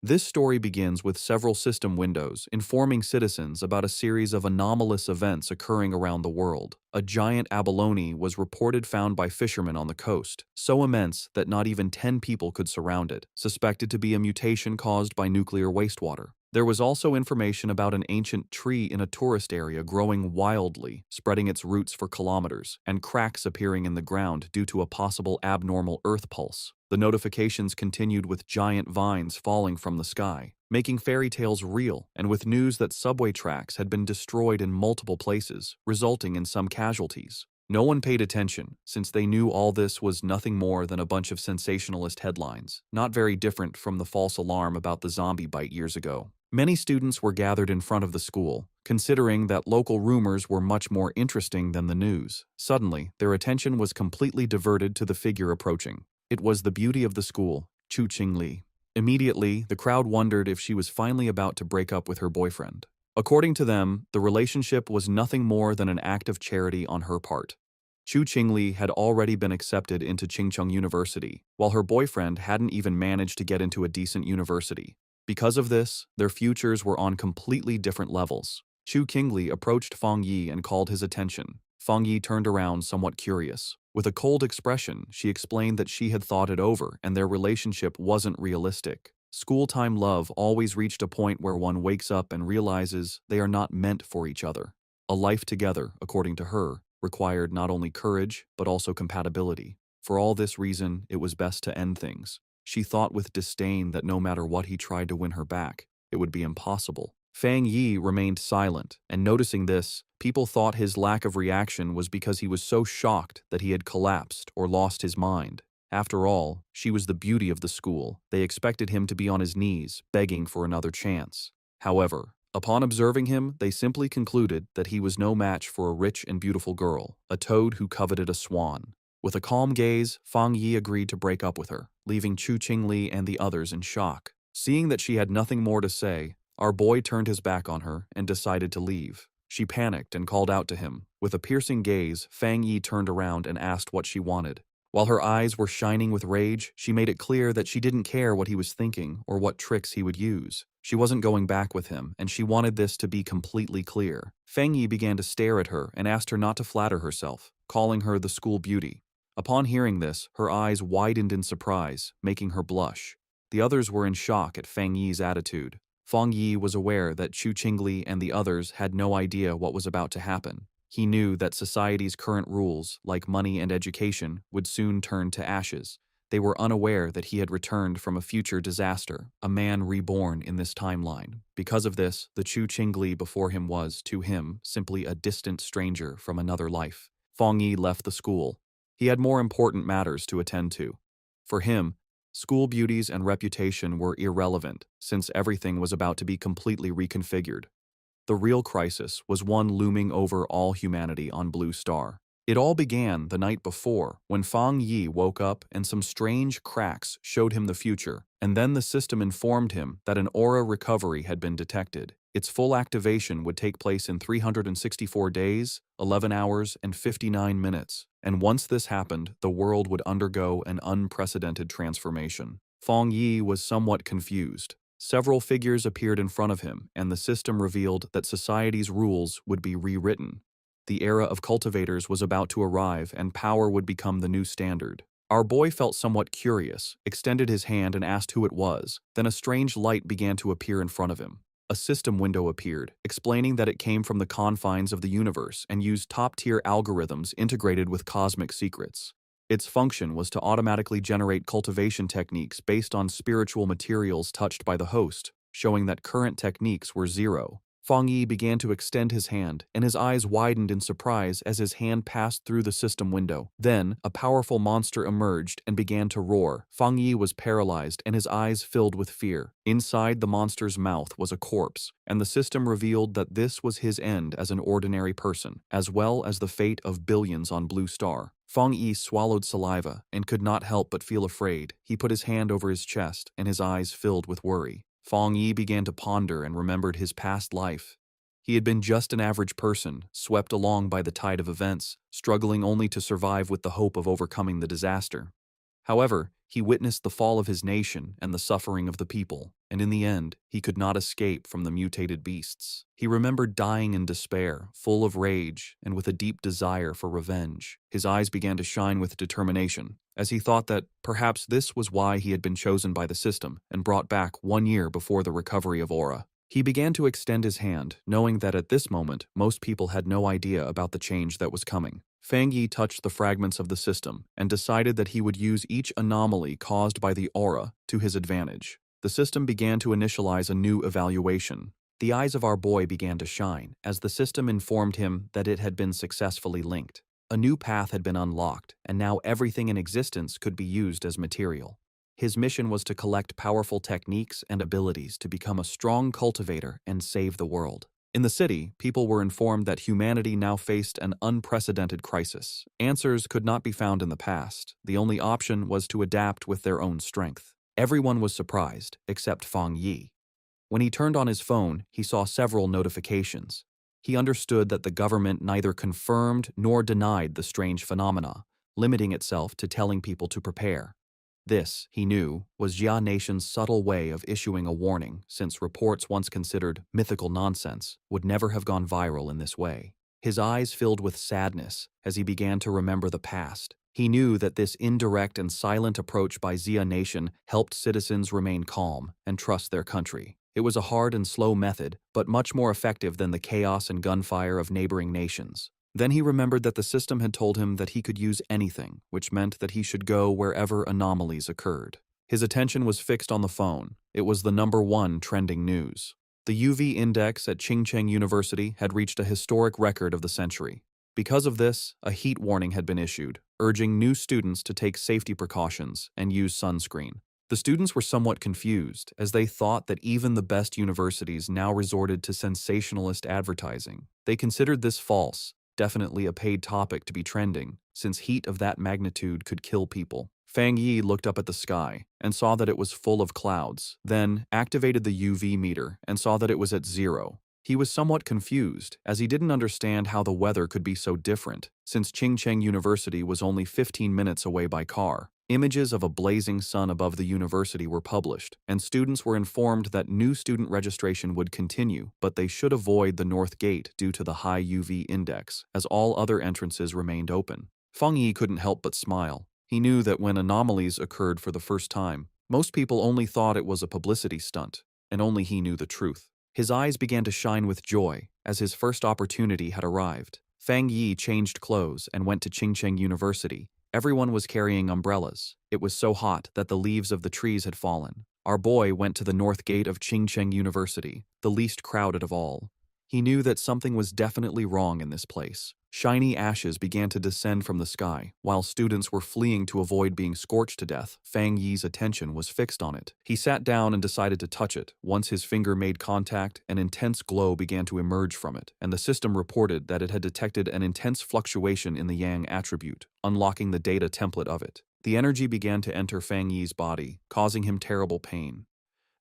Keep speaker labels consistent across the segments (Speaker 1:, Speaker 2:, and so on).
Speaker 1: This story begins with several system windows informing citizens about a series of anomalous events occurring around the world. A giant abalone was reported found by fishermen on the coast, so immense that not even 10 people could surround it, suspected to be a mutation caused by nuclear wastewater. There was also information about an ancient tree in a tourist area growing wildly, spreading its roots for kilometers, and cracks appearing in the ground due to a possible abnormal earth pulse. The notifications continued with giant vines falling from the sky, making fairy tales real, and with news that subway tracks had been destroyed in multiple places, resulting in some casualties. No one paid attention, since they knew all this was nothing more than a bunch of sensationalist headlines, not very different from the false alarm about the zombie bite years ago. Many students were gathered in front of the school, considering that local rumors were much more interesting than the news. Suddenly, their attention was completely diverted to the figure approaching. It was the beauty of the school, Chu Qingli. Immediately, the crowd wondered if she was finally about to break up with her boyfriend. According to them, the relationship was nothing more than an act of charity on her part. Chu Qingli had already been accepted into Qingcheng University, while her boyfriend hadn't even managed to get into a decent university. Because of this, their futures were on completely different levels. Chu Qingli approached Fang Yi and called his attention. Fang Yi turned around somewhat curious. With a cold expression, she explained that she had thought it over and their relationship wasn't realistic. School-time love always reached a point where one wakes up and realizes they are not meant for each other. A life together, according to her, required not only courage but also compatibility. For all this reason, it was best to end things. She thought with disdain that no matter what he tried to win her back, it would be impossible. Fang Yi remained silent, and noticing this, people thought his lack of reaction was because he was so shocked that he had collapsed or lost his mind. After all, she was the beauty of the school. They expected him to be on his knees, begging for another chance. However, upon observing him, they simply concluded that he was no match for a rich and beautiful girl, a toad who coveted a swan. With a calm gaze, Fang Yi agreed to break up with her, leaving Chu Qingli and the others in shock. Seeing that she had nothing more to say, our boy turned his back on her and decided to leave. She panicked and called out to him. With a piercing gaze, Fang Yi turned around and asked what she wanted. While her eyes were shining with rage, she made it clear that she didn't care what he was thinking or what tricks he would use. She wasn't going back with him, and she wanted this to be completely clear. Fang Yi began to stare at her and asked her not to flatter herself, calling her the school beauty. Upon hearing this, her eyes widened in surprise, making her blush. The others were in shock at Fang Yi's attitude. Fang Yi was aware that Chu Qingli and the others had no idea what was about to happen. He knew that society's current rules, like money and education, would soon turn to ashes. They were unaware that he had returned from a future disaster, a man reborn in this timeline. Because of this, the Chu Qingli before him was, to him, simply a distant stranger from another life. Fang Yi left the school. He had more important matters to attend to. For him, school beauties and reputation were irrelevant, since everything was about to be completely reconfigured. The real crisis was one looming over all humanity on Blue Star. It all began the night before, when Fang Yi woke up and some strange cracks showed him the future, and then the system informed him that an aura recovery had been detected. Its full activation would take place in 364 days, 11 hours, and 59 minutes, and once this happened, the world would undergo an unprecedented transformation. Fang Yi was somewhat confused. Several figures appeared in front of him, and the system revealed that society's rules would be rewritten. The era of cultivators was about to arrive, and power would become the new standard. Our boy felt somewhat curious, extended his hand and asked who it was. Then a strange light began to appear in front of him. A system window appeared, explaining that it came from the confines of the universe and used top-tier algorithms integrated with cosmic secrets. Its function was to automatically generate cultivation techniques based on spiritual materials touched by the host, showing that current techniques were zero. Fang Yi began to extend his hand, and his eyes widened in surprise as his hand passed through the system window. Then, a powerful monster emerged and began to roar. Fang Yi was paralyzed and his eyes filled with fear. Inside the monster's mouth was a corpse, and the system revealed that this was his end as an ordinary person, as well as the fate of billions on Blue Star. Fang Yi swallowed saliva and could not help but feel afraid. He put his hand over his chest, and his eyes filled with worry. Fang Yi began to ponder and remembered his past life. He had been just an average person, swept along by the tide of events, struggling only to survive with the hope of overcoming the disaster. However, he witnessed the fall of his nation and the suffering of the people, and in the end, he could not escape from the mutated beasts. He remembered dying in despair, full of rage, and with a deep desire for revenge. His eyes began to shine with determination, as he thought that perhaps this was why he had been chosen by the system and brought back 1 year before the recovery of Aura. He began to extend his hand, knowing that at this moment, most people had no idea about the change that was coming. Fang Yi touched the fragments of the system and decided that he would use each anomaly caused by the aura to his advantage. The system began to initialize a new evaluation. The eyes of our boy began to shine as the system informed him that it had been successfully linked. A new path had been unlocked, and now everything in existence could be used as material. His mission was to collect powerful techniques and abilities to become a strong cultivator and save the world. In the city, people were informed that humanity now faced an unprecedented crisis. Answers could not be found in the past. The only option was to adapt with their own strength. Everyone was surprised, except Fang Yi. When he turned on his phone, he saw several notifications. He understood that the government neither confirmed nor denied the strange phenomena, limiting itself to telling people to prepare. This, he knew, was Jia Nation's subtle way of issuing a warning, since reports once considered mythical nonsense would never have gone viral in this way. His eyes filled with sadness as he began to remember the past. He knew that this indirect and silent approach by Jia Nation helped citizens remain calm and trust their country. It was a hard and slow method, but much more effective than the chaos and gunfire of neighboring nations. Then he remembered that the system had told him that he could use anything, which meant that he should go wherever anomalies occurred. His attention was fixed on the phone. It was the #1 trending news. The UV index at Qingcheng University had reached a historic record of the century. Because of this, a heat warning had been issued, urging new students to take safety precautions and use sunscreen. The students were somewhat confused, as they thought that even the best universities now resorted to sensationalist advertising. They considered this false, definitely a paid topic to be trending, since heat of that magnitude could kill people. Fang Yi looked up at the sky and saw that it was full of clouds, then activated the UV meter and saw that it was at 0. He was somewhat confused, as he didn't understand how the weather could be so different, since Qingcheng University was only 15 minutes away by car. Images of a blazing sun above the university were published, and students were informed that new student registration would continue, but they should avoid the north gate due to the high UV index, as all other entrances remained open. Feng Yi couldn't help but smile. He knew that when anomalies occurred for the first time, most people only thought it was a publicity stunt, and only he knew the truth. His eyes began to shine with joy, as his first opportunity had arrived. Fang Yi changed clothes and went to Qingcheng University. Everyone was carrying umbrellas. It was so hot that the leaves of the trees had fallen. Our boy went to the north gate of Qingcheng University, the least crowded of all. He knew that something was definitely wrong in this place. Shiny ashes began to descend from the sky. While students were fleeing to avoid being scorched to death, Fang Yi's attention was fixed on it. He sat down and decided to touch it. Once his finger made contact, an intense glow began to emerge from it, and the system reported that it had detected an intense fluctuation in the Yang attribute, unlocking the data template of it. The energy began to enter Fang Yi's body, causing him terrible pain.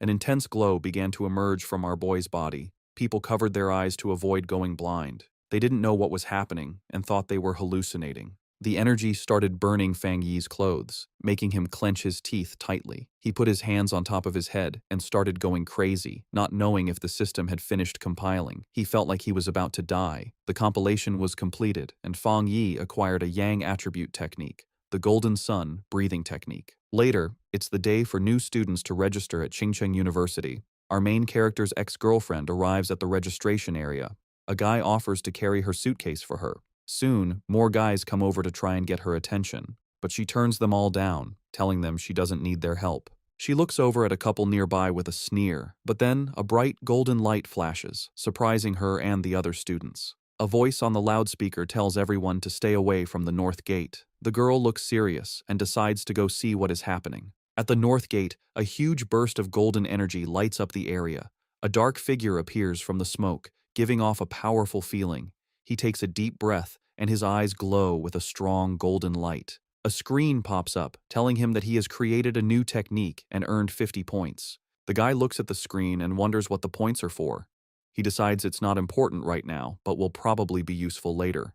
Speaker 1: An intense glow began to emerge from our boy's body. People covered their eyes to avoid going blind. They didn't know what was happening and thought they were hallucinating. The energy started burning Fang Yi's clothes, making him clench his teeth tightly. He put his hands on top of his head and started going crazy, not knowing if the system had finished compiling. He felt like he was about to die. The compilation was completed, and Fang Yi acquired a Yang attribute technique, the Golden Sun breathing technique. Later, it's the day for new students to register at Qingcheng University. Our main character's ex-girlfriend arrives at the registration area. A guy offers to carry her suitcase for her. Soon, more guys come over to try and get her attention, but she turns them all down, telling them she doesn't need their help. She looks over at a couple nearby with a sneer, but then a bright golden light flashes, surprising her and the other students. A voice on the loudspeaker tells everyone to stay away from the north gate. The girl looks serious and decides to go see what is happening. At the north gate, a huge burst of golden energy lights up the area. A dark figure appears from the smoke, giving off a powerful feeling. He takes a deep breath, and his eyes glow with a strong golden light. A screen pops up, telling him that he has created a new technique and earned 50 points. The guy looks at the screen and wonders what the points are for. He decides it's not important right now, but will probably be useful later.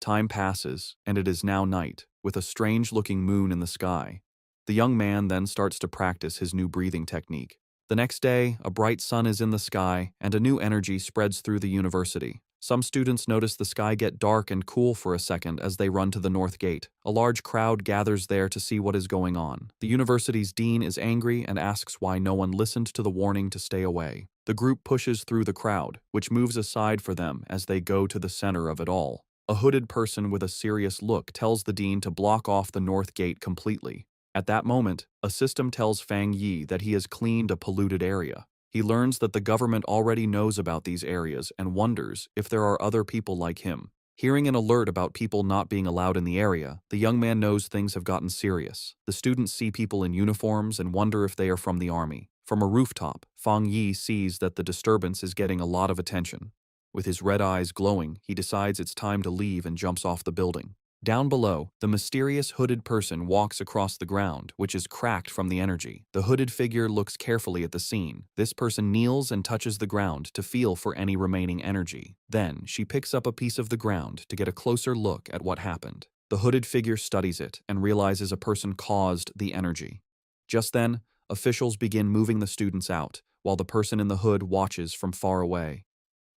Speaker 1: Time passes, and it is now night, with a strange-looking moon in the sky. The young man then starts to practice his new breathing technique. The next day, a bright sun is in the sky, and a new energy spreads through the university. Some students notice the sky get dark and cool for a second as they run to the north gate. A large crowd gathers there to see what is going on. The university's dean is angry and asks why no one listened to the warning to stay away. The group pushes through the crowd, which moves aside for them as they go to the center of it all. A hooded person with a serious look tells the dean to block off the north gate completely. At that moment, a system tells Fang Yi that he has cleaned a polluted area. He learns that the government already knows about these areas and wonders if there are other people like him. Hearing an alert about people not being allowed in the area, the young man knows things have gotten serious. The students see people in uniforms and wonder if they are from the army. From a rooftop, Fang Yi sees that the disturbance is getting a lot of attention. With his red eyes glowing, he decides it's time to leave and jumps off the building. Down below, the mysterious hooded person walks across the ground, which is cracked from the energy. The hooded figure looks carefully at the scene. This person kneels and touches the ground to feel for any remaining energy. Then, she picks up a piece of the ground to get a closer look at what happened. The hooded figure studies it and realizes a person caused the energy. Just then, officials begin moving the students out, while the person in the hood watches from far away.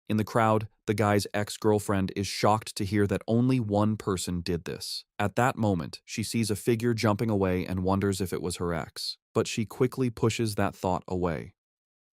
Speaker 1: In the crowd, the guy's ex-girlfriend is shocked to hear that only one person did this. At that moment, she sees a figure jumping away and wonders if it was her ex, but she quickly pushes that thought away.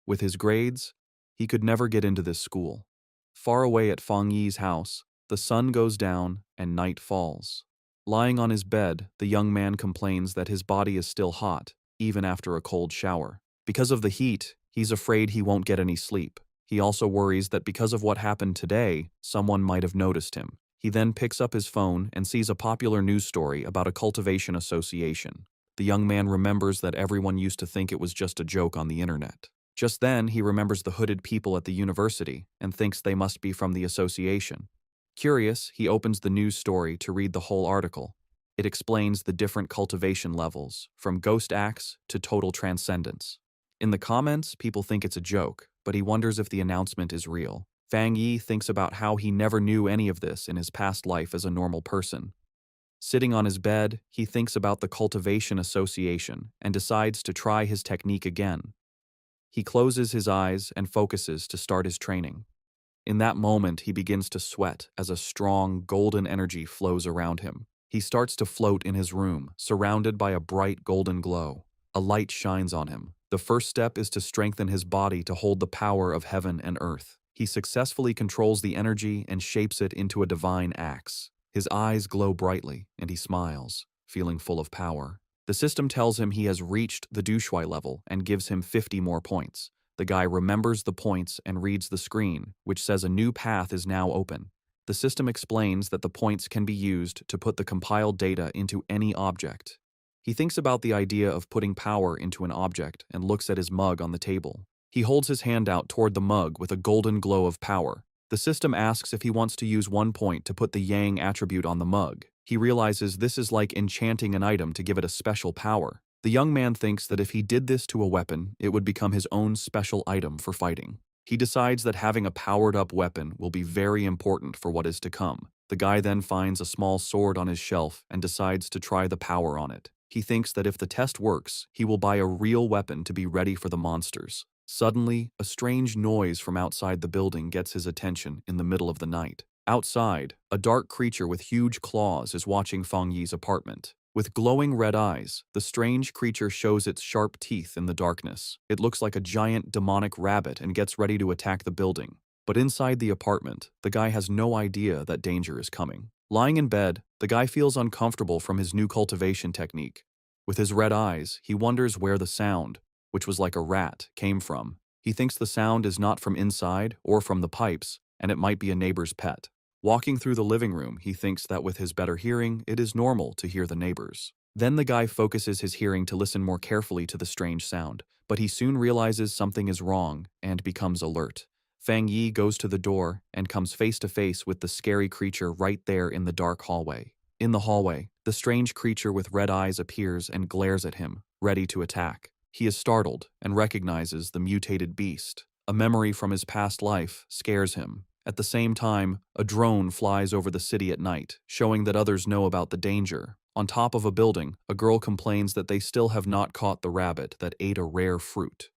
Speaker 1: With his grades, he could never get into this school. Far away at Fang Yi's house, the sun goes down and night falls. Lying on his bed, the young man complains that his body is still hot, even after a cold shower. Because of the heat, he's afraid he won't get any sleep. He also worries that because of what happened today, someone might have noticed him. He then picks up his phone and sees a popular news story about a cultivation association. The young man remembers that everyone used to think it was just a joke on the internet. Just then, he remembers the hooded people at the university and thinks they must be from the association. Curious, he opens the news story to read the whole article. It explains the different cultivation levels, from ghost acts to total transcendence. In the comments, people think it's a joke, but he wonders if the announcement is real. Fang Yi thinks about how he never knew any of this in his past life as a normal person. Sitting on his bed, he thinks about the cultivation association and decides to try his technique again. He closes his eyes and focuses to start his training. In that moment, he begins to sweat as a strong, golden energy flows around him. He starts to float in his room, surrounded by a bright golden glow. A light shines on him. The first step is to strengthen his body to hold the power of heaven and earth. He successfully controls the energy and shapes it into a divine axe. His eyes glow brightly, and he smiles, feeling full of power. The system tells him he has reached the Dushui level and gives him 50 more points. The guy remembers the points and reads the screen, which says a new path is now open. The system explains that the points can be used to put the compiled data into any object. He thinks about the idea of putting power into an object and looks at his mug on the table. He holds his hand out toward the mug with a golden glow of power. The system asks if he wants to use 1 point to put the Yang attribute on the mug. He realizes this is like enchanting an item to give it a special power. The young man thinks that if he did this to a weapon, it would become his own special item for fighting. He decides that having a powered-up weapon will be very important for what is to come. The guy then finds a small sword on his shelf and decides to try the power on it. He thinks that if the test works, he will buy a real weapon to be ready for the monsters. Suddenly, a strange noise from outside the building gets his attention in the middle of the night. Outside, a dark creature with huge claws is watching Fang Yi's apartment. With glowing red eyes, the strange creature shows its sharp teeth in the darkness. It looks like a giant demonic rabbit and gets ready to attack the building. But inside the apartment, the guy has no idea that danger is coming. Lying in bed, the guy feels uncomfortable from his new cultivation technique. With his red eyes, he wonders where the sound, which was like a rat, came from. He thinks the sound is not from inside or from the pipes, and it might be a neighbor's pet. Walking through the living room, he thinks that with his better hearing, it is normal to hear the neighbors. Then the guy focuses his hearing to listen more carefully to the strange sound, but he soon realizes something is wrong and becomes alert. Fang Yi goes to the door and comes face to face with the scary creature right there in the dark hallway. In the hallway, the strange creature with red eyes appears and glares at him, ready to attack. He is startled and recognizes the mutated beast. A memory from his past life scares him. At the same time, a drone flies over the city at night, showing that others know about the danger. On top of a building, a girl complains that they still have not caught the rabbit that ate a rare fruit.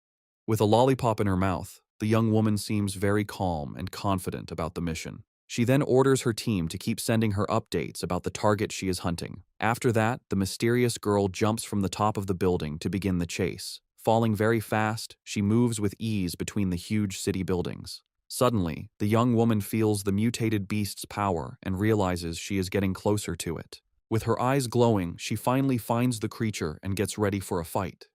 Speaker 1: With a lollipop in her mouth, the young woman seems very calm and confident about the mission. She then orders her team to keep sending her updates about the target she is hunting. After that, the mysterious girl jumps from the top of the building to begin the chase. Falling very fast, she moves with ease between the huge city buildings. Suddenly, the young woman feels the mutated beast's power and realizes she is getting closer to it. With her eyes glowing, she finally finds the creature and gets ready for a fight.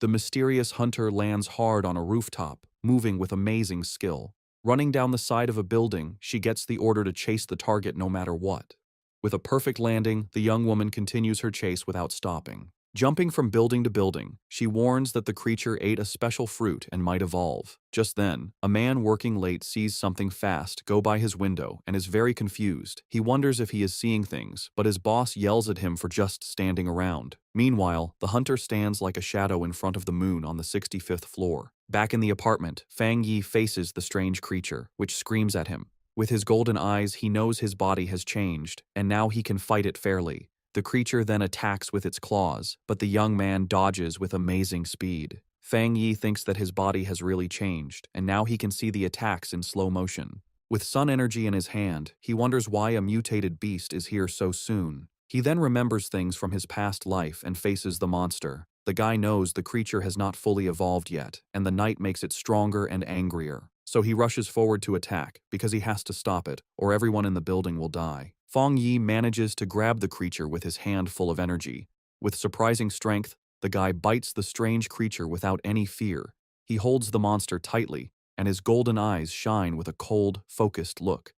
Speaker 1: The mysterious hunter lands hard on a rooftop, moving with amazing skill. Running down the side of a building, she gets the order to chase the target no matter what. With a perfect landing, the young woman continues her chase without stopping. Jumping from building to building, she warns that the creature ate a special fruit and might evolve. Just then, a man working late sees something fast go by his window and is very confused. He wonders if he is seeing things, but his boss yells at him for just standing around. Meanwhile, the hunter stands like a shadow in front of the moon on the 65th floor. Back in the apartment, Fang Yi faces the strange creature, which screams at him. With his golden eyes, he knows his body has changed, and now he can fight it fairly. The creature then attacks with its claws, but the young man dodges with amazing speed. Fang Yi thinks that his body has really changed, and now he can see the attacks in slow motion. With sun energy in his hand, he wonders why a mutated beast is here so soon. He then remembers things from his past life and faces the monster. The guy knows the creature has not fully evolved yet, and the night makes it stronger and angrier. So he rushes forward to attack, because he has to stop it, or everyone in the building will die. Fang Yi manages to grab the creature with his hand full of energy. With surprising strength, the guy bites the strange creature without any fear. He holds the monster tightly, and his golden eyes shine with a cold, focused look.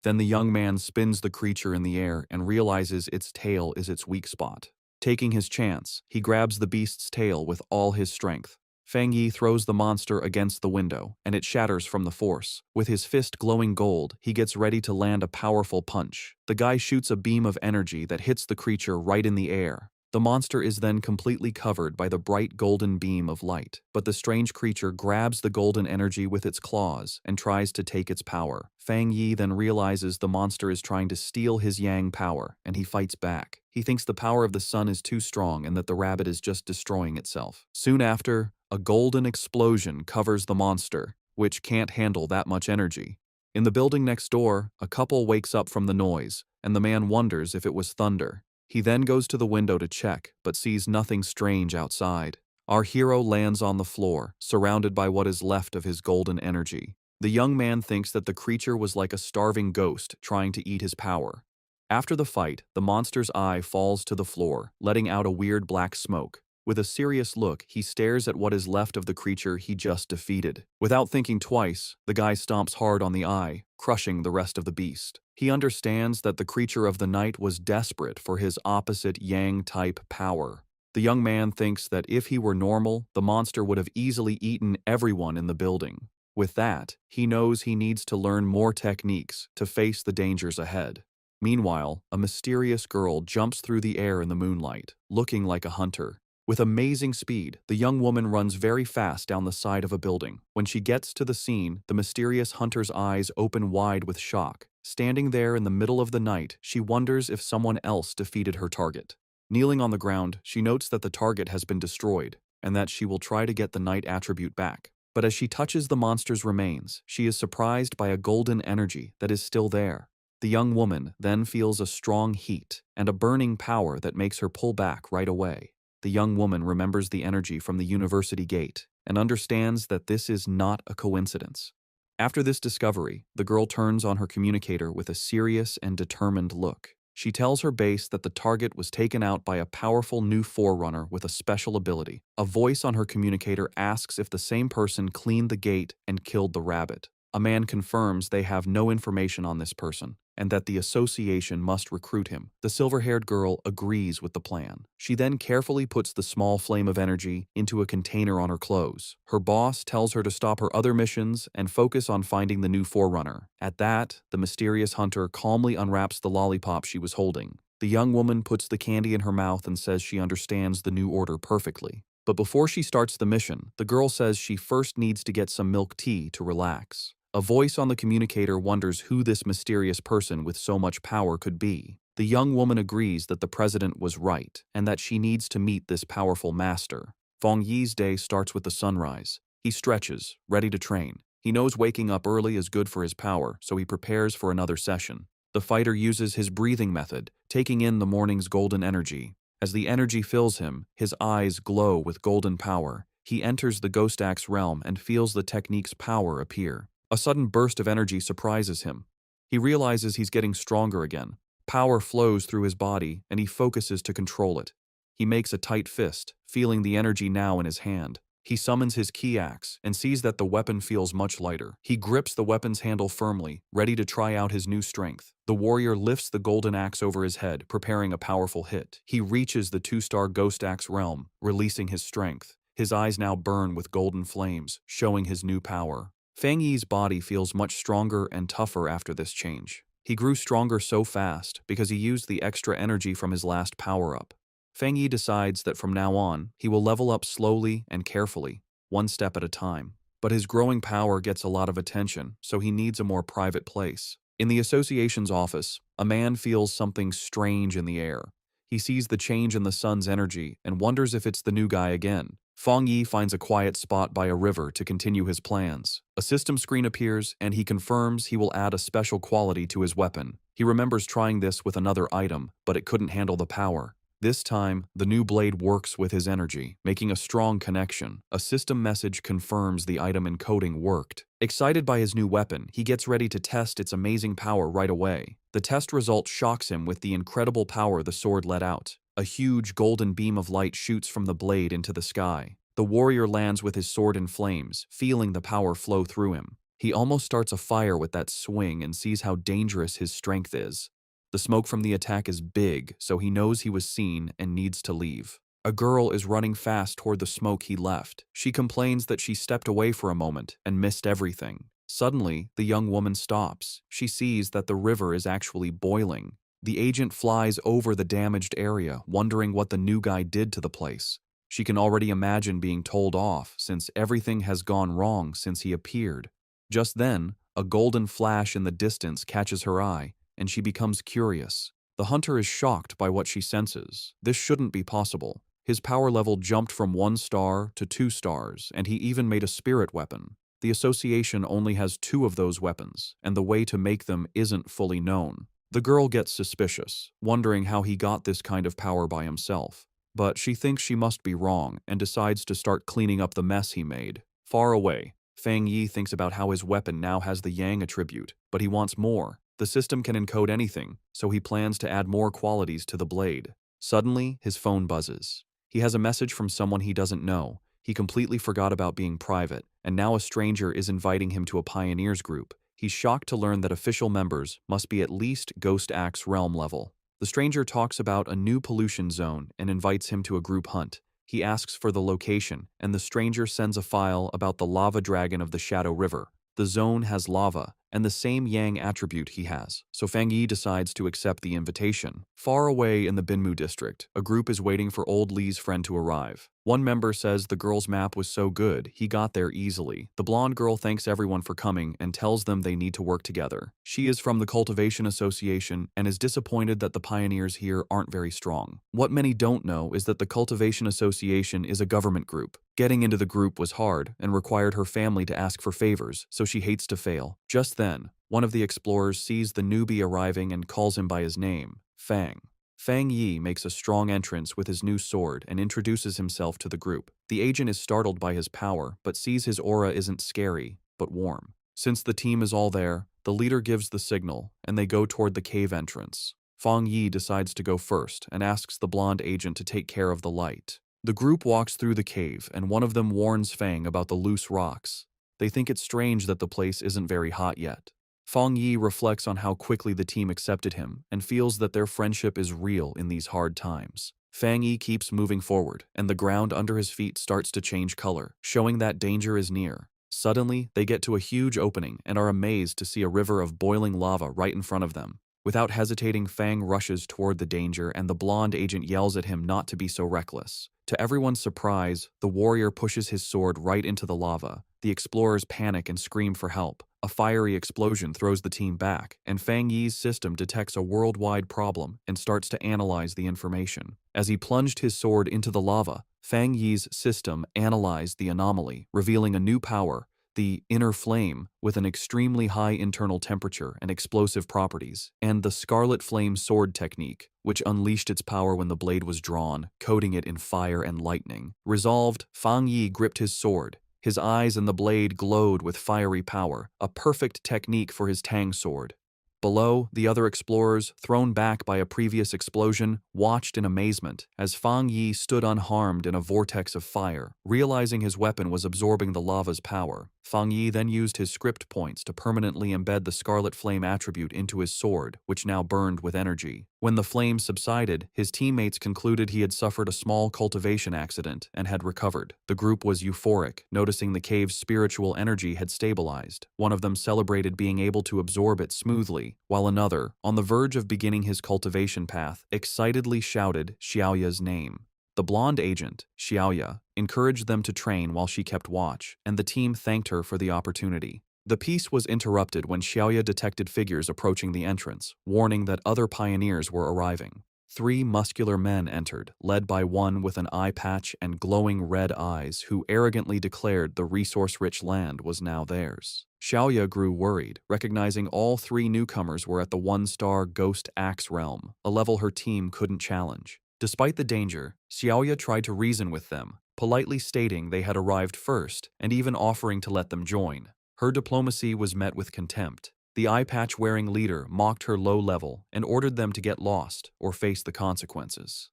Speaker 1: Then the young man spins the creature in the air and realizes its tail is its weak spot. Taking his chance, he grabs the beast's tail with all his strength. Fang Yi throws the monster against the window, and it shatters from the force. With his fist glowing gold, he gets ready to land a powerful punch. The guy shoots a beam of energy that hits the creature right in the air. The monster is then completely covered by the bright golden beam of light, but the strange creature grabs the golden energy with its claws and tries to take its power. Fang Yi then realizes the monster is trying to steal his yang power, and he fights back. He thinks the power of the sun is too strong and that the rabbit is just destroying itself. Soon after, a golden explosion covers the monster, which can't handle that much energy. In the building next door, a couple wakes up from the noise, and the man wonders if it was thunder. He then goes to the window to check, but sees nothing strange outside. Our hero lands on the floor, surrounded by what is left of his golden energy. The young man thinks that the creature was like a starving ghost trying to eat his power. After the fight, the monster's eye falls to the floor, letting out a weird black smoke. With a serious look, he stares at what is left of the creature he just defeated. Without thinking twice, the guy stomps hard on the eye, crushing the rest of the beast. He understands that the creature of the night was desperate for his opposite Yang-type power. The young man thinks that if he were normal, the monster would have easily eaten everyone in the building. With that, he knows he needs to learn more techniques to face the dangers ahead. Meanwhile, a mysterious girl jumps through the air in the moonlight, looking like a hunter. With amazing speed, the young woman runs very fast down the side of a building. When she gets to the scene, the mysterious hunter's eyes open wide with shock. Standing there in the middle of the night, she wonders if someone else defeated her target. Kneeling on the ground, she notes that the target has been destroyed, and that she will try to get the night attribute back. But as she touches the monster's remains, she is surprised by a golden energy that is still there. The young woman then feels a strong heat and a burning power that makes her pull back right away. The young woman remembers the energy from the university gate and understands that this is not a coincidence. After this discovery, the girl turns on her communicator with a serious and determined look. She tells her base that the target was taken out by a powerful new forerunner with a special ability. A voice on her communicator asks if the same person cleaned the gate and killed the rabbit. A man confirms they have no information on this person, and that the association must recruit him. The silver-haired girl agrees with the plan. She then carefully puts the small flame of energy into a container on her clothes. Her boss tells her to stop her other missions and focus on finding the new forerunner. At that, the mysterious hunter calmly unwraps the lollipop she was holding. The young woman puts the candy in her mouth and says she understands the new order perfectly. But before she starts the mission, the girl says she first needs to get some milk tea to relax. A voice on the communicator wonders who this mysterious person with so much power could be. The young woman agrees that the president was right and that she needs to meet this powerful master. Feng Yi's day starts with the sunrise. He stretches, ready to train. He knows waking up early is good for his power, so he prepares for another session. The fighter uses his breathing method, taking in the morning's golden energy. As the energy fills him, his eyes glow with golden power. He enters the Ghost Axe realm and feels the technique's power appear. A sudden burst of energy surprises him. He realizes he's getting stronger again. Power flows through his body, and he focuses to control it. He makes a tight fist, feeling the energy now in his hand. He summons his key axe and sees that the weapon feels much lighter. He grips the weapon's handle firmly, ready to try out his new strength. The warrior lifts the golden axe over his head, preparing a powerful hit. He reaches the 2-star Ghost Axe realm, releasing his strength. His eyes now burn with golden flames, showing his new power. Feng Yi's body feels much stronger and tougher after this change. He grew stronger so fast because he used the extra energy from his last power-up. Feng Yi decides that from now on, he will level up slowly and carefully, one step at a time. But his growing power gets a lot of attention, so he needs a more private place. In the association's office, a man feels something strange in the air. He sees the change in the sun's energy and wonders if it's the new guy again. Feng Yi finds a quiet spot by a river to continue his plans. A system screen appears, and he confirms he will add a special quality to his weapon. He remembers trying this with another item, but it couldn't handle the power. This time, the new blade works with his energy, making a strong connection. A system message confirms the item encoding worked. Excited by his new weapon, he gets ready to test its amazing power right away. The test result shocks him with the incredible power the sword let out. A huge golden beam of light shoots from the blade into the sky. The warrior lands with his sword in flames, feeling the power flow through him. He almost starts a fire with that swing and sees how dangerous his strength is. The smoke from the attack is big, so he knows he was seen and needs to leave. A girl is running fast toward the smoke he left. She complains that she stepped away for a moment and missed everything. Suddenly, the young woman stops. She sees that the river is actually boiling. The agent flies over the damaged area, wondering what the new guy did to the place. She can already imagine being told off, since everything has gone wrong since he appeared. Just then, a golden flash in the distance catches her eye, and she becomes curious. The hunter is shocked by what she senses. This shouldn't be possible. His power level jumped from 1 star to 2 stars, and he even made a spirit weapon. The association only has 2 of those weapons, and the way to make them isn't fully known. The girl gets suspicious, wondering how he got this kind of power by himself. But she thinks she must be wrong and decides to start cleaning up the mess he made. Far away, Feng Yi thinks about how his weapon now has the Yang attribute, but he wants more. The system can encode anything, so he plans to add more qualities to the blade. Suddenly, his phone buzzes. He has a message from someone he doesn't know. He completely forgot about being private, and now a stranger is inviting him to a pioneers group. He's shocked to learn that official members must be at least Ghost Axe realm level. The stranger talks about a new pollution zone and invites him to a group hunt. He asks for the location, and the stranger sends a file about the lava dragon of the Shadow River. The zone has lava, and the same Yang attribute he has, so Feng Yi decides to accept the invitation. Far away in the Binmu district, a group is waiting for old Li's friend to arrive. One member says the girl's map was so good, he got there easily. The blonde girl thanks everyone for coming and tells them they need to work together. She is from the Cultivation Association and is disappointed that the pioneers here aren't very strong. What many don't know is that the Cultivation Association is a government group. Getting into the group was hard and required her family to ask for favors, so she hates to fail. Just then, one of the explorers sees the newbie arriving and calls him by his name, Fang. Feng Yi makes a strong entrance with his new sword and introduces himself to the group. The agent is startled by his power, but sees his aura isn't scary, but warm. Since the team is all there, the leader gives the signal, and they go toward the cave entrance. Feng Yi decides to go first and asks the blonde agent to take care of the light. The group walks through the cave, and one of them warns Fang about the loose rocks. They think it's strange that the place isn't very hot yet. Feng Yi reflects on how quickly the team accepted him and feels that their friendship is real in these hard times. Feng Yi keeps moving forward, and the ground under his feet starts to change color, showing that danger is near. Suddenly, they get to a huge opening and are amazed to see a river of boiling lava right in front of them. Without hesitating, Fang rushes toward the danger, and the blonde agent yells at him not to be so reckless. To everyone's surprise, the warrior pushes his sword right into the lava. The explorers panic and scream for help. A fiery explosion throws the team back, and Fang Yi's system detects a worldwide problem and starts to analyze the information. As he plunged his sword into the lava, Fang Yi's system analyzed the anomaly, revealing a new power, the inner flame, with an extremely high internal temperature and explosive properties, and the scarlet flame sword technique, which unleashed its power when the blade was drawn, coating it in fire and lightning. Resolved, Fang Yi gripped his sword. His eyes and the blade glowed with fiery power, a perfect technique for his Tang sword. Below, the other explorers, thrown back by a previous explosion, watched in amazement as Fang Yi stood unharmed in a vortex of fire. Realizing his weapon was absorbing the lava's power, Fang Yi then used his script points to permanently embed the Scarlet Flame attribute into his sword, which now burned with energy. When the flame subsided, his teammates concluded he had suffered a small cultivation accident and had recovered. The group was euphoric, noticing the cave's spiritual energy had stabilized. One of them celebrated being able to absorb it smoothly, while another, on the verge of beginning his cultivation path, excitedly shouted Xiaoya's name. The blonde agent, Xiaoya, encouraged them to train while she kept watch, and the team thanked her for the opportunity. The peace was interrupted when Xiaoya detected figures approaching the entrance, warning that other pioneers were arriving. 3 muscular men entered, led by one with an eye patch and glowing red eyes who arrogantly declared the resource-rich land was now theirs. Xiaoya grew worried, recognizing all 3 newcomers were at the 1-star Ghost Axe realm, a level her team couldn't challenge. Despite the danger, Xiaoya tried to reason with them, politely stating they had arrived first and even offering to let them join. Her diplomacy was met with contempt. The eye-patch-wearing leader mocked her low level and ordered them to get lost or face the consequences.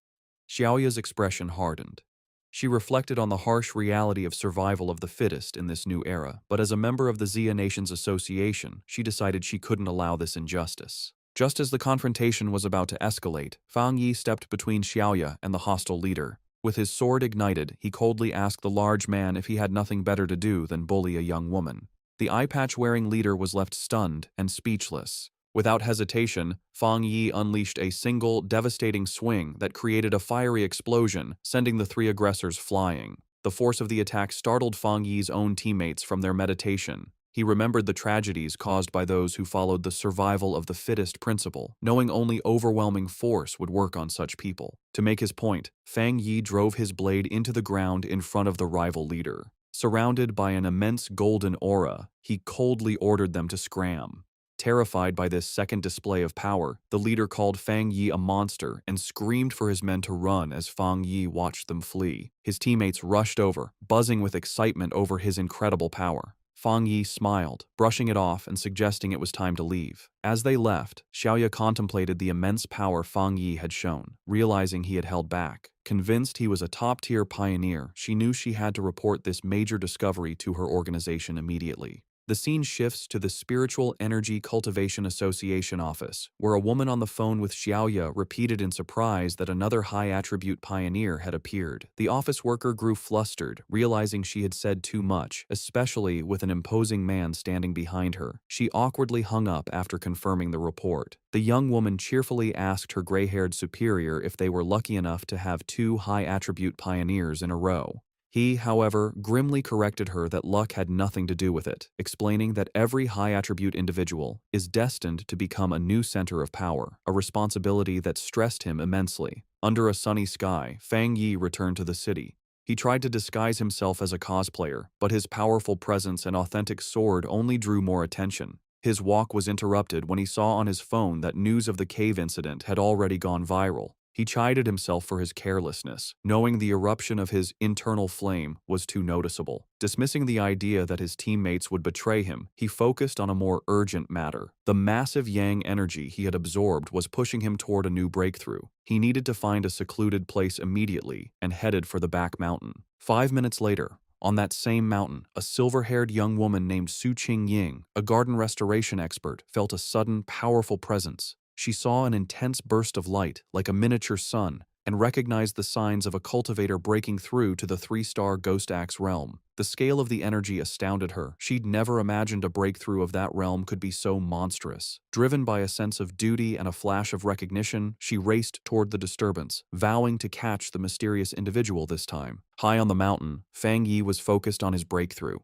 Speaker 1: Xiaoya's expression hardened. She reflected on the harsh reality of survival of the fittest in this new era, but as a member of the Xia Nations Association, she decided she couldn't allow this injustice. Just as the confrontation was about to escalate, Fang Yi stepped between Xiaoya and the hostile leader. With his sword ignited, he coldly asked the large man if he had nothing better to do than bully a young woman. The eye-patch-wearing leader was left stunned and speechless. Without hesitation, Fang Yi unleashed a single, devastating swing that created a fiery explosion, sending the 3 aggressors flying. The force of the attack startled Fang Yi's own teammates from their meditation. He remembered the tragedies caused by those who followed the survival of the fittest principle, knowing only overwhelming force would work on such people. To make his point, Fang Yi drove his blade into the ground in front of the rival leader. Surrounded by an immense golden aura, he coldly ordered them to scram. Terrified by this second display of power, the leader called Fang Yi a monster and screamed for his men to run as Fang Yi watched them flee. His teammates rushed over, buzzing with excitement over his incredible power. Fang Yi smiled, brushing it off and suggesting it was time to leave. As they left, Xiaoya contemplated the immense power Fang Yi had shown, realizing he had held back. Convinced he was a top-tier pioneer, she knew she had to report this major discovery to her organization immediately. The scene shifts to the Spiritual Energy Cultivation Association office, where a woman on the phone with Xiaoya repeated in surprise that another high-attribute pioneer had appeared. The office worker grew flustered, realizing she had said too much, especially with an imposing man standing behind her. She awkwardly hung up after confirming the report. The young woman cheerfully asked her gray-haired superior if they were lucky enough to have 2 high-attribute pioneers in a row. He, however, grimly corrected her that luck had nothing to do with it, explaining that every high-attribute individual is destined to become a new center of power, a responsibility that stressed him immensely. Under a sunny sky, Fang Yi returned to the city. He tried to disguise himself as a cosplayer, but his powerful presence and authentic sword only drew more attention. His walk was interrupted when he saw on his phone that news of the cave incident had already gone viral. He chided himself for his carelessness, knowing the eruption of his internal flame was too noticeable. Dismissing the idea that his teammates would betray him, he focused on a more urgent matter. The massive yang energy he had absorbed was pushing him toward a new breakthrough. He needed to find a secluded place immediately and headed for the back mountain. 5 minutes later, on that same mountain, a silver-haired young woman named Su Qingying, a garden restoration expert, felt a sudden, powerful presence. She saw an intense burst of light, like a miniature sun, and recognized the signs of a cultivator breaking through to the 3-star Ghost Axe realm. The scale of the energy astounded her. She'd never imagined a breakthrough of that realm could be so monstrous. Driven by a sense of duty and a flash of recognition, she raced toward the disturbance, vowing to catch the mysterious individual this time. High on the mountain, Fang Yi was focused on his breakthrough.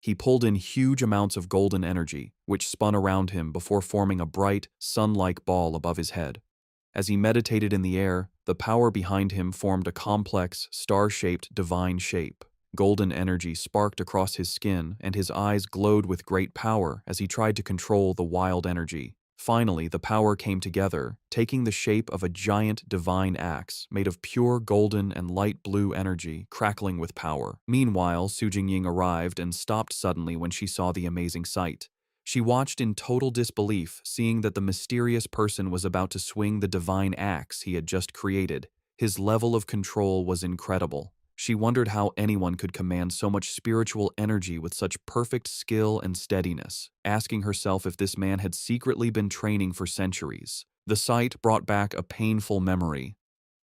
Speaker 1: He pulled in huge amounts of golden energy, which spun around him before forming a bright, sun-like ball above his head. As he meditated in the air, the power behind him formed a complex, star-shaped divine shape. Golden energy sparked across his skin, and his eyes glowed with great power as he tried to control the wild energy. Finally, the power came together, taking the shape of a giant divine axe made of pure golden and light blue energy, crackling with power. Meanwhile, Su Jingying arrived and stopped suddenly when she saw the amazing sight. She watched in total disbelief, seeing that the mysterious person was about to swing the divine axe he had just created. His level of control was incredible. She wondered how anyone could command so much spiritual energy with such perfect skill and steadiness, asking herself if this man had secretly been training for centuries. The sight brought back a painful memory.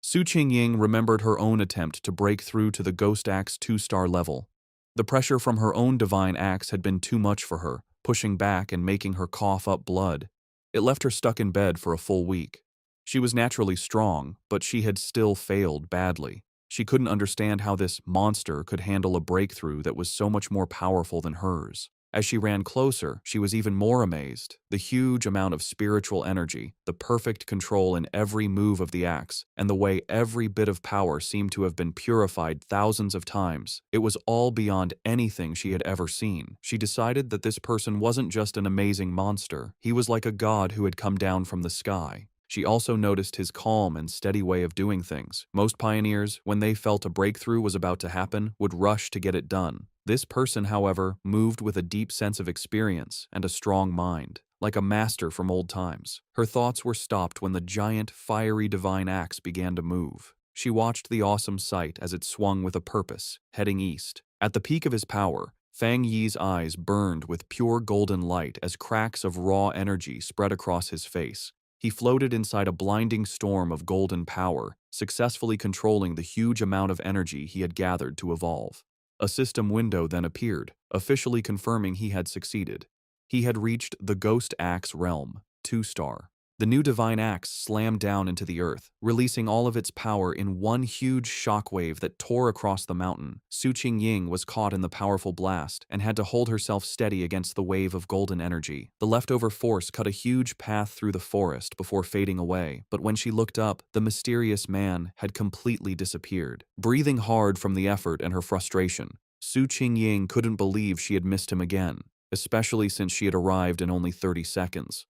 Speaker 1: Su Qingying remembered her own attempt to break through to the Ghost Axe 2-star level. The pressure from her own divine axe had been too much for her, pushing back and making her cough up blood. It left her stuck in bed for a full week. She was naturally strong, but she had still failed badly. She couldn't understand how this monster could handle a breakthrough that was so much more powerful than hers. As she ran closer, she was even more amazed. The huge amount of spiritual energy, the perfect control in every move of the axe, and the way every bit of power seemed to have been purified thousands of times. It was all beyond anything she had ever seen. She decided that this person wasn't just an amazing monster. He was like a god who had come down from the sky. She also noticed his calm and steady way of doing things. Most pioneers, when they felt a breakthrough was about to happen, would rush to get it done. This person, however, moved with a deep sense of experience and a strong mind, like a master from old times. Her thoughts were stopped when the giant, fiery divine axe began to move. She watched the awesome sight as it swung with a purpose, heading east. At the peak of his power, Fang Yi's eyes burned with pure golden light as cracks of raw energy spread across his face. He floated inside a blinding storm of golden power, successfully controlling the huge amount of energy he had gathered to evolve. A system window then appeared, officially confirming he had succeeded. He had reached the Ghost Axe realm, 2-star. The new divine axe slammed down into the earth, releasing all of its power in one huge shockwave that tore across the mountain. Su Qingying was caught in the powerful blast and had to hold herself steady against the wave of golden energy. The leftover force cut a huge path through the forest before fading away, but when she looked up, the mysterious man had completely disappeared. Breathing hard from the effort and her frustration, Su Qingying couldn't believe she had missed him again, especially since she had arrived in only 30 seconds.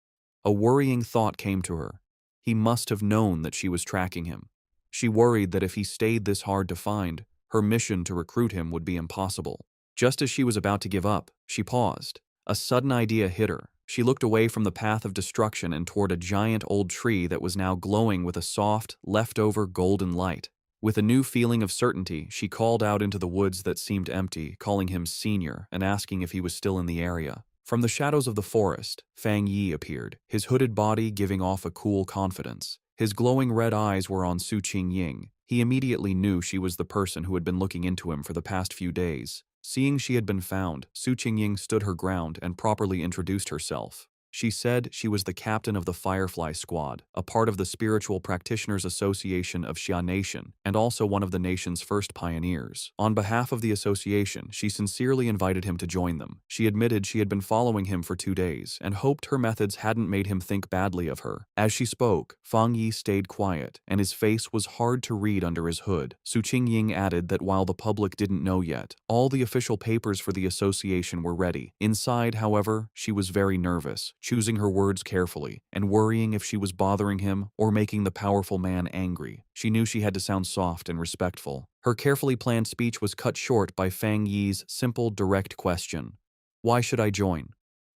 Speaker 1: A worrying thought came to her. He must have known that she was tracking him. She worried that if he stayed this hard to find, her mission to recruit him would be impossible. Just as she was about to give up, she paused. A sudden idea hit her. She looked away from the path of destruction and toward a giant old tree that was now glowing with a soft, leftover golden light. With a new feeling of certainty, she called out into the woods that seemed empty, calling him Senior and asking if he was still in the area. From the shadows of the forest, Fang Yi appeared, his hooded body giving off a cool confidence. His glowing red eyes were on Su Qingying. He immediately knew she was the person who had been looking into him for the past few days. Seeing she had been found, Su Qingying stood her ground and properly introduced herself. She said she was the captain of the Firefly Squad, a part of the Spiritual Practitioners Association of Xia Nation, and also one of the nation's first pioneers. On behalf of the association, she sincerely invited him to join them. She admitted she had been following him for 2 days, and hoped her methods hadn't made him think badly of her. As she spoke, Fang Yi stayed quiet, and his face was hard to read under his hood. Su Qingying added that while the public didn't know yet, all the official papers for the association were ready. Inside, however, she was very nervous, choosing her words carefully, and worrying if she was bothering him or making the powerful man angry. She knew she had to sound soft and respectful. Her carefully planned speech was cut short by Fang Yi's simple, direct question. "Why should I join?"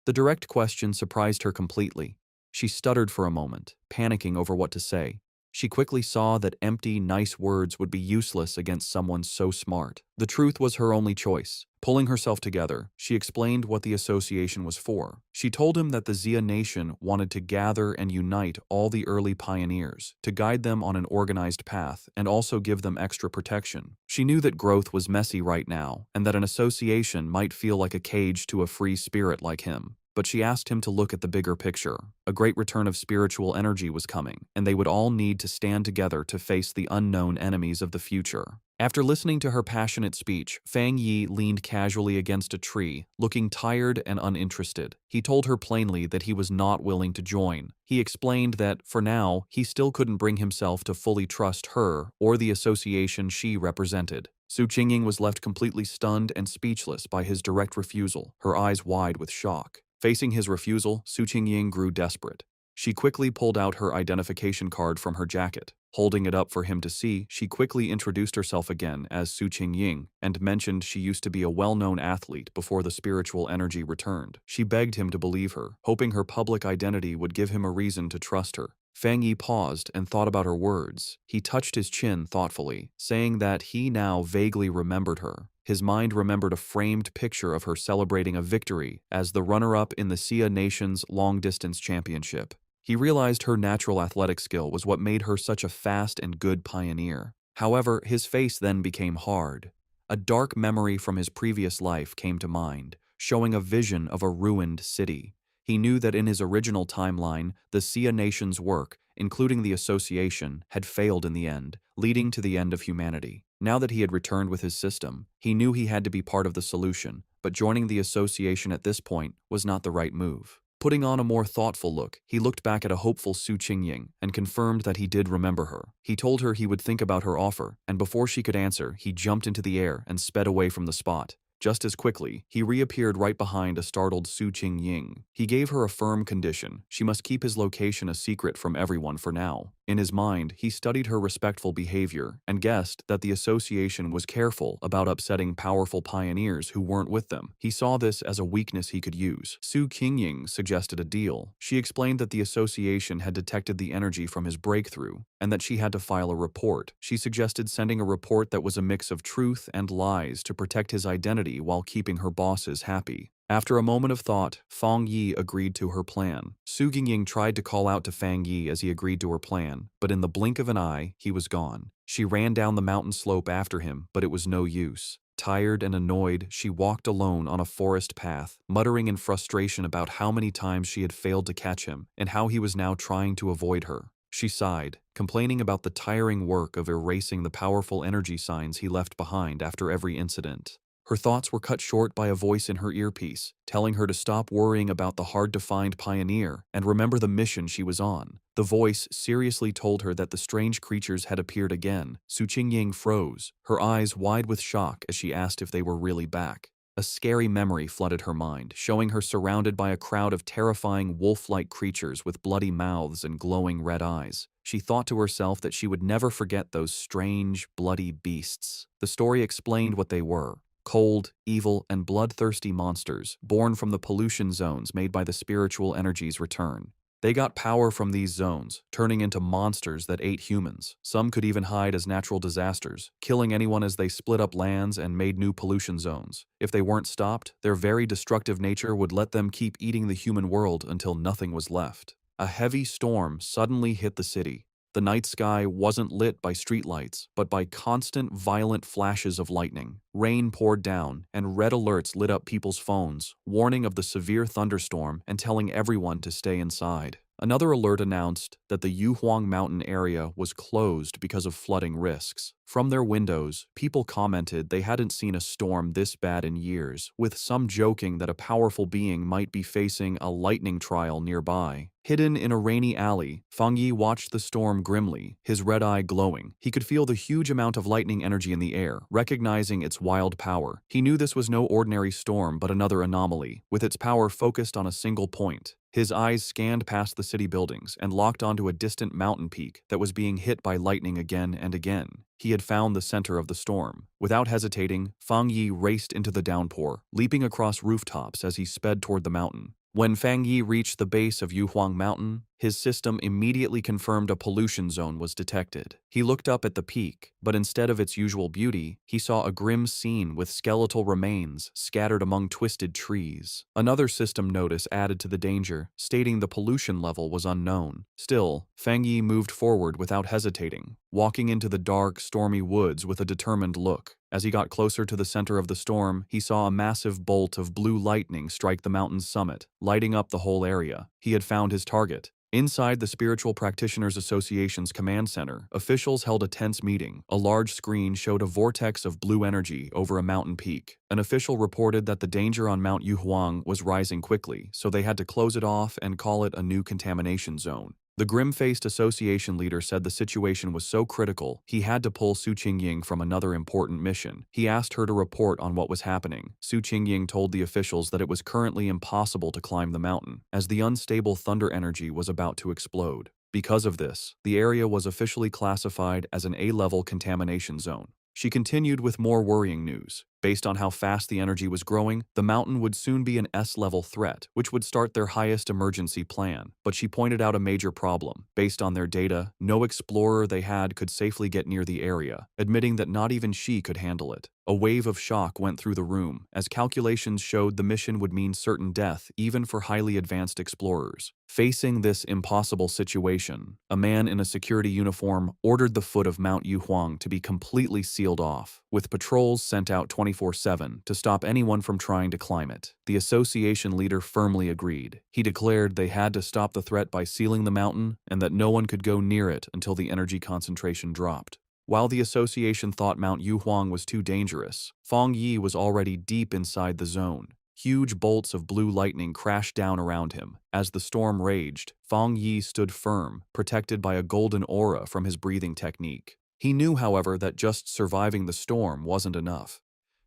Speaker 1: The direct question surprised her completely. She stuttered for a moment, panicking over what to say. She quickly saw that empty, nice words would be useless against someone so smart. The truth was her only choice. Pulling herself together, she explained what the association was for. She told him that the Xia Nation wanted to gather and unite all the early pioneers, to guide them on an organized path, and also give them extra protection. She knew that growth was messy right now, and that an association might feel like a cage to a free spirit like him. But she asked him to look at the bigger picture. A great return of spiritual energy was coming, and they would all need to stand together to face the unknown enemies of the future. After listening to her passionate speech, Fang Yi leaned casually against a tree, looking tired and uninterested. He told her plainly that he was not willing to join. He explained that, for now, he still couldn't bring himself to fully trust her or the association she represented. Su Qingying was left completely stunned and speechless by his direct refusal, her eyes wide with shock. Facing his refusal, Su Qingying grew desperate. She quickly pulled out her identification card from her jacket. Holding it up for him to see, she quickly introduced herself again as Su Qingying and mentioned she used to be a well-known athlete before the spiritual energy returned. She begged him to believe her, hoping her public identity would give him a reason to trust her. Fang Yi paused and thought about her words. He touched his chin thoughtfully, saying that he now vaguely remembered her. His mind remembered a framed picture of her celebrating a victory as the runner-up in the Xia Nation's long-distance championship. He realized her natural athletic skill was what made her such a fast and good pioneer. However, his face then became hard. A dark memory from his previous life came to mind, showing a vision of a ruined city. He knew that in his original timeline, the Xia Nation's work, including the association, had failed in the end, leading to the end of humanity. Now that he had returned with his system, he knew he had to be part of the solution, but joining the association at this point was not the right move. Putting on a more thoughtful look, he looked back at a hopeful Su Qingying and confirmed that he did remember her. He told her he would think about her offer, and before she could answer, he jumped into the air and sped away from the spot. Just as quickly, he reappeared right behind a startled Su Qingying. He gave her a firm condition: she must keep his location a secret from everyone for now. In his mind, he studied her respectful behavior and guessed that the association was careful about upsetting powerful pioneers who weren't with them. He saw this as a weakness he could use. Su Qingying suggested a deal. She explained that the association had detected the energy from his breakthrough and that she had to file a report. She suggested sending a report that was a mix of truth and lies to protect his identity while keeping her bosses happy. After a moment of thought, Fang Yi agreed to her plan. Su Qingying tried to call out to Fang Yi as he agreed to her plan, but in the blink of an eye, he was gone. She ran down the mountain slope after him, but it was no use. Tired and annoyed, she walked alone on a forest path, muttering in frustration about how many times she had failed to catch him and how he was now trying to avoid her. She sighed, complaining about the tiring work of erasing the powerful energy signs he left behind after every incident. Her thoughts were cut short by a voice in her earpiece, telling her to stop worrying about the hard-to-find pioneer and remember the mission she was on. The voice seriously told her that the strange creatures had appeared again. Su Qingying froze, her eyes wide with shock as she asked if they were really back. A scary memory flooded her mind, showing her surrounded by a crowd of terrifying wolf-like creatures with bloody mouths and glowing red eyes. She thought to herself that she would never forget those strange, bloody beasts. The story explained what they were: cold, evil, and bloodthirsty monsters born from the pollution zones made by the spiritual energy's return. They got power from these zones, turning into monsters that ate humans. Some could even hide as natural disasters, killing anyone as they split up lands and made new pollution zones. If they weren't stopped, their very destructive nature would let them keep eating the human world until nothing was left. A heavy storm suddenly hit the city. The night sky wasn't lit by streetlights, but by constant, violent flashes of lightning. Rain poured down, and red alerts lit up people's phones, warning of the severe thunderstorm and telling everyone to stay inside. Another alert announced that the Yuhuang Mountain area was closed because of flooding risks. From their windows, people commented they hadn't seen a storm this bad in years, with some joking that a powerful being might be facing a lightning trial nearby. Hidden in a rainy alley, Fang Yi watched the storm grimly, his red eye glowing. He could feel the huge amount of lightning energy in the air, recognizing its wild power. He knew this was no ordinary storm but another anomaly, with its power focused on a single point. His eyes scanned past the city buildings and locked onto a distant mountain peak that was being hit by lightning again and again. He had found the center of the storm. Without hesitating, Fang Yi raced into the downpour, leaping across rooftops as he sped toward the mountain. When Fang Yi reached the base of Yuhuang Mountain, his system immediately confirmed a pollution zone was detected. He looked up at the peak, but instead of its usual beauty, he saw a grim scene with skeletal remains scattered among twisted trees. Another system notice added to the danger, stating the pollution level was unknown. Still, Fang Yi moved forward without hesitating, walking into the dark, stormy woods with a determined look. As he got closer to the center of the storm, he saw a massive bolt of blue lightning strike the mountain's summit, lighting up the whole area. He had found his target. Inside the Spiritual Practitioners Association's command center, officials held a tense meeting. A large screen showed a vortex of blue energy over a mountain peak. An official reported that the danger on Mount Yuhuang was rising quickly, so they had to close it off and call it a new contamination zone. The grim-faced association leader said the situation was so critical, he had to pull Su Qingying from another important mission. He asked her to report on what was happening. Su Qingying told the officials that it was currently impossible to climb the mountain, as the unstable thunder energy was about to explode. Because of this, the area was officially classified as an A-level contamination zone. She continued with more worrying news. Based on how fast the energy was growing, the mountain would soon be an S-level threat, which would start their highest emergency plan. But she pointed out a major problem. Based on their data, no explorer they had could safely get near the area, admitting that not even she could handle it. A wave of shock went through the room, as calculations showed the mission would mean certain death even for highly advanced explorers. Facing this impossible situation, a man in a security uniform ordered the foot of Mount Yuhuang to be completely sealed off, with patrols sent out 24/7 to stop anyone from trying to climb it. The association leader firmly agreed. He declared they had to stop the threat by sealing the mountain and that no one could go near it until the energy concentration dropped. While the association thought Mount Yuhuang was too dangerous, Feng Yi was already deep inside the zone. Huge bolts of blue lightning crashed down around him. As the storm raged, Feng Yi stood firm, protected by a golden aura from his breathing technique. He knew, however, that just surviving the storm wasn't enough.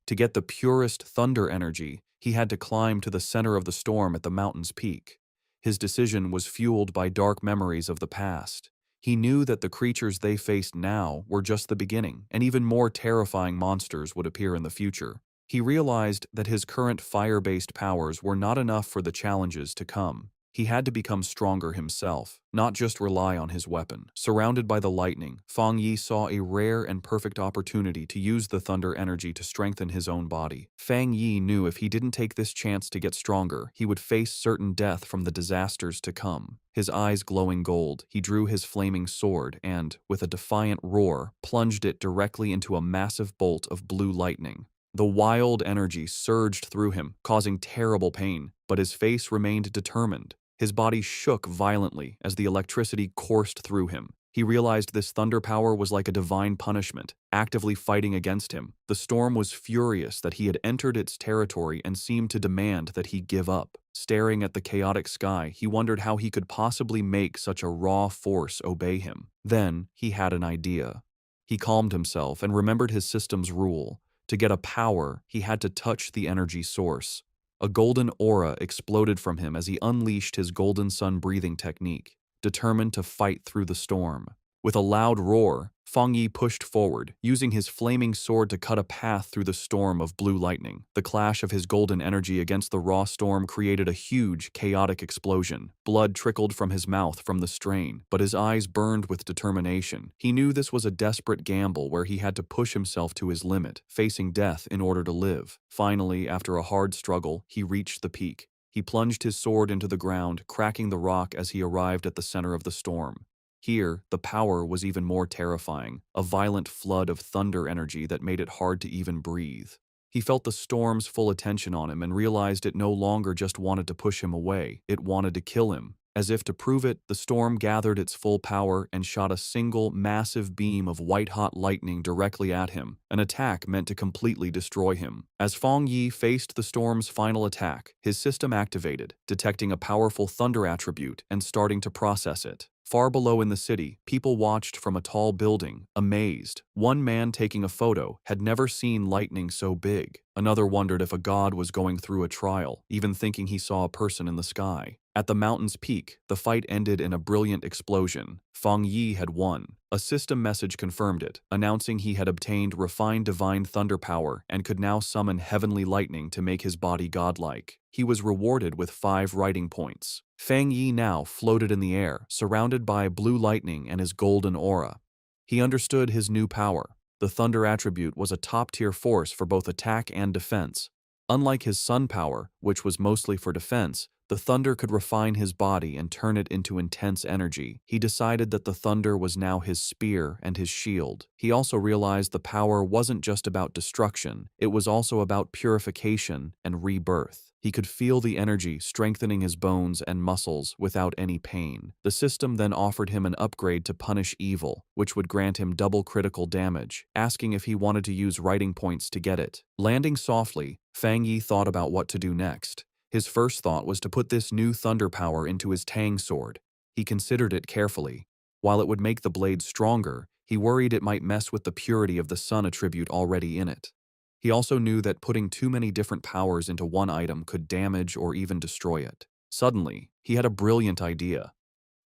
Speaker 1: To get the purest thunder energy, he had to climb to the center of the storm at the mountain's peak. His decision was fueled by dark memories of the past. He knew that the creatures they faced now were just the beginning, and even more terrifying monsters would appear in the future. He realized that his current fire-based powers were not enough for the challenges to come. He had to become stronger himself, not just rely on his weapon. Surrounded by the lightning, Feng Yi saw a rare and perfect opportunity to use the thunder energy to strengthen his own body. Feng Yi knew if he didn't take this chance to get stronger, he would face certain death from the disasters to come. His eyes glowing gold, he drew his flaming sword and, with a defiant roar, plunged it directly into a massive bolt of blue lightning. The wild energy surged through him, causing terrible pain, but his face remained determined. His body shook violently as the electricity coursed through him. He realized this thunder power was like a divine punishment, actively fighting against him. The storm was furious that he had entered its territory and seemed to demand that he give up. Staring at the chaotic sky, he wondered how he could possibly make such a raw force obey him. Then, he had an idea. He calmed himself and remembered his system's rule. To get a power, he had to touch the energy source. A golden aura exploded from him as he unleashed his golden sun breathing technique, determined to fight through the storm. With a loud roar, Feng Yi pushed forward, using his flaming sword to cut a path through the storm of blue lightning. The clash of his golden energy against the raw storm created a huge, chaotic explosion. Blood trickled from his mouth from the strain, but his eyes burned with determination. He knew this was a desperate gamble where he had to push himself to his limit, facing death in order to live. Finally, after a hard struggle, he reached the peak. He plunged his sword into the ground, cracking the rock as he arrived at the center of the storm. Here, the power was even more terrifying, a violent flood of thunder energy that made it hard to even breathe. He felt the storm's full attention on him and realized it no longer just wanted to push him away, it wanted to kill him. As if to prove it, the storm gathered its full power and shot a single, massive beam of white-hot lightning directly at him, an attack meant to completely destroy him. As Feng Yi faced the storm's final attack, his system activated, detecting a powerful thunder attribute and starting to process it. Far below in the city, people watched from a tall building, amazed. One man taking a photo had never seen lightning so big. Another wondered if a god was going through a trial, even thinking he saw a person in the sky. At the mountain's peak, the fight ended in a brilliant explosion. Feng Yi had won. A system message confirmed it, announcing he had obtained refined divine thunder power and could now summon heavenly lightning to make his body godlike. He was rewarded with 5 writing points. Feng Yi now floated in the air, surrounded by blue lightning and his golden aura. He understood his new power. The thunder attribute was a top-tier force for both attack and defense. Unlike his sun power, which was mostly for defense, the thunder could refine his body and turn it into intense energy. He decided that the thunder was now his spear and his shield. He also realized the power wasn't just about destruction, it was also about purification and rebirth. He could feel the energy strengthening his bones and muscles without any pain. The system then offered him an upgrade to punish evil, which would grant him double critical damage, asking if he wanted to use writing points to get it. Landing softly, Fang Yi thought about what to do next. His first thought was to put this new thunder power into his Tang sword. He considered it carefully. While it would make the blade stronger, he worried it might mess with the purity of the sun attribute already in it. He also knew that putting too many different powers into one item could damage or even destroy it. Suddenly, he had a brilliant idea.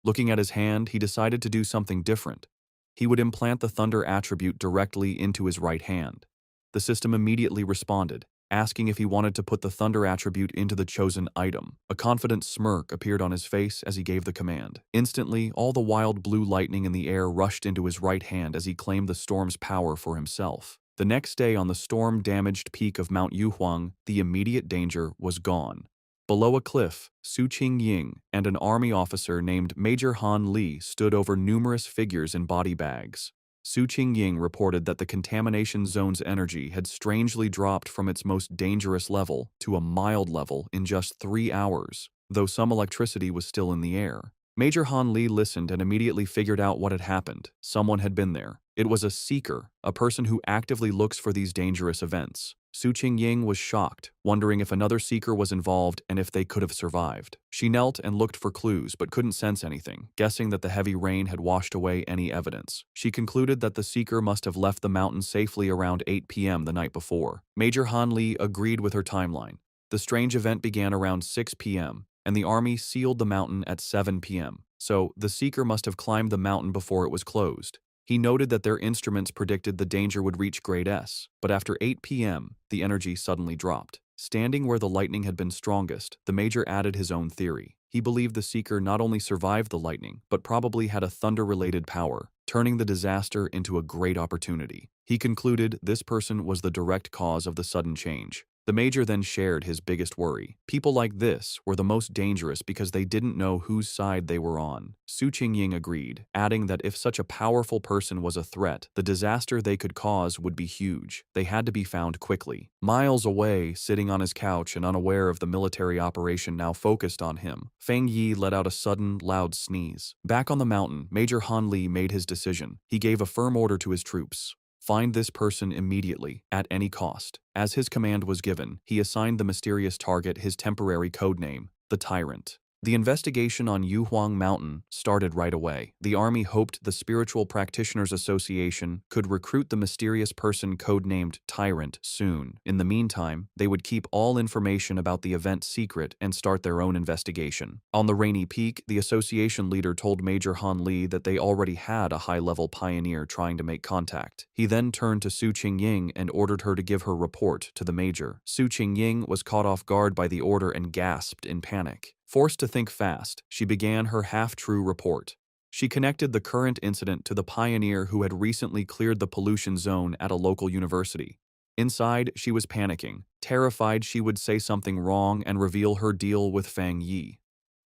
Speaker 1: Looking at his hand, he decided to do something different. He would implant the thunder attribute directly into his right hand. The system immediately responded, asking if he wanted to put the thunder attribute into the chosen item. A confident smirk appeared on his face as he gave the command. Instantly, all the wild blue lightning in the air rushed into his right hand as he claimed the storm's power for himself. The next day on the storm-damaged peak of Mount Yuhuang, the immediate danger was gone. Below a cliff, Su Qingying and an army officer named Major Han Li stood over numerous figures in body bags. Su Qingying reported that the contamination zone's energy had strangely dropped from its most dangerous level to a mild level in just 3 hours, though some electricity was still in the air. Major Han Li listened and immediately figured out what had happened. Someone had been there. It was a seeker, a person who actively looks for these dangerous events. Su Qingying was shocked, wondering if another seeker was involved and if they could have survived. She knelt and looked for clues but couldn't sense anything, guessing that the heavy rain had washed away any evidence. She concluded that the seeker must have left the mountain safely around 8 p.m. the night before. Major Han Li agreed with her timeline. The strange event began around 6 p.m., and the army sealed the mountain at 7 p.m., so the seeker must have climbed the mountain before it was closed. He noted that their instruments predicted the danger would reach grade S, but after 8 p.m., the energy suddenly dropped. Standing where the lightning had been strongest, the major added his own theory. He believed the seeker not only survived the lightning, but probably had a thunder-related power, turning the disaster into a great opportunity. He concluded this person was the direct cause of the sudden change. The major then shared his biggest worry. People like this were the most dangerous because they didn't know whose side they were on. Su Qingying agreed, adding that if such a powerful person was a threat, the disaster they could cause would be huge. They had to be found quickly. Miles away, sitting on his couch and unaware of the military operation now focused on him, Fang Yi let out a sudden, loud sneeze. Back on the mountain, Major Han Li made his decision. He gave a firm order to his troops. Find this person immediately, at any cost. As his command was given, he assigned the mysterious target his temporary codename, the Tyrant. The investigation on Yuhuang Mountain started right away. The army hoped the Spiritual Practitioners Association could recruit the mysterious person codenamed Tyrant soon. In the meantime, they would keep all information about the event secret and start their own investigation. On the rainy peak, the association leader told Major Han Li that they already had a high-level pioneer trying to make contact. He then turned to Su Qingying and ordered her to give her report to the major. Su Qingying was caught off guard by the order and gasped in panic. Forced to think fast, she began her half-true report. She connected the current incident to the pioneer who had recently cleared the pollution zone at a local university. Inside, she was panicking, terrified she would say something wrong and reveal her deal with Fang Yi.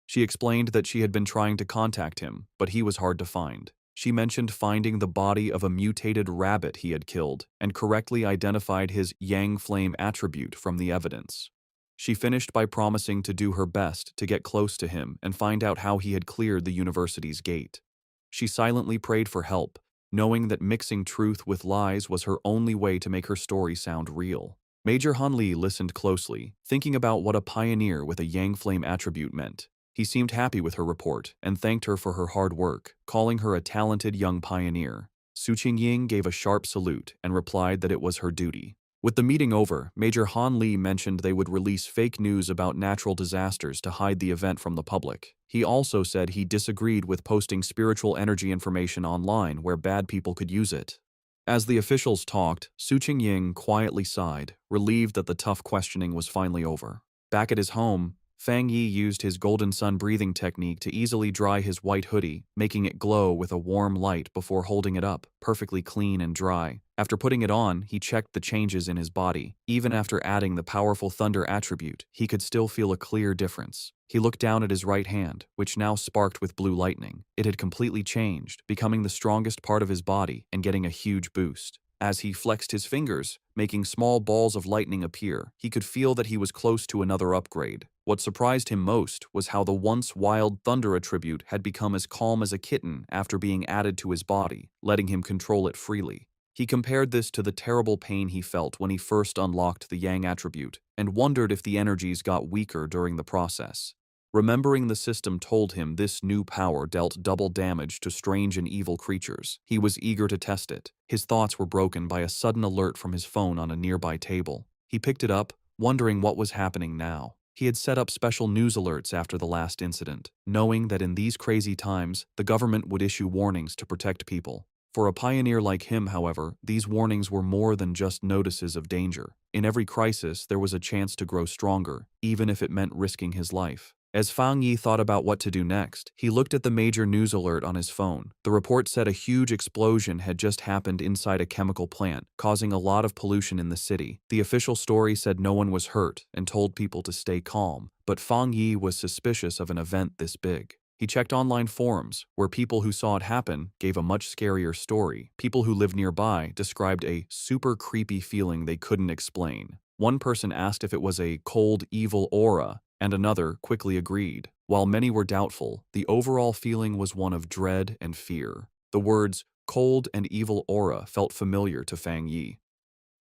Speaker 1: She explained that she had been trying to contact him, but he was hard to find. She mentioned finding the body of a mutated rabbit he had killed and correctly identified his Yang Flame attribute from the evidence. She finished by promising to do her best to get close to him and find out how he had cleared the university's gate. She silently prayed for help, knowing that mixing truth with lies was her only way to make her story sound real. Major Han Li listened closely, thinking about what a pioneer with a Yang Flame attribute meant. He seemed happy with her report and thanked her for her hard work, calling her a talented young pioneer. Su Qingying gave a sharp salute and replied that it was her duty. With the meeting over, Major Han Li mentioned they would release fake news about natural disasters to hide the event from the public. He also said he disagreed with posting spiritual energy information online where bad people could use it. As the officials talked, Su Qingying quietly sighed, relieved that the tough questioning was finally over. Back at his home, Fang Yi used his golden sun breathing technique to easily dry his white hoodie, making it glow with a warm light before holding it up, perfectly clean and dry. After putting it on, he checked the changes in his body. Even after adding the powerful thunder attribute, he could still feel a clear difference. He looked down at his right hand, which now sparked with blue lightning. It had completely changed, becoming the strongest part of his body and getting a huge boost. As he flexed his fingers, making small balls of lightning appear, he could feel that he was close to another upgrade. What surprised him most was how the once wild thunder attribute had become as calm as a kitten after being added to his body, letting him control it freely. He compared this to the terrible pain he felt when he first unlocked the Yang attribute, and wondered if the energies got weaker during the process. Remembering the system told him this new power dealt double damage to strange and evil creatures, he was eager to test it. His thoughts were broken by a sudden alert from his phone on a nearby table. He picked it up, wondering what was happening now. He had set up special news alerts after the last incident, knowing that in these crazy times, the government would issue warnings to protect people. For a pioneer like him, however, these warnings were more than just notices of danger. In every crisis, there was a chance to grow stronger, even if it meant risking his life. As Fang Yi thought about what to do next, he looked at the major news alert on his phone. The report said a huge explosion had just happened inside a chemical plant, causing a lot of pollution in the city. The official story said no one was hurt and told people to stay calm, but Fang Yi was suspicious of an event this big. He checked online forums, where people who saw it happen gave a much scarier story. People who lived nearby described a super creepy feeling they couldn't explain. One person asked if it was a cold, evil aura, and another quickly agreed. While many were doubtful, the overall feeling was one of dread and fear. The words cold and evil aura felt familiar to Fang Yi.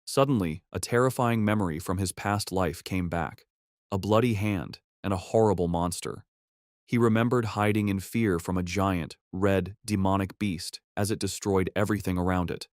Speaker 1: Suddenly, a terrifying memory from his past life came back. A bloody hand and a horrible monster. He remembered hiding in fear from a giant, red, demonic beast as it destroyed everything around it.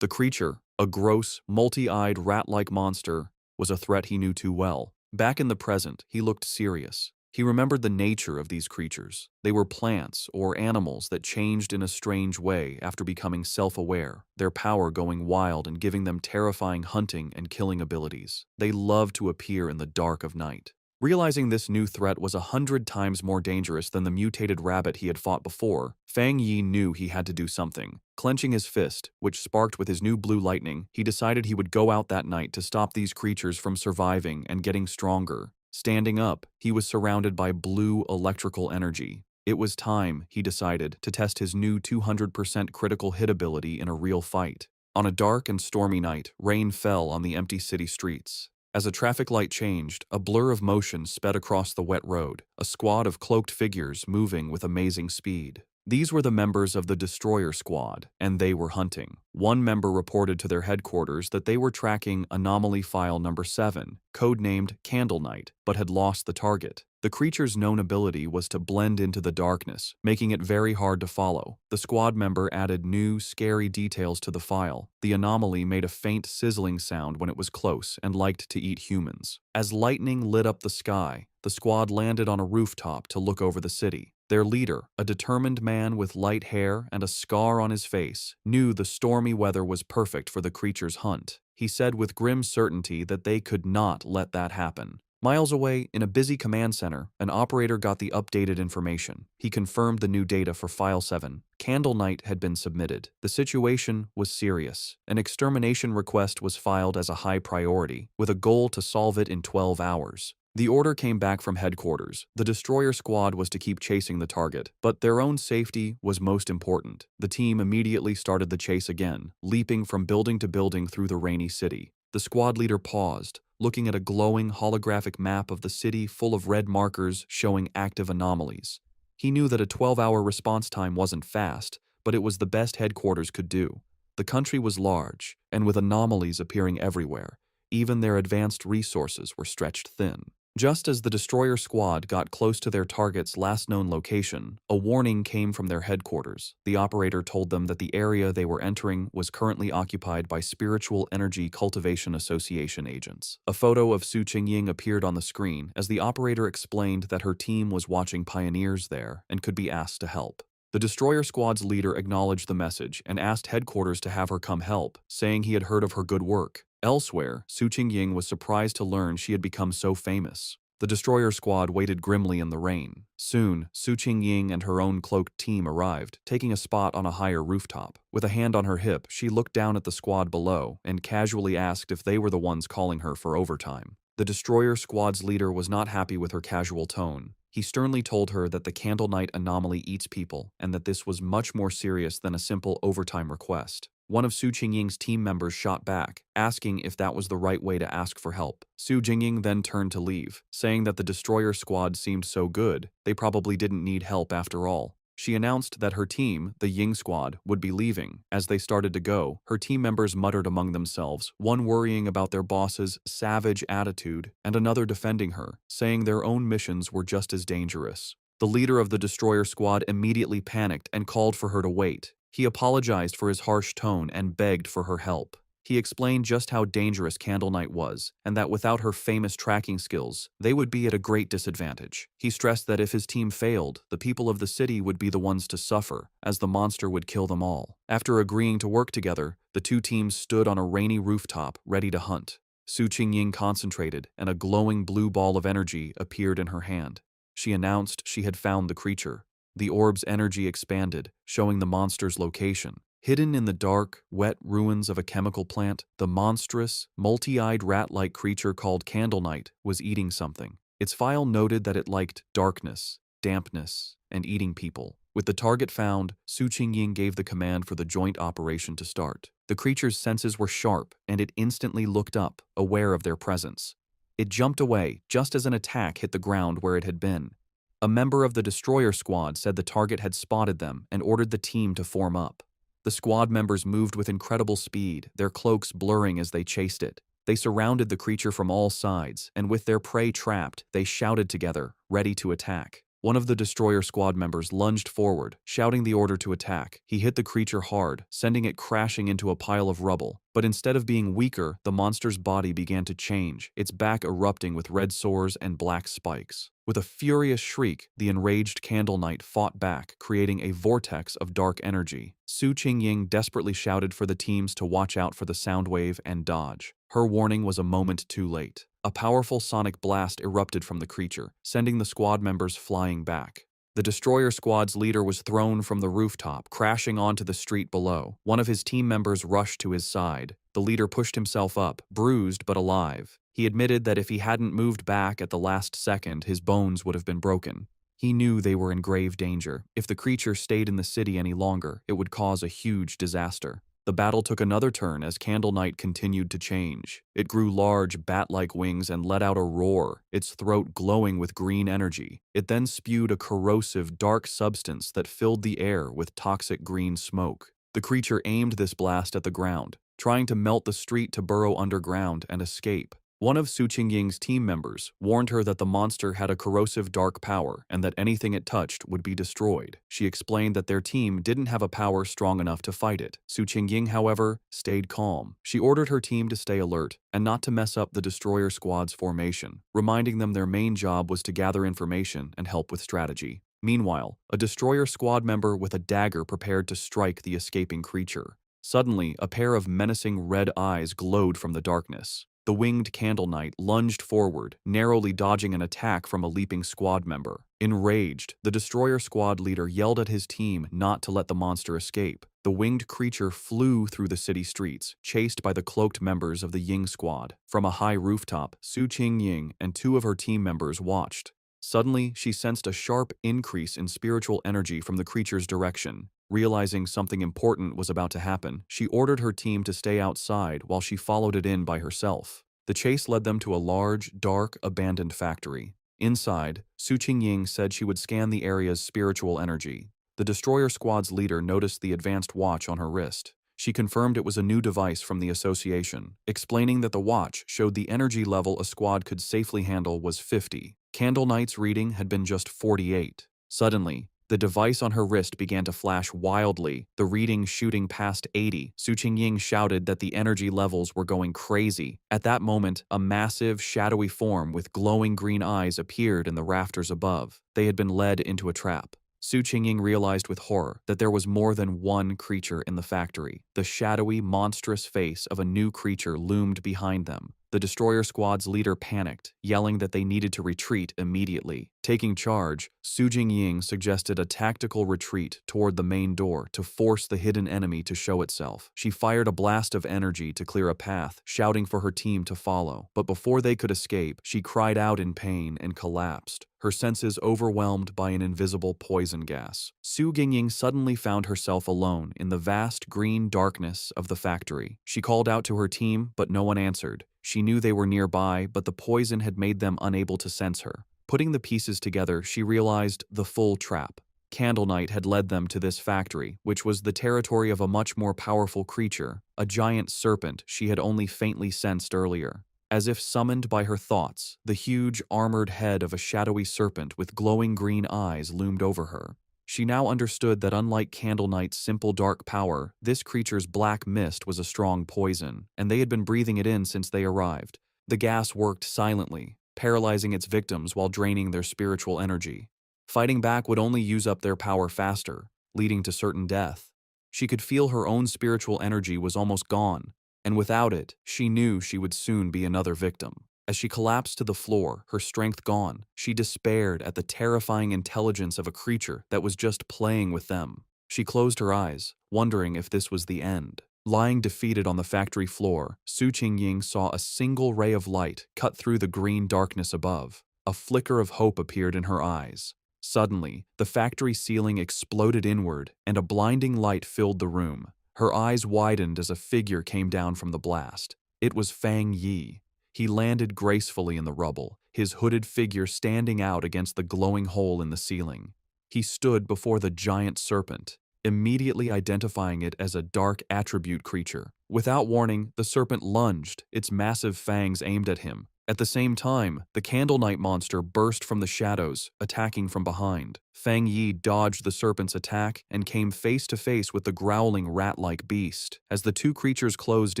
Speaker 1: The creature, a gross, multi-eyed rat-like monster, was a threat he knew too well. Back in the present, he looked serious. He remembered the nature of these creatures. They were plants or animals that changed in a strange way after becoming self-aware, their power going wild and giving them terrifying hunting and killing abilities. They loved to appear in the dark of night. Realizing this new threat was 100 times more dangerous than the mutated rabbit he had fought before, Fang Yi knew he had to do something. Clenching his fist, which sparked with his new blue lightning, he decided he would go out that night to stop these creatures from surviving and getting stronger. Standing up, he was surrounded by blue electrical energy. It was time, he decided, to test his new 200% critical hit ability in a real fight. On a dark and stormy night, rain fell on the empty city streets. As a traffic light changed, a blur of motion sped across the wet road, a squad of cloaked figures moving with amazing speed. These were the members of the Destroyer Squad, and they were hunting. One member reported to their headquarters that they were tracking Anomaly File Number 7, codenamed Candle Knight, but had lost the target. The creature's known ability was to blend into the darkness, making it very hard to follow. The squad member added new, scary details to the file. The anomaly made a faint sizzling sound when it was close and liked to eat humans. As lightning lit up the sky, the squad landed on a rooftop to look over the city. Their leader, a determined man with light hair and a scar on his face, knew the stormy weather was perfect for the creature's hunt. He said with grim certainty that they could not let that happen. Miles away, in a busy command center, an operator got the updated information. He confirmed the new data for File 7. Candle Knight had been submitted. The situation was serious. An extermination request was filed as a high priority, with a goal to solve it in 12 hours. The order came back from headquarters. The Destroyer Squad was to keep chasing the target, but their own safety was most important. The team immediately started the chase again, leaping from building to building through the rainy city. The squad leader paused, looking at a glowing holographic map of the city full of red markers showing active anomalies. He knew that a 12-hour response time wasn't fast, but it was the best headquarters could do. The country was large, and with anomalies appearing everywhere, even their advanced resources were stretched thin. Just as the Destroyer Squad got close to their target's last known location, a warning came from their headquarters. The operator told them that the area they were entering was currently occupied by Spiritual Energy Cultivation Association agents. A photo of Su Qingying appeared on the screen as the operator explained that her team was watching pioneers there and could be asked to help. The Destroyer Squad's leader acknowledged the message and asked headquarters to have her come help, saying he had heard of her good work. Elsewhere, Su Qingying was surprised to learn she had become so famous. The destroyer squad waited grimly in the rain. Soon, Su Qingying and her own cloaked team arrived, taking a spot on a higher rooftop. With a hand on her hip, she looked down at the squad below and casually asked if they were the ones calling her for overtime. The destroyer squad's leader was not happy with her casual tone. He sternly told her that the Candle Night anomaly eats people and that this was much more serious than a simple overtime request. One of Su Qingying's team members shot back, asking if that was the right way to ask for help. Su Qingying then turned to leave, saying that the destroyer squad seemed so good, they probably didn't need help after all. She announced that her team, the Ying squad, would be leaving. As they started to go, her team members muttered among themselves, one worrying about their boss's savage attitude and another defending her, saying their own missions were just as dangerous. The leader of the destroyer squad immediately panicked and called for her to wait. He apologized for his harsh tone and begged for her help. He explained just how dangerous Candle Night was, and that without her famous tracking skills, they would be at a great disadvantage. He stressed that if his team failed, the people of the city would be the ones to suffer, as the monster would kill them all. After agreeing to work together, the two teams stood on a rainy rooftop, ready to hunt. Su Qingying concentrated, and a glowing blue ball of energy appeared in her hand. She announced she had found the creature. The orb's energy expanded, showing the monster's location. Hidden in the dark, wet ruins of a chemical plant, the monstrous, multi-eyed rat-like creature called Candle Night was eating something. Its file noted that it liked darkness, dampness, and eating people. With the target found, Su Qingying gave the command for the joint operation to start. The creature's senses were sharp, and it instantly looked up, aware of their presence. It jumped away, just as an attack hit the ground where it had been. A member of the destroyer squad said the target had spotted them and ordered the team to form up. The squad members moved with incredible speed, their cloaks blurring as they chased it. They surrounded the creature from all sides, and with their prey trapped, they shouted together, ready to attack. One of the destroyer squad members lunged forward, shouting the order to attack. He hit the creature hard, sending it crashing into a pile of rubble. But instead of being weaker, the monster's body began to change, its back erupting with red sores and black spikes. With a furious shriek, the enraged Candle Knight fought back, creating a vortex of dark energy. Su Qingying desperately shouted for the teams to watch out for the sound wave and dodge. Her warning was a moment too late. A powerful sonic blast erupted from the creature, sending the squad members flying back. The destroyer squad's leader was thrown from the rooftop, crashing onto the street below. One of his team members rushed to his side. The leader pushed himself up, bruised but alive. He admitted that if he hadn't moved back at the last second, his bones would have been broken. He knew they were in grave danger. If the creature stayed in the city any longer, it would cause a huge disaster. The battle took another turn as Candle Night continued to change. It grew large, bat-like wings and let out a roar, its throat glowing with green energy. It then spewed a corrosive, dark substance that filled the air with toxic green smoke. The creature aimed this blast at the ground, trying to melt the street to burrow underground and escape. One of Su Qingying's team members warned her that the monster had a corrosive dark power and that anything it touched would be destroyed. She explained that their team didn't have a power strong enough to fight it. Su Qingying, however, stayed calm. She ordered her team to stay alert and not to mess up the destroyer squad's formation, reminding them their main job was to gather information and help with strategy. Meanwhile, a destroyer squad member with a dagger prepared to strike the escaping creature. Suddenly, a pair of menacing red eyes glowed from the darkness. The winged Candle Knight lunged forward, narrowly dodging an attack from a leaping squad member. Enraged, the destroyer squad leader yelled at his team not to let the monster escape. The winged creature flew through the city streets, chased by the cloaked members of the Ying squad. From a high rooftop, Su Qingying and two of her team members watched. Suddenly, she sensed a sharp increase in spiritual energy from the creature's direction. Realizing something important was about to happen, she ordered her team to stay outside while she followed it in by herself. The chase led them to a large, dark, abandoned factory. Inside, Su Qingying said she would scan the area's spiritual energy. The destroyer squad's leader noticed the advanced watch on her wrist. She confirmed it was a new device from the association, explaining that the watch showed the energy level a squad could safely handle was 50. Candle Knight's reading had been just 48. Suddenly, the device on her wrist began to flash wildly, the reading shooting past 80. Su Qingying shouted that the energy levels were going crazy. At that moment, a massive, shadowy form with glowing green eyes appeared in the rafters above. They had been led into a trap. Su Qingying realized with horror that there was more than one creature in the factory. The shadowy, monstrous face of a new creature loomed behind them. The destroyer squad's leader panicked, yelling that they needed to retreat immediately. Taking charge, Su Jingying suggested a tactical retreat toward the main door to force the hidden enemy to show itself. She fired a blast of energy to clear a path, shouting for her team to follow. But before they could escape, she cried out in pain and collapsed, her senses overwhelmed by an invisible poison gas. Su Jingying suddenly found herself alone in the vast green darkness of the factory. She called out to her team, but no one answered. She knew they were nearby, but the poison had made them unable to sense her. Putting the pieces together, she realized the full trap. Candle Knight had led them to this factory, which was the territory of a much more powerful creature, a giant serpent she had only faintly sensed earlier. As if summoned by her thoughts, the huge, armored head of a shadowy serpent with glowing green eyes loomed over her. She now understood that unlike Candle Knight's simple dark power, this creature's black mist was a strong poison, and they had been breathing it in since they arrived. The gas worked silently, paralyzing its victims while draining their spiritual energy. Fighting back would only use up their power faster, leading to certain death. She could feel her own spiritual energy was almost gone, and without it, she knew she would soon be another victim. As she collapsed to the floor, her strength gone, she despaired at the terrifying intelligence of a creature that was just playing with them. She closed her eyes, wondering if this was the end. Lying defeated on the factory floor, Su Jingying saw a single ray of light cut through the green darkness above. A flicker of hope appeared in her eyes. Suddenly, the factory ceiling exploded inward, and a blinding light filled the room. Her eyes widened as a figure came down from the blast. It was Fang Yi. He landed gracefully in the rubble, his hooded figure standing out against the glowing hole in the ceiling. He stood before the giant serpent, immediately identifying it as a dark attribute creature. Without warning, the serpent lunged, its massive fangs aimed at him. At the same time, the Candle Knight monster burst from the shadows, attacking from behind. Fang Yi dodged the serpent's attack and came face to face with the growling rat-like beast. As the two creatures closed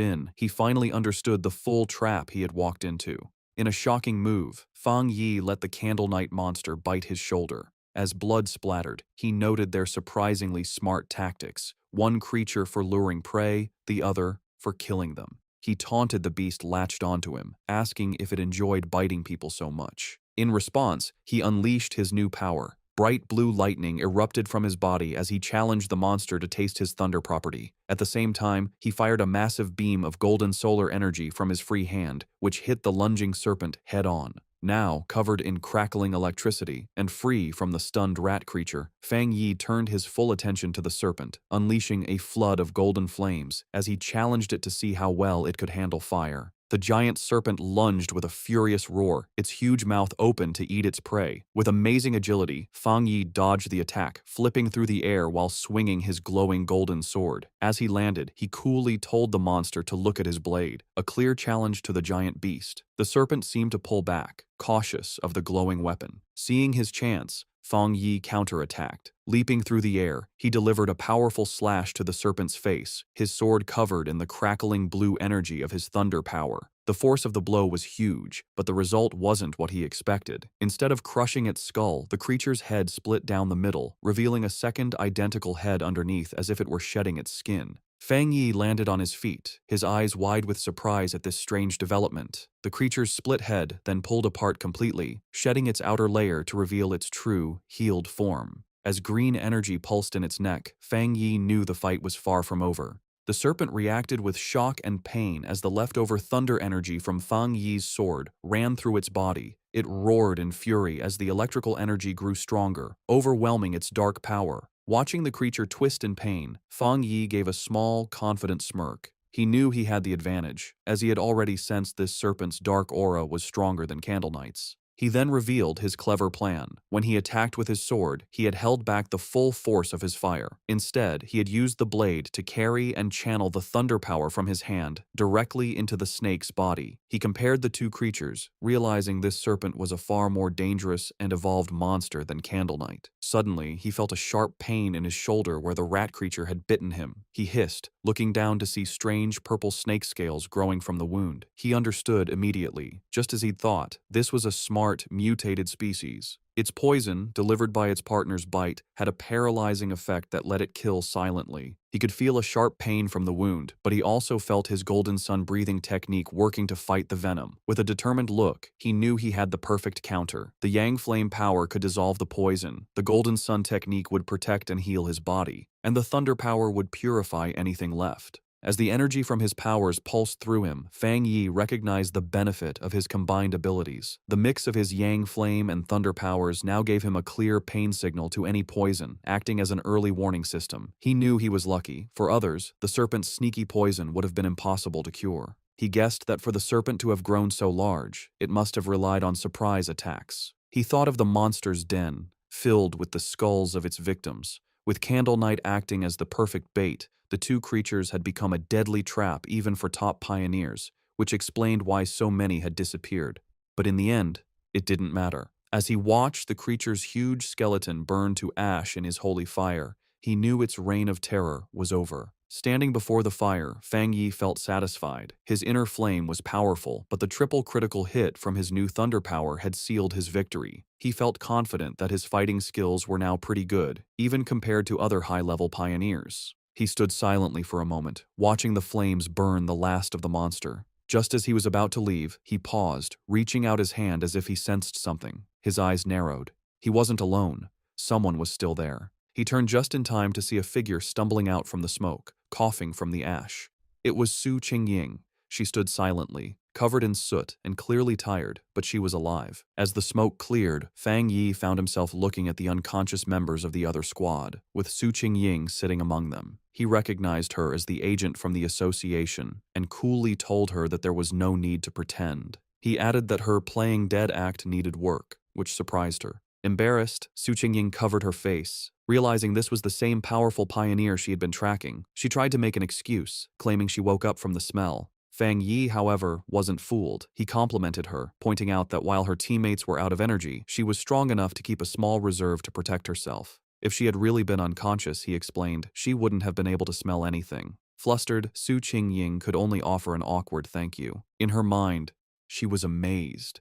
Speaker 1: in, he finally understood the full trap he had walked into. In a shocking move, Fang Yi let the Candle Knight monster bite his shoulder. As blood splattered, he noted their surprisingly smart tactics, one creature for luring prey, the other for killing them. He taunted the beast latched onto him, asking if it enjoyed biting people so much. In response, he unleashed his new power. Bright blue lightning erupted from his body as he challenged the monster to taste his thunder property. At the same time, he fired a massive beam of golden solar energy from his free hand, which hit the lunging serpent head-on. Now, covered in crackling electricity and free from the stunned rat creature, Fang Yi turned his full attention to the serpent, unleashing a flood of golden flames as he challenged it to see how well it could handle fire. The giant serpent lunged with a furious roar, its huge mouth open to eat its prey. With amazing agility, Fang Yi dodged the attack, flipping through the air while swinging his glowing golden sword. As he landed, he coolly told the monster to look at his blade, a clear challenge to the giant beast. The serpent seemed to pull back, cautious of the glowing weapon. Seeing his chance, Fang Yi counterattacked. Leaping through the air, he delivered a powerful slash to the serpent's face, his sword covered in the crackling blue energy of his thunder power. The force of the blow was huge, but the result wasn't what he expected. Instead of crushing its skull, the creature's head split down the middle, revealing a second identical head underneath as if it were shedding its skin. Fang Yi landed on his feet, his eyes wide with surprise at this strange development. The creature's split head then pulled apart completely, shedding its outer layer to reveal its true, healed form. As green energy pulsed in its neck, Fang Yi knew the fight was far from over. The serpent reacted with shock and pain as the leftover thunder energy from Fang Yi's sword ran through its body. It roared in fury as the electrical energy grew stronger, overwhelming its dark power. Watching the creature twist in pain, Fang Yi gave a small, confident smirk. He knew he had the advantage, as he had already sensed this serpent's dark aura was stronger than Candle Knight's. He then revealed his clever plan. When he attacked with his sword, he had held back the full force of his fire. Instead, he had used the blade to carry and channel the thunder power from his hand directly into the snake's body. He compared the two creatures, realizing this serpent was a far more dangerous and evolved monster than Candle Knight. Suddenly, he felt a sharp pain in his shoulder where the rat creature had bitten him. He hissed, looking down to see strange purple snake scales growing from the wound. He understood immediately. Just as he'd thought, this was a smart, mutated species. Its poison, delivered by its partner's bite, had a paralyzing effect that let it kill silently. He could feel a sharp pain from the wound, but he also felt his Golden Sun breathing technique working to fight the venom. With a determined look, he knew he had the perfect counter. The Yang Flame power could dissolve the poison, the Golden Sun technique would protect and heal his body, and the Thunder power would purify anything left. As the energy from his powers pulsed through him, Fang Yi recognized the benefit of his combined abilities. The mix of his Yang Flame and Thunder powers now gave him a clear pain signal to any poison, acting as an early warning system. He knew he was lucky. For others, the serpent's sneaky poison would have been impossible to cure. He guessed that for the serpent to have grown so large, it must have relied on surprise attacks. He thought of the monster's den, filled with the skulls of its victims. With Candle Knight acting as the perfect bait, the two creatures had become a deadly trap even for top pioneers, which explained why so many had disappeared. But in the end, it didn't matter. As he watched the creature's huge skeleton burn to ash in his holy fire, he knew its reign of terror was over. Standing before the fire, Fang Yi felt satisfied. His inner flame was powerful, but the triple critical hit from his new thunder power had sealed his victory. He felt confident that his fighting skills were now pretty good, even compared to other high-level pioneers. He stood silently for a moment, watching the flames burn the last of the monster. Just as he was about to leave, he paused, reaching out his hand as if he sensed something. His eyes narrowed. He wasn't alone. Someone was still there. He turned just in time to see a figure stumbling out from the smoke, coughing from the ash. It was Su Qingying. She stood silently, covered in soot and clearly tired, but she was alive. As the smoke cleared, Fang Yi found himself looking at the unconscious members of the other squad, with Su Qingying sitting among them. He recognized her as the agent from the association and coolly told her that there was no need to pretend. He added that her playing dead act needed work, which surprised her. Embarrassed, Su Qingying covered her face. Realizing this was the same powerful pioneer she had been tracking, she tried to make an excuse, claiming she woke up from the smell. Fang Yi, however, wasn't fooled. He complimented her, pointing out that while her teammates were out of energy, she was strong enough to keep a small reserve to protect herself. If she had really been unconscious, he explained, she wouldn't have been able to smell anything. Flustered, Su Qingying could only offer an awkward thank you. In her mind, she was amazed.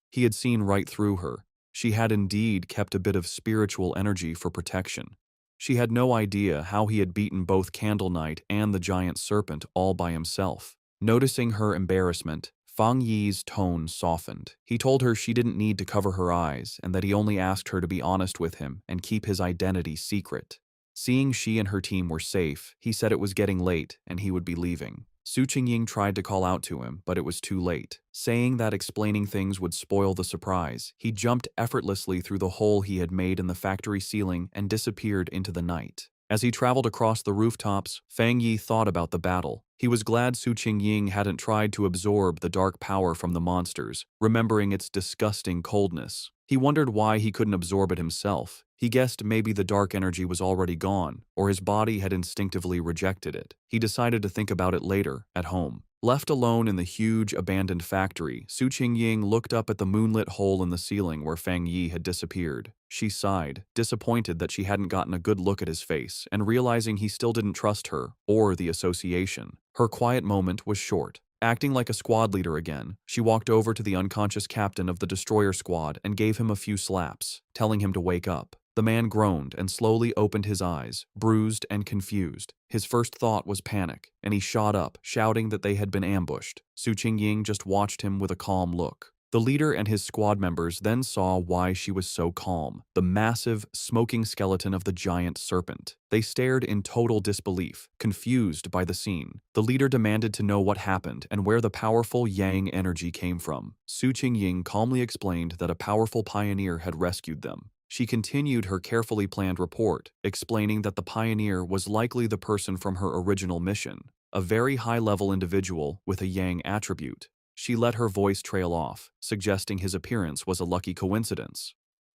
Speaker 1: He had seen right through her. She had indeed kept a bit of spiritual energy for protection. She had no idea how he had beaten both Candle Knight and the giant serpent all by himself. Noticing her embarrassment, Fang Yi's tone softened. He told her she didn't need to cover her eyes and that he only asked her to be honest with him and keep his identity secret. Seeing she and her team were safe, he said it was getting late and he would be leaving. Su Qingying tried to call out to him, but it was too late. Saying that explaining things would spoil the surprise, he jumped effortlessly through the hole he had made in the factory ceiling and disappeared into the night. As he traveled across the rooftops, Fang Yi thought about the battle. He was glad Su Qingying hadn't tried to absorb the dark power from the monsters, remembering its disgusting coldness. He wondered why he couldn't absorb it himself. He guessed maybe the dark energy was already gone, or his body had instinctively rejected it. He decided to think about it later, at home. Left alone in the huge, abandoned factory, Su Qingying looked up at the moonlit hole in the ceiling where Fang Yi had disappeared. She sighed, disappointed that she hadn't gotten a good look at his face, and realizing he still didn't trust her, or the association. Her quiet moment was short. Acting like a squad leader again, she walked over to the unconscious captain of the destroyer squad and gave him a few slaps, telling him to wake up. The man groaned and slowly opened his eyes, bruised and confused. His first thought was panic, and he shot up, shouting that they had been ambushed. Su Qingying just watched him with a calm look. The leader and his squad members then saw why she was so calm, the massive, smoking skeleton of the giant serpent. They stared in total disbelief, confused by the scene. The leader demanded to know what happened and where the powerful Yang energy came from. Su Qingying calmly explained that a powerful pioneer had rescued them. She continued her carefully planned report, explaining that the pioneer was likely the person from her original mission, a very high-level individual with a Yang attribute. She let her voice trail off, suggesting his appearance was a lucky coincidence.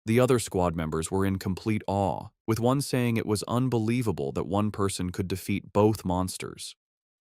Speaker 1: The other squad members were in complete awe, with one saying it was unbelievable that one person could defeat both monsters.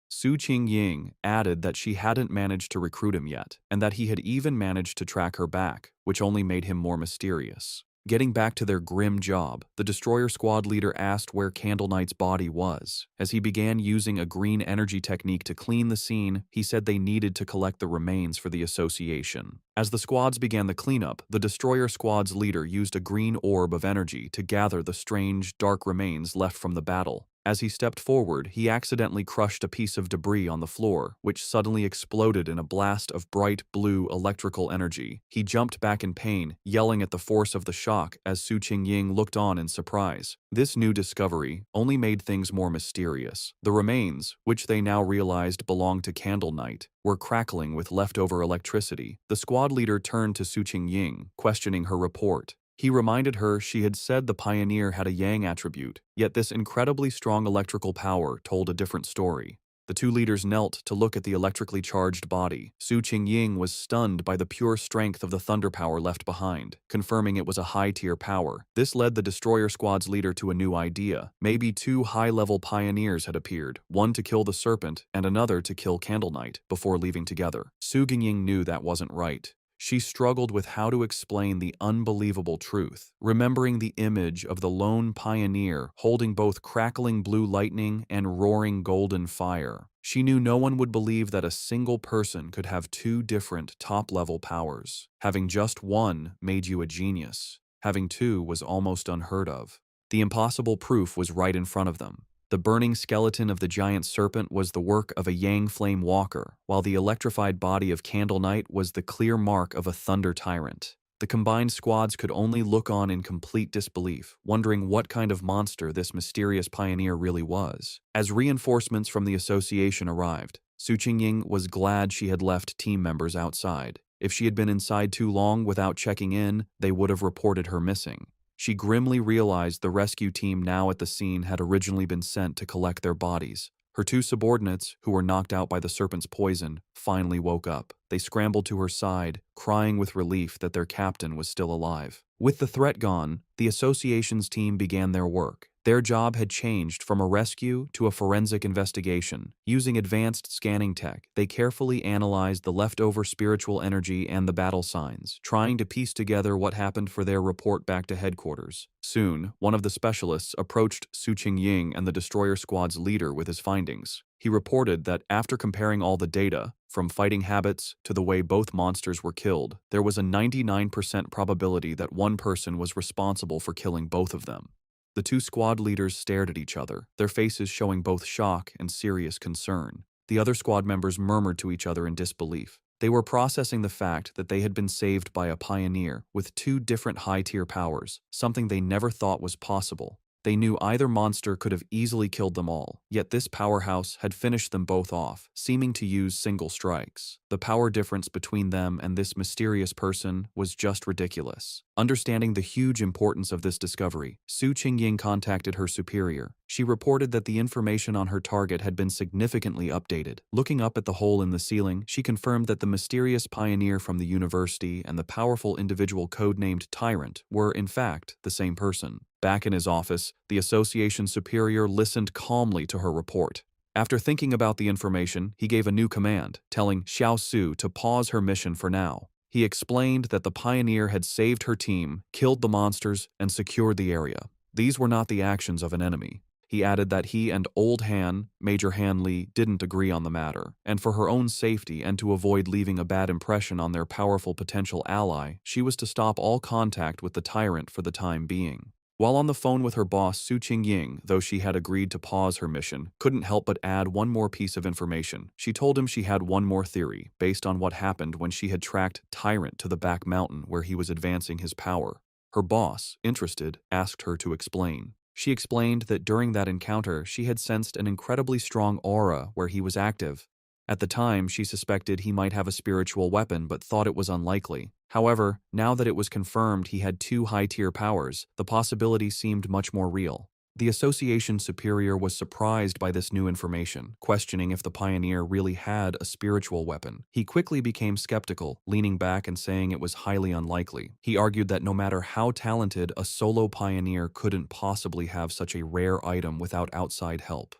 Speaker 1: Su Qingying added that she hadn't managed to recruit him yet, and that he had even managed to track her back, which only made him more mysterious. Getting back to their grim job, the destroyer squad leader asked where Candle Knight's body was. As he began using a green energy technique to clean the scene, he said they needed to collect the remains for the association. As the squads began the cleanup, the destroyer squad's leader used a green orb of energy to gather the strange, dark remains left from the battle. As he stepped forward, he accidentally crushed a piece of debris on the floor, which suddenly exploded in a blast of bright blue electrical energy. He jumped back in pain, yelling at the force of the shock as Su Qingying looked on in surprise. This new discovery only made things more mysterious. The remains, which they now realized belonged to Candle Knight, were crackling with leftover electricity. The squad leader turned to Su Qingying, questioning her report. He reminded her she had said the Pioneer had a yang attribute, yet this incredibly strong electrical power told a different story. The two leaders knelt to look at the electrically charged body. Su Qingying was stunned by the pure strength of the thunder power left behind, confirming it was a high-tier power. This led the destroyer squad's leader to a new idea. Maybe two high-level pioneers had appeared, one to kill the serpent and another to kill Candle Knight, before leaving together. Su Qingying knew that wasn't right. She struggled with how to explain the unbelievable truth, remembering the image of the lone pioneer holding both crackling blue lightning and roaring golden fire. She knew no one would believe that a single person could have two different top-level powers. Having just one made you a genius. Having two was almost unheard of. The impossible proof was right in front of them. The burning skeleton of the giant serpent was the work of a Yang Flame Walker, while the electrified body of Candle Knight was the clear mark of a Thunder Tyrant. The combined squads could only look on in complete disbelief, wondering what kind of monster this mysterious pioneer really was. As reinforcements from the association arrived, Su Qingying was glad she had left team members outside. If she had been inside too long without checking in, they would have reported her missing. She grimly realized the rescue team now at the scene had originally been sent to collect their bodies. Her two subordinates, who were knocked out by the serpent's poison, finally woke up. They scrambled to her side, crying with relief that their captain was still alive. With the threat gone, the association's team began their work. Their job had changed from a rescue to a forensic investigation. Using advanced scanning tech, they carefully analyzed the leftover spiritual energy and the battle signs, trying to piece together what happened for their report back to headquarters. Soon, one of the specialists approached Su Qingying and the destroyer squad's leader with his findings. He reported that after comparing all the data, from fighting habits to the way both monsters were killed, there was a 99% probability that one person was responsible for killing both of them. The two squad leaders stared at each other, their faces showing both shock and serious concern. The other squad members murmured to each other in disbelief. They were processing the fact that they had been saved by a pioneer with two different high-tier powers, something they never thought was possible. They knew either monster could have easily killed them all, yet this powerhouse had finished them both off, seeming to use single strikes. The power difference between them and this mysterious person was just ridiculous. Understanding the huge importance of this discovery, Su Qingying contacted her superior. She reported that the information on her target had been significantly updated. Looking up at the hole in the ceiling, she confirmed that the mysterious pioneer from the university and the powerful individual codenamed Tyrant were, in fact, the same person. Back in his office, the association superior listened calmly to her report. After thinking about the information, he gave a new command, telling Xiao Su to pause her mission for now. He explained that the pioneer had saved her team, killed the monsters, and secured the area. These were not the actions of an enemy. He added that he and Old Han, Major Han Li, didn't agree on the matter, and for her own safety and to avoid leaving a bad impression on their powerful potential ally, she was to stop all contact with the Tyrant for the time being. While on the phone with her boss, Su Qingying, though she had agreed to pause her mission, couldn't help but add one more piece of information. She told him she had one more theory, based on what happened when she had tracked Tyrant to the back mountain where he was advancing his power. Her boss, interested, asked her to explain. She explained that during that encounter, she had sensed an incredibly strong aura where he was active. At the time, she suspected he might have a spiritual weapon but thought it was unlikely. However, now that it was confirmed he had two high-tier powers, the possibility seemed much more real. The association superior was surprised by this new information, questioning if the pioneer really had a spiritual weapon. He quickly became skeptical, leaning back and saying it was highly unlikely. He argued that no matter how talented, a solo pioneer couldn't possibly have such a rare item without outside help.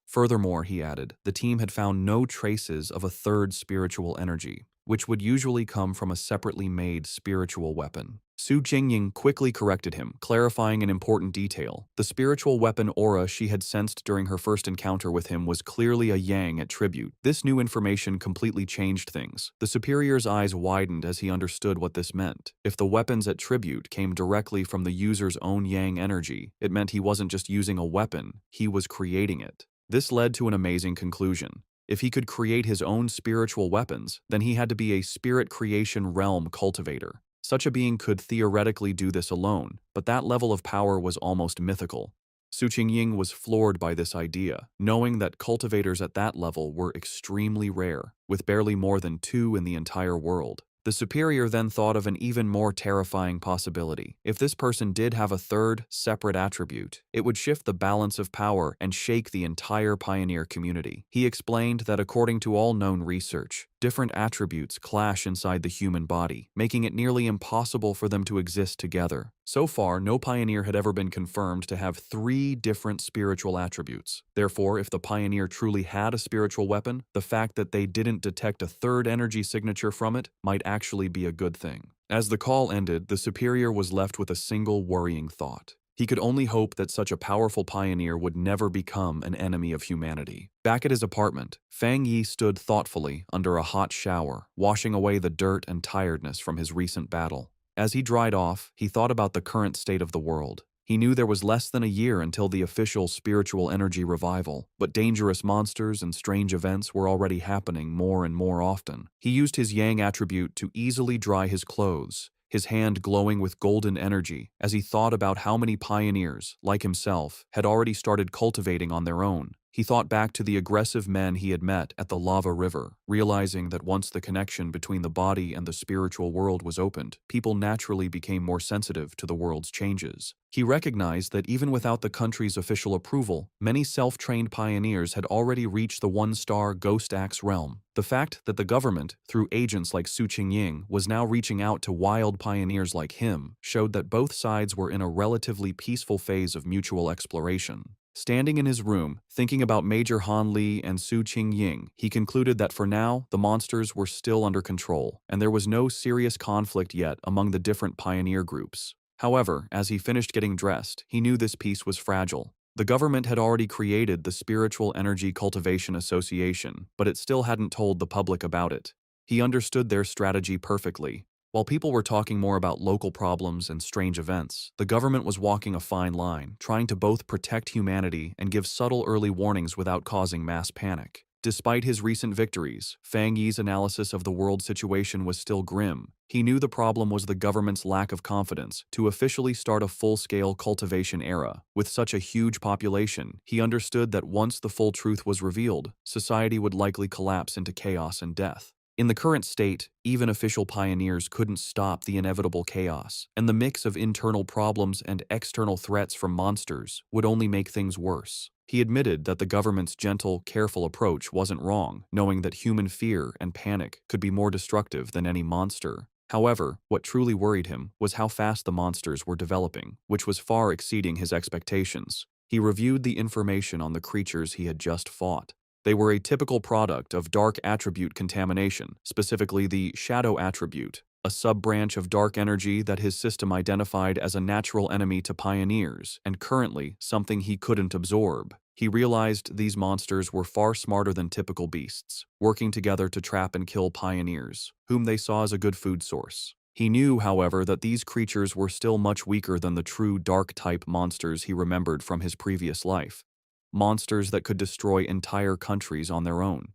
Speaker 1: Furthermore, he added, the team had found no traces of a third spiritual energy. which would usually come from a separately made spiritual weapon. Su Jingying quickly corrected him, clarifying an important detail. The spiritual weapon aura she had sensed during her first encounter with him was clearly a yang attribute. This new information completely changed things. The superior's eyes widened as he understood what this meant. If the weapon's attribute came directly from the user's own yang energy, it meant he wasn't just using a weapon, he was creating it. This led to an amazing conclusion. If he could create his own spiritual weapons, then he had to be a spirit creation realm cultivator. Such a being could theoretically do this alone, but that level of power was almost mythical. Su Qingying was floored by this idea, knowing that cultivators at that level were extremely rare, with barely more than 2 in the entire world. The superior then thought of an even more terrifying possibility. If this person did have a third, separate attribute, it would shift the balance of power and shake the entire pioneer community. He explained that according to all known research, different attributes clash inside the human body, making it nearly impossible for them to exist together. So far, no pioneer had ever been confirmed to have 3 different spiritual attributes. Therefore, if the pioneer truly had a spiritual weapon, the fact that they didn't detect a third energy signature from it might actually be a good thing. As the call ended, the superior was left with a single worrying thought. He could only hope that such a powerful pioneer would never become an enemy of humanity. Back at his apartment, Fang Yi stood thoughtfully under a hot shower, washing away the dirt and tiredness from his recent battle. As he dried off, he thought about the current state of the world. He knew there was less than a year until the official spiritual energy revival, but dangerous monsters and strange events were already happening more and more often. He used his yang attribute to easily dry his clothes, his hand glowing with golden energy as he thought about how many pioneers, like himself, had already started cultivating on their own. He thought back to the aggressive men he had met at the lava river, realizing that once the connection between the body and the spiritual world was opened, people naturally became more sensitive to the world's changes. He recognized that even without the country's official approval, many self-trained pioneers had already reached the 1-star Ghost Axe realm. The fact that the government, through agents like Su Qingying, was now reaching out to wild pioneers like him showed that both sides were in a relatively peaceful phase of mutual exploration. Standing in his room, thinking about Major Han Li and Su Qingying, he concluded that for now, the monsters were still under control, and there was no serious conflict yet among the different pioneer groups. However, as he finished getting dressed, he knew this peace was fragile. The government had already created the Spiritual Energy Cultivation Association, but it still hadn't told the public about it. He understood their strategy perfectly. While people were talking more about local problems and strange events, the government was walking a fine line, trying to both protect humanity and give subtle early warnings without causing mass panic. Despite his recent victories, Fang Yi's analysis of the world situation was still grim. He knew the problem was the government's lack of confidence to officially start a full-scale cultivation era. With such a huge population, he understood that once the full truth was revealed, society would likely collapse into chaos and death. In the current state, even official pioneers couldn't stop the inevitable chaos, and the mix of internal problems and external threats from monsters would only make things worse. He admitted that the government's gentle, careful approach wasn't wrong, knowing that human fear and panic could be more destructive than any monster. However, what truly worried him was how fast the monsters were developing, which was far exceeding his expectations. He reviewed the information on the creatures he had just fought. They were a typical product of dark attribute contamination, specifically the shadow attribute, a sub-branch of dark energy that his system identified as a natural enemy to pioneers, and currently something he couldn't absorb. He realized these monsters were far smarter than typical beasts, working together to trap and kill pioneers, whom they saw as a good food source. He knew, however, that these creatures were still much weaker than the true dark-type monsters he remembered from his previous life. Monsters that could destroy entire countries on their own.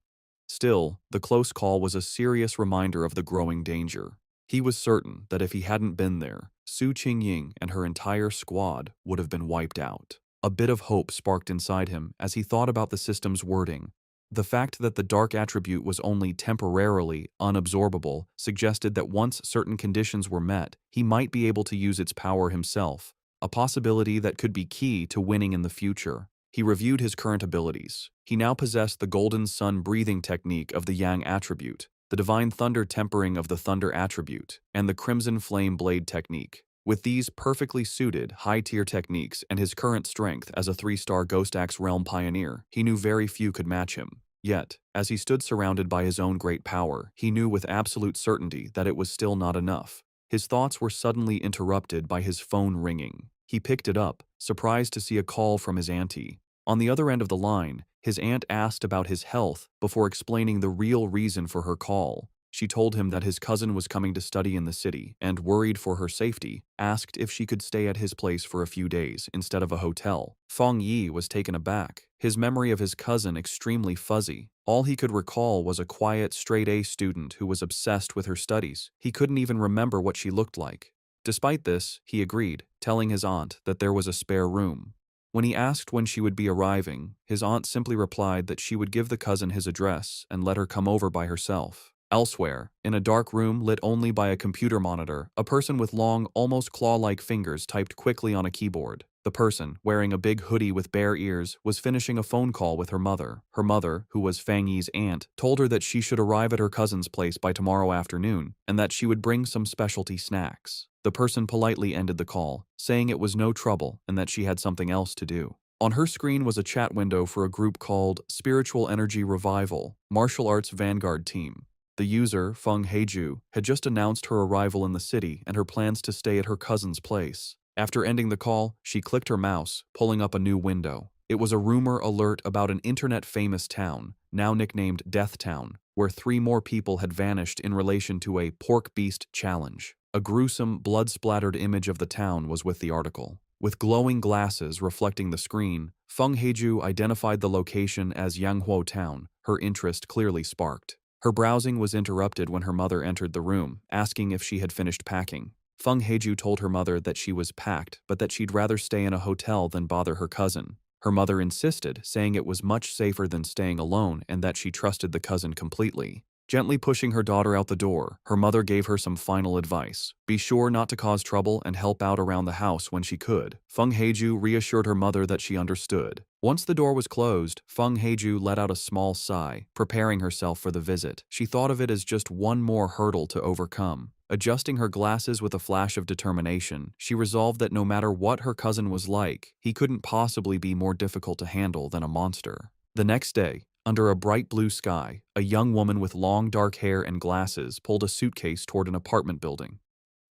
Speaker 1: Still, the close call was a serious reminder of the growing danger. He was certain that if he hadn't been there, Su Qingying and her entire squad would have been wiped out. A bit of hope sparked inside him as he thought about the system's wording. The fact that the dark attribute was only temporarily unabsorbable suggested that once certain conditions were met, he might be able to use its power himself, a possibility that could be key to winning in the future. He reviewed his current abilities. He now possessed the Golden Sun breathing technique of the Yang attribute, the Divine Thunder tempering of the Thunder attribute, and the Crimson Flame blade technique. With these perfectly suited, high-tier techniques and his current strength as a 3-star Ghost Axe realm pioneer, he knew very few could match him. Yet, as he stood surrounded by his own great power, he knew with absolute certainty that it was still not enough. His thoughts were suddenly interrupted by his phone ringing. He picked it up, surprised to see a call from his auntie. On the other end of the line, his aunt asked about his health before explaining the real reason for her call. She told him that his cousin was coming to study in the city and, worried for her safety, asked if she could stay at his place for a few days instead of a hotel. Feng Yi was taken aback, his memory of his cousin extremely fuzzy. All he could recall was a quiet, straight-A student who was obsessed with her studies. He couldn't even remember what she looked like. Despite this, he agreed, telling his aunt that there was a spare room. When he asked when she would be arriving, his aunt simply replied that she would give the cousin his address and let her come over by herself. Elsewhere, in a dark room lit only by a computer monitor, a person with long, almost claw-like fingers typed quickly on a keyboard. The person, wearing a big hoodie with bare ears, was finishing a phone call with her mother. Her mother, who was Fang Yi's aunt, told her that she should arrive at her cousin's place by tomorrow afternoon and that she would bring some specialty snacks. The person politely ended the call, saying it was no trouble and that she had something else to do. On her screen was a chat window for a group called Spiritual Energy Revival, Martial Arts Vanguard Team. The user, Feng Heiju, had just announced her arrival in the city and her plans to stay at her cousin's place. After ending the call, she clicked her mouse, pulling up a new window. It was a rumor alert about an internet-famous town, now nicknamed Death Town, where 3 more people had vanished in relation to a pork beast challenge. A gruesome, blood-splattered image of the town was with the article. With glowing glasses reflecting the screen, Feng Heiju identified the location as Yanghuo Town, her interest clearly sparked. Her browsing was interrupted when her mother entered the room, asking if she had finished packing. Feng Heiju told her mother that she was packed, but that she'd rather stay in a hotel than bother her cousin. Her mother insisted, saying it was much safer than staying alone and that she trusted the cousin completely. Gently pushing her daughter out the door, her mother gave her some final advice. Be sure not to cause trouble and help out around the house when she could. Feng Heiju reassured her mother that she understood. Once the door was closed, Feng Heiju let out a small sigh, preparing herself for the visit. She thought of it as just one more hurdle to overcome. Adjusting her glasses with a flash of determination, she resolved that no matter what her cousin was like, he couldn't possibly be more difficult to handle than a monster. The next day, under a bright blue sky, a young woman with long dark hair and glasses pulled a suitcase toward an apartment building.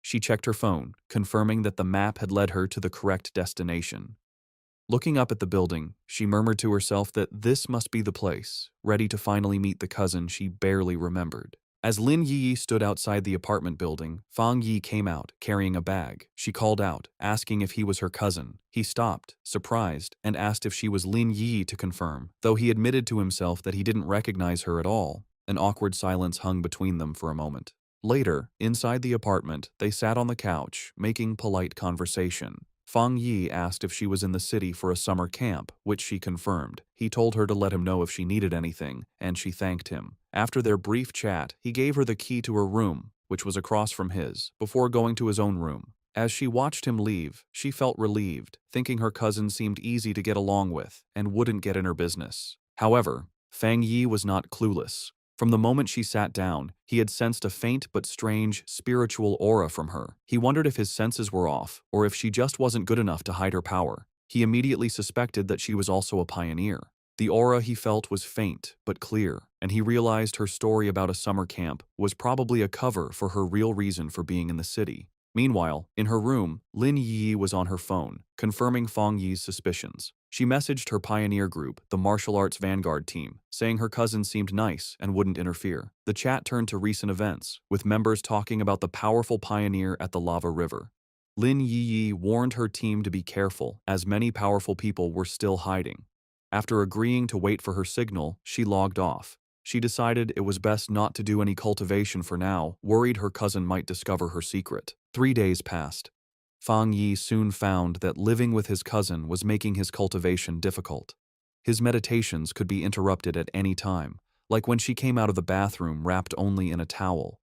Speaker 1: She checked her phone, confirming that the map had led her to the correct destination. Looking up at the building, she murmured to herself that this must be the place, ready to finally meet the cousin she barely remembered. As Lin Yi stood outside the apartment building, Fang Yi came out, carrying a bag. She called out, asking if he was her cousin. He stopped, surprised, and asked if she was Lin Yi to confirm, though he admitted to himself that he didn't recognize her at all. An awkward silence hung between them for a moment. Later, inside the apartment, they sat on the couch, making polite conversation. Fang Yi asked if she was in the city for a summer camp, which she confirmed. He told her to let him know if she needed anything, and she thanked him. After their brief chat, he gave her the key to her room, which was across from his, before going to his own room. As she watched him leave, she felt relieved, thinking her cousin seemed easy to get along with and wouldn't get in her business. However, Fang Yi was not clueless. From the moment she sat down, he had sensed a faint but strange spiritual aura from her. He wondered if his senses were off, or if she just wasn't good enough to hide her power. He immediately suspected that she was also a pioneer. The aura he felt was faint but clear, and he realized her story about a summer camp was probably a cover for her real reason for being in the city. Meanwhile, in her room, Lin Yi was on her phone, confirming Fang Yi's suspicions. She messaged her pioneer group, the Martial Arts Vanguard Team, saying her cousin seemed nice and wouldn't interfere. The chat turned to recent events, with members talking about the powerful pioneer at the lava river. Lin Yi warned her team to be careful, as many powerful people were still hiding. After agreeing to wait for her signal, she logged off. She decided it was best not to do any cultivation for now, worried her cousin might discover her secret. 3 days passed. Fang Yi soon found that living with his cousin was making his cultivation difficult. His meditations could be interrupted at any time, like when she came out of the bathroom wrapped only in a towel.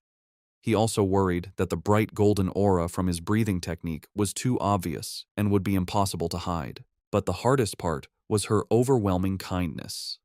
Speaker 1: He also worried that the bright golden aura from his breathing technique was too obvious and would be impossible to hide. But the hardest part was her overwhelming kindness.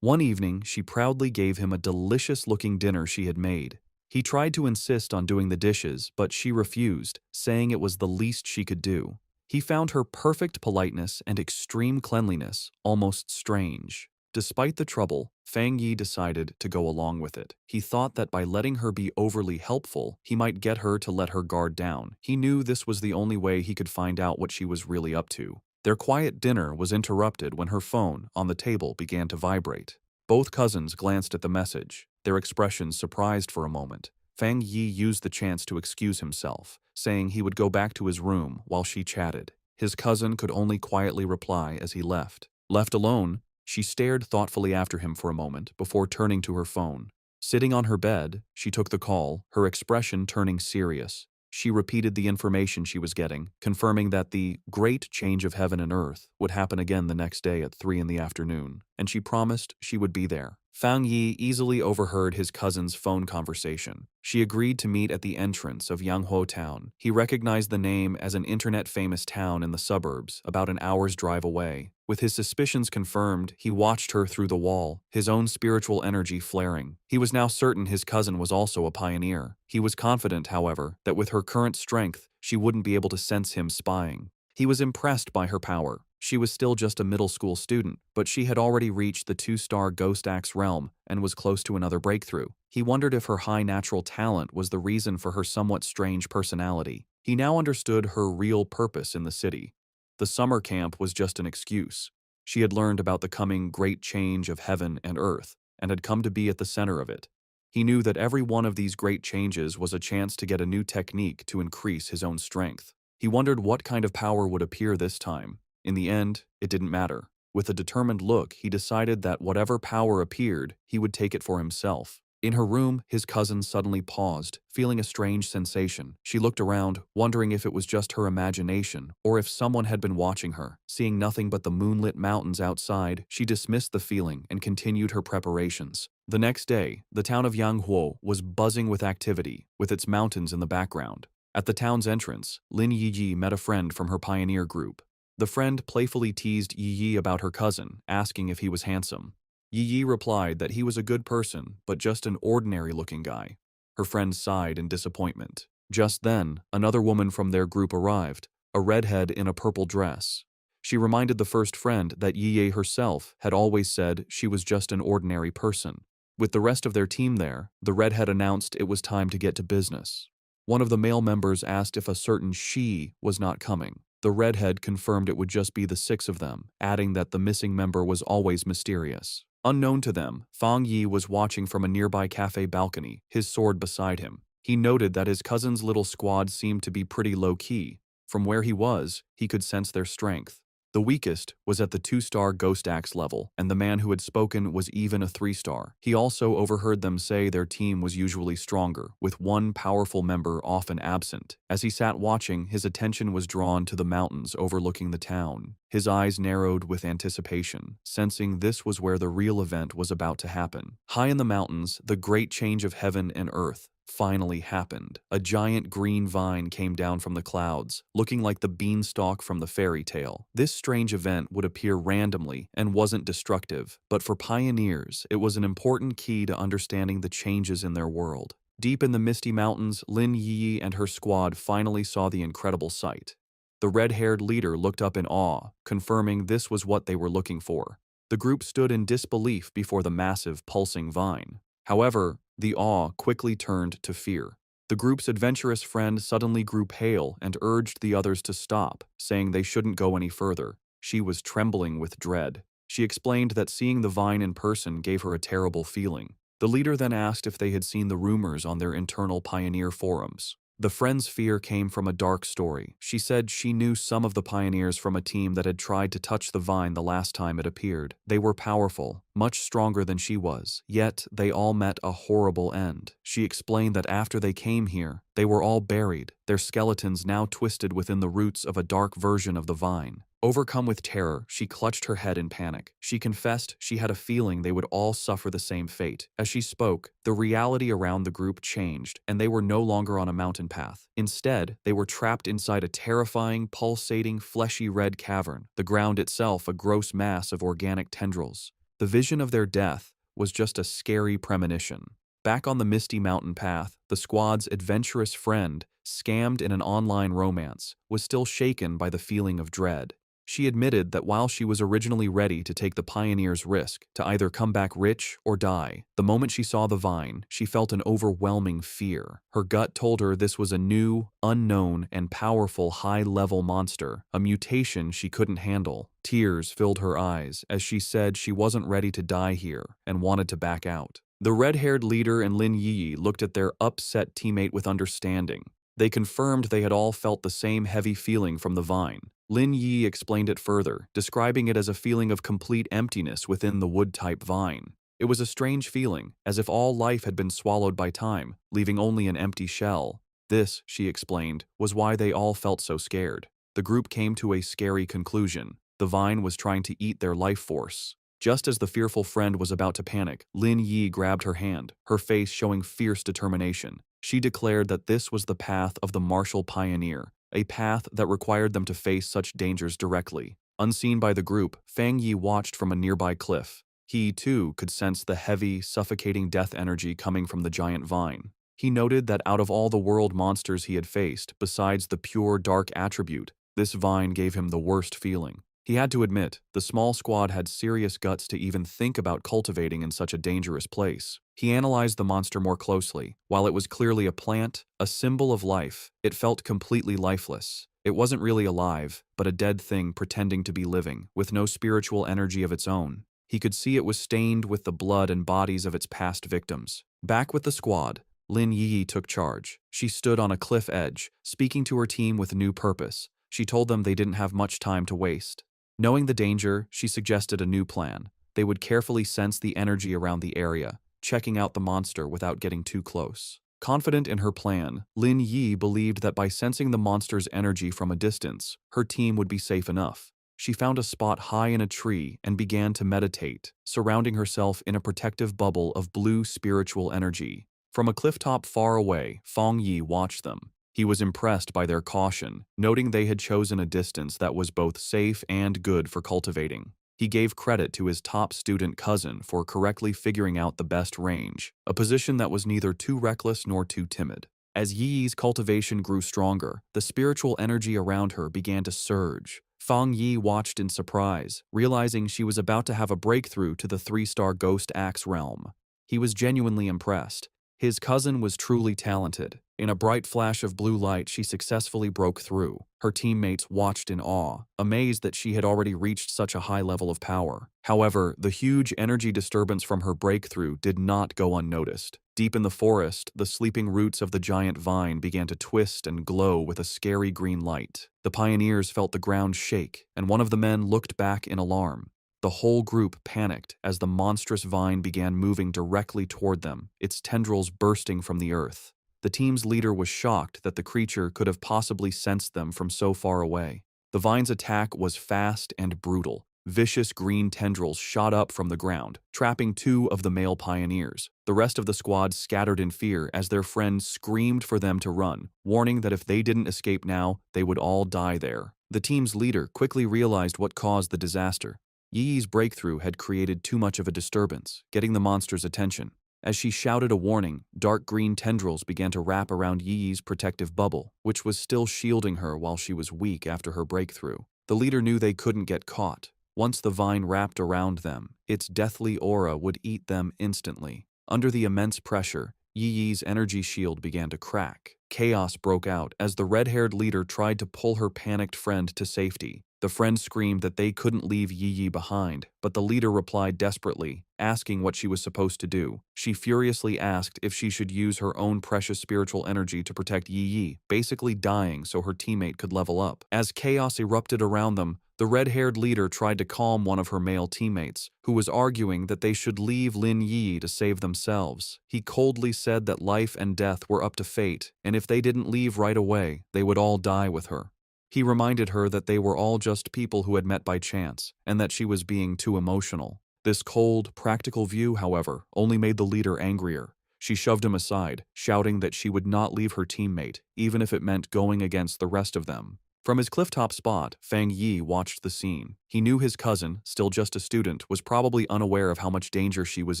Speaker 1: One evening, she proudly gave him a delicious-looking dinner she had made. He tried to insist on doing the dishes, but she refused, saying it was the least she could do. He found her perfect politeness and extreme cleanliness almost strange. Despite the trouble, Fang Yi decided to go along with it. He thought that by letting her be overly helpful, he might get her to let her guard down. He knew this was the only way he could find out what she was really up to. Their quiet dinner was interrupted when her phone on the table began to vibrate. Both cousins glanced at the message, their expressions surprised for a moment. Fang Yi used the chance to excuse himself, saying he would go back to his room while she chatted. His cousin could only quietly reply as he left. Left alone, she stared thoughtfully after him for a moment before turning to her phone. Sitting on her bed, she took the call, her expression turning serious. She repeated the information she was getting, confirming that the great change of heaven and earth would happen again the next day at 3 in the afternoon, and she promised she would be there. Fang Yi easily overheard his cousin's phone conversation. She agreed to meet at the entrance of Yanghuo Town. He recognized the name as an internet-famous town in the suburbs, about an hour's drive away. With his suspicions confirmed, he watched her through the wall, his own spiritual energy flaring. He was now certain his cousin was also a pioneer. He was confident, however, that with her current strength, she wouldn't be able to sense him spying. He was impressed by her power. She was still just a middle school student, but she had already reached the 2-star Ghost Axe realm and was close to another breakthrough. He wondered if her high natural talent was the reason for her somewhat strange personality. He now understood her real purpose in the city. The summer camp was just an excuse. She had learned about the coming great change of heaven and earth, and had come to be at the center of it. He knew that every one of these great changes was a chance to get a new technique to increase his own strength. He wondered what kind of power would appear this time. In the end, it didn't matter. With a determined look, he decided that whatever power appeared, he would take it for himself. In her room, his cousin suddenly paused, feeling a strange sensation. She looked around, wondering if it was just her imagination, or if someone had been watching her. Seeing nothing but the moonlit mountains outside, she dismissed the feeling and continued her preparations. The next day, the town of Yanghuo was buzzing with activity, with its mountains in the background. At the town's entrance, Lin Yiyi met a friend from her pioneer group. The friend playfully teased Yiyi about her cousin, asking if he was handsome. Yiyi replied that he was a good person, but just an ordinary-looking guy. Her friend sighed in disappointment. Just then, another woman from their group arrived, a redhead in a purple dress. She reminded the first friend that Yiyi herself had always said she was just an ordinary person. With the rest of their team there, the redhead announced it was time to get to business. One of the male members asked if a certain she was not coming. The redhead confirmed it would just be the 6 of them, adding that the missing member was always mysterious. Unknown to them, Fang Yi was watching from a nearby cafe balcony, his sword beside him. He noted that his cousin's little squad seemed to be pretty low-key. From where he was, he could sense their strength. The weakest was at the 2-star Ghost Axe level, and the man who had spoken was even a 3-star. He also overheard them say their team was usually stronger, with one powerful member often absent. As he sat watching, his attention was drawn to the mountains overlooking the town. His eyes narrowed with anticipation, sensing this was where the real event was about to happen. High in the mountains, the great change of heaven and earth finally happened. A giant green vine came down from the clouds, looking like the beanstalk from the fairy tale. This strange event would appear randomly and wasn't destructive, but for pioneers, it was an important key to understanding the changes in their world. Deep in the misty mountains, Lin Yi and her squad finally saw the incredible sight. The red-haired leader looked up in awe, confirming this was what they were looking for. The group stood in disbelief before the massive, pulsing vine. However, the awe quickly turned to fear. The group's adventurous friend suddenly grew pale and urged the others to stop, saying they shouldn't go any further. She was trembling with dread. She explained that seeing the vine in person gave her a terrible feeling. The leader then asked if they had seen the rumors on their internal pioneer forums. The friend's fear came from a dark story. She said she knew some of the pioneers from a team that had tried to touch the vine the last time it appeared. They were powerful, much stronger than she was, yet they all met a horrible end. She explained that after they came here, they were all buried, their skeletons now twisted within the roots of a dark version of the vine. Overcome with terror, she clutched her head in panic. She confessed she had a feeling they would all suffer the same fate. As she spoke, the reality around the group changed, and they were no longer on a mountain path. Instead, they were trapped inside a terrifying, pulsating, fleshy red cavern, the ground itself a gross mass of organic tendrils. The vision of their death was just a scary premonition. Back on the misty mountain path, the squad's adventurous friend, scammed in an online romance, was still shaken by the feeling of dread. She admitted that while she was originally ready to take the pioneer's risk to either come back rich or die, the moment she saw the vine, she felt an overwhelming fear. Her gut told her this was a new, unknown, and powerful high-level monster, a mutation she couldn't handle. Tears filled her eyes as she said she wasn't ready to die here and wanted to back out. The red-haired leader and Lin Yi looked at their upset teammate with understanding. They confirmed they had all felt the same heavy feeling from the vine. Lin Yi explained it further, describing it as a feeling of complete emptiness within the wood-type vine. It was a strange feeling, as if all life had been swallowed by time, leaving only an empty shell. This, she explained, was why they all felt so scared. The group came to a scary conclusion. The vine was trying to eat their life force. Just as the fearful friend was about to panic, Lin Yi grabbed her hand, her face showing fierce determination. She declared that this was the path of the martial pioneer, a path that required them to face such dangers directly. Unseen by the group, Fang Yi watched from a nearby cliff. He, too, could sense the heavy, suffocating death energy coming from the giant vine. He noted that out of all the world monsters he had faced, besides the pure dark attribute, this vine gave him the worst feeling. He had to admit, the small squad had serious guts to even think about cultivating in such a dangerous place. He analyzed the monster more closely. While it was clearly a plant, a symbol of life, it felt completely lifeless. It wasn't really alive, but a dead thing pretending to be living, with no spiritual energy of its own. He could see it was stained with the blood and bodies of its past victims. Back with the squad, Lin Yi took charge. She stood on a cliff edge, speaking to her team with new purpose. She told them they didn't have much time to waste. Knowing the danger, she suggested a new plan. They would carefully sense the energy around the area, checking out the monster without getting too close. Confident in her plan, Lin Yi believed that by sensing the monster's energy from a distance, her team would be safe enough. She found a spot high in a tree and began to meditate, surrounding herself in a protective bubble of blue spiritual energy. From a clifftop far away, Fang Yi watched them. He was impressed by their caution, noting they had chosen a distance that was both safe and good for cultivating. He gave credit to his top student cousin for correctly figuring out the best range, a position that was neither too reckless nor too timid. As Yi's cultivation grew stronger, the spiritual energy around her began to surge. Fang Yi watched in surprise, realizing she was about to have a breakthrough to the 3-star Ghost Axe realm. He was genuinely impressed. His cousin was truly talented. In a bright flash of blue light, she successfully broke through. Her teammates watched in awe, amazed that she had already reached such a high level of power. However, the huge energy disturbance from her breakthrough did not go unnoticed. Deep in the forest, the sleeping roots of the giant vine began to twist and glow with a scary green light. The pioneers felt the ground shake, and one of the men looked back in alarm. The whole group panicked as the monstrous vine began moving directly toward them, its tendrils bursting from the earth. The team's leader was shocked that the creature could have possibly sensed them from so far away. The vine's attack was fast and brutal. Vicious green tendrils shot up from the ground, trapping 2 of the male pioneers. The rest of the squad scattered in fear as their friends screamed for them to run, warning that if they didn't escape now, they would all die there. The team's leader quickly realized what caused the disaster. Yi's breakthrough had created too much of a disturbance, getting the monster's attention. As she shouted a warning, dark green tendrils began to wrap around Yi's protective bubble, which was still shielding her while she was weak after her breakthrough. The leader knew they couldn't get caught. Once the vine wrapped around them, its deathly aura would eat them instantly. Under the immense pressure, Yi's energy shield began to crack. Chaos broke out as the red-haired leader tried to pull her panicked friend to safety. The friend screamed that they couldn't leave Yi behind, but the leader replied desperately, asking what she was supposed to do. She furiously asked if she should use her own precious spiritual energy to protect Yi, basically dying so her teammate could level up. As chaos erupted around them, the red-haired leader tried to calm one of her male teammates, who was arguing that they should leave Lin Yi to save themselves. He coldly said that life and death were up to fate, and if they didn't leave right away, they would all die with her. He reminded her that they were all just people who had met by chance, and that she was being too emotional. This cold, practical view, however, only made the leader angrier. She shoved him aside, shouting that she would not leave her teammate, even if it meant going against the rest of them. From his clifftop spot, Fang Yi watched the scene. He knew his cousin, still just a student, was probably unaware of how much danger she was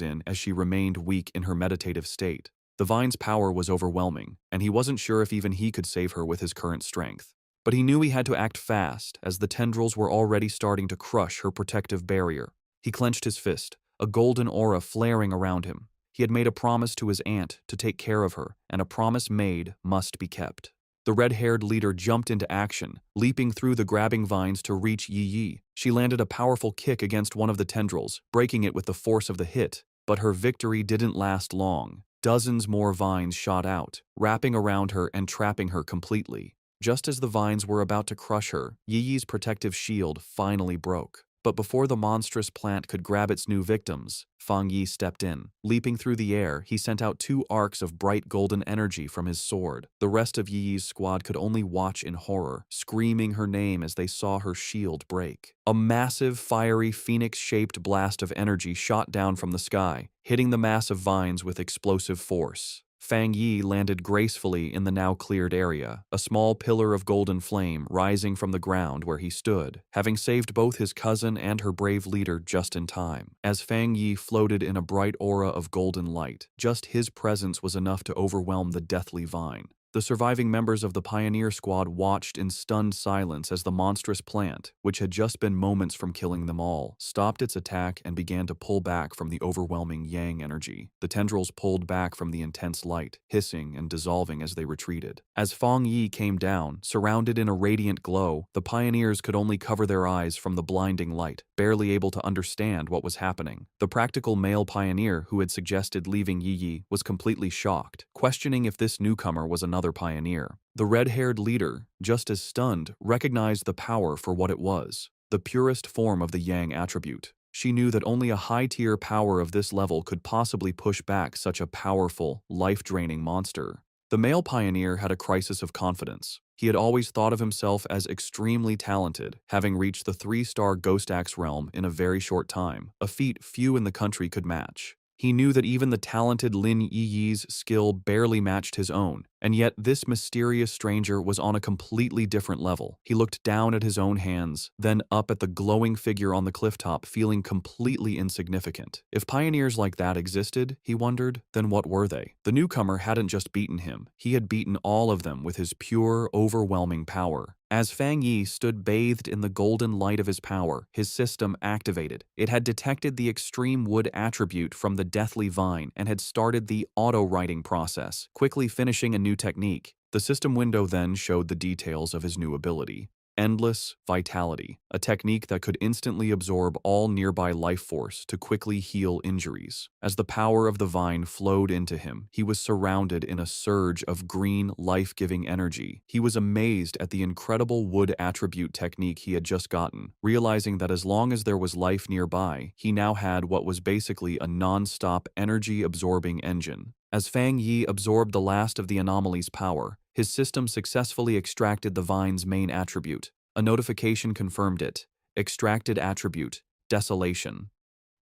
Speaker 1: in as she remained weak in her meditative state. The vine's power was overwhelming, and he wasn't sure if even he could save her with his current strength. But he knew he had to act fast, as the tendrils were already starting to crush her protective barrier. He clenched his fist, a golden aura flaring around him. He had made a promise to his aunt to take care of her, and a promise made must be kept. The red-haired leader jumped into action, leaping through the grabbing vines to reach Yi Yi. She landed a powerful kick against one of the tendrils, breaking it with the force of the hit. But her victory didn't last long. Dozens more vines shot out, wrapping around her and trapping her completely. Just as the vines were about to crush her, Yi Yi's protective shield finally broke. But before the monstrous plant could grab its new victims, Fang Yi stepped in. Leaping through the air, he sent out 2 arcs of bright golden energy from his sword. The rest of Yi Yi's squad could only watch in horror, screaming her name as they saw her shield break. A massive, fiery, phoenix-shaped blast of energy shot down from the sky, hitting the mass of vines with explosive force. Fang Yi landed gracefully in the now cleared area, a small pillar of golden flame rising from the ground where he stood, having saved both his cousin and her brave leader just in time. As Fang Yi floated in a bright aura of golden light, just his presence was enough to overwhelm the deathly vine. The surviving members of the pioneer squad watched in stunned silence as the monstrous plant, which had just been moments from killing them all, stopped its attack and began to pull back from the overwhelming yang energy. The tendrils pulled back from the intense light, hissing and dissolving as they retreated. As Fang Yi came down, surrounded in a radiant glow, the pioneers could only cover their eyes from the blinding light, barely able to understand what was happening. The practical male pioneer who had suggested leaving Yi Yi was completely shocked, questioning if this newcomer was another pioneer. The red-haired leader, just as stunned, recognized the power for what it was, the purest form of the yang attribute. She knew that only a high-tier power of this level could possibly push back such a powerful, life-draining monster. The male pioneer had a crisis of confidence. He had always thought of himself as extremely talented, having reached the 3-star Ghost Axe realm in a very short time, a feat few in the country could match. He knew that even the talented Lin Yi Yi's skill barely matched his own, and yet this mysterious stranger was on a completely different level. He looked down at his own hands, then up at the glowing figure on the clifftop, feeling completely insignificant. If pioneers like that existed, he wondered, then what were they? The newcomer hadn't just beaten him, he had beaten all of them with his pure, overwhelming power. As Fang Yi stood bathed in the golden light of his power, his system activated. It had detected the extreme wood attribute from the deathly vine and had started the auto-writing process, quickly finishing a new technique. The system window then showed the details of his new ability. Endless Vitality, a technique that could instantly absorb all nearby life force to quickly heal injuries. As the power of the vine flowed into him, he was surrounded in a surge of green, life-giving energy. He was amazed at the incredible wood attribute technique he had just gotten, realizing that as long as there was life nearby, he now had what was basically a non-stop energy-absorbing engine. As Fang Yi absorbed the last of the anomaly's power, his system successfully extracted the vine's main attribute. A notification confirmed it. Extracted attribute, Desolation.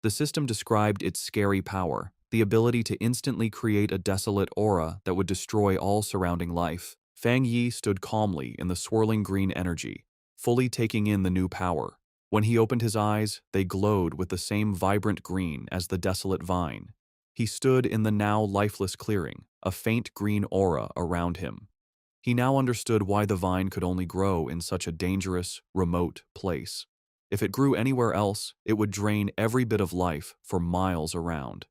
Speaker 1: The system described its scary power, the ability to instantly create a desolate aura that would destroy all surrounding life. Fang Yi stood calmly in the swirling green energy, fully taking in the new power. When he opened his eyes, they glowed with the same vibrant green as the desolate vine. He stood in the now lifeless clearing, a faint green aura around him. He now understood why the vine could only grow in such a dangerous, remote place. If it grew anywhere else, it would drain every bit of life for miles around.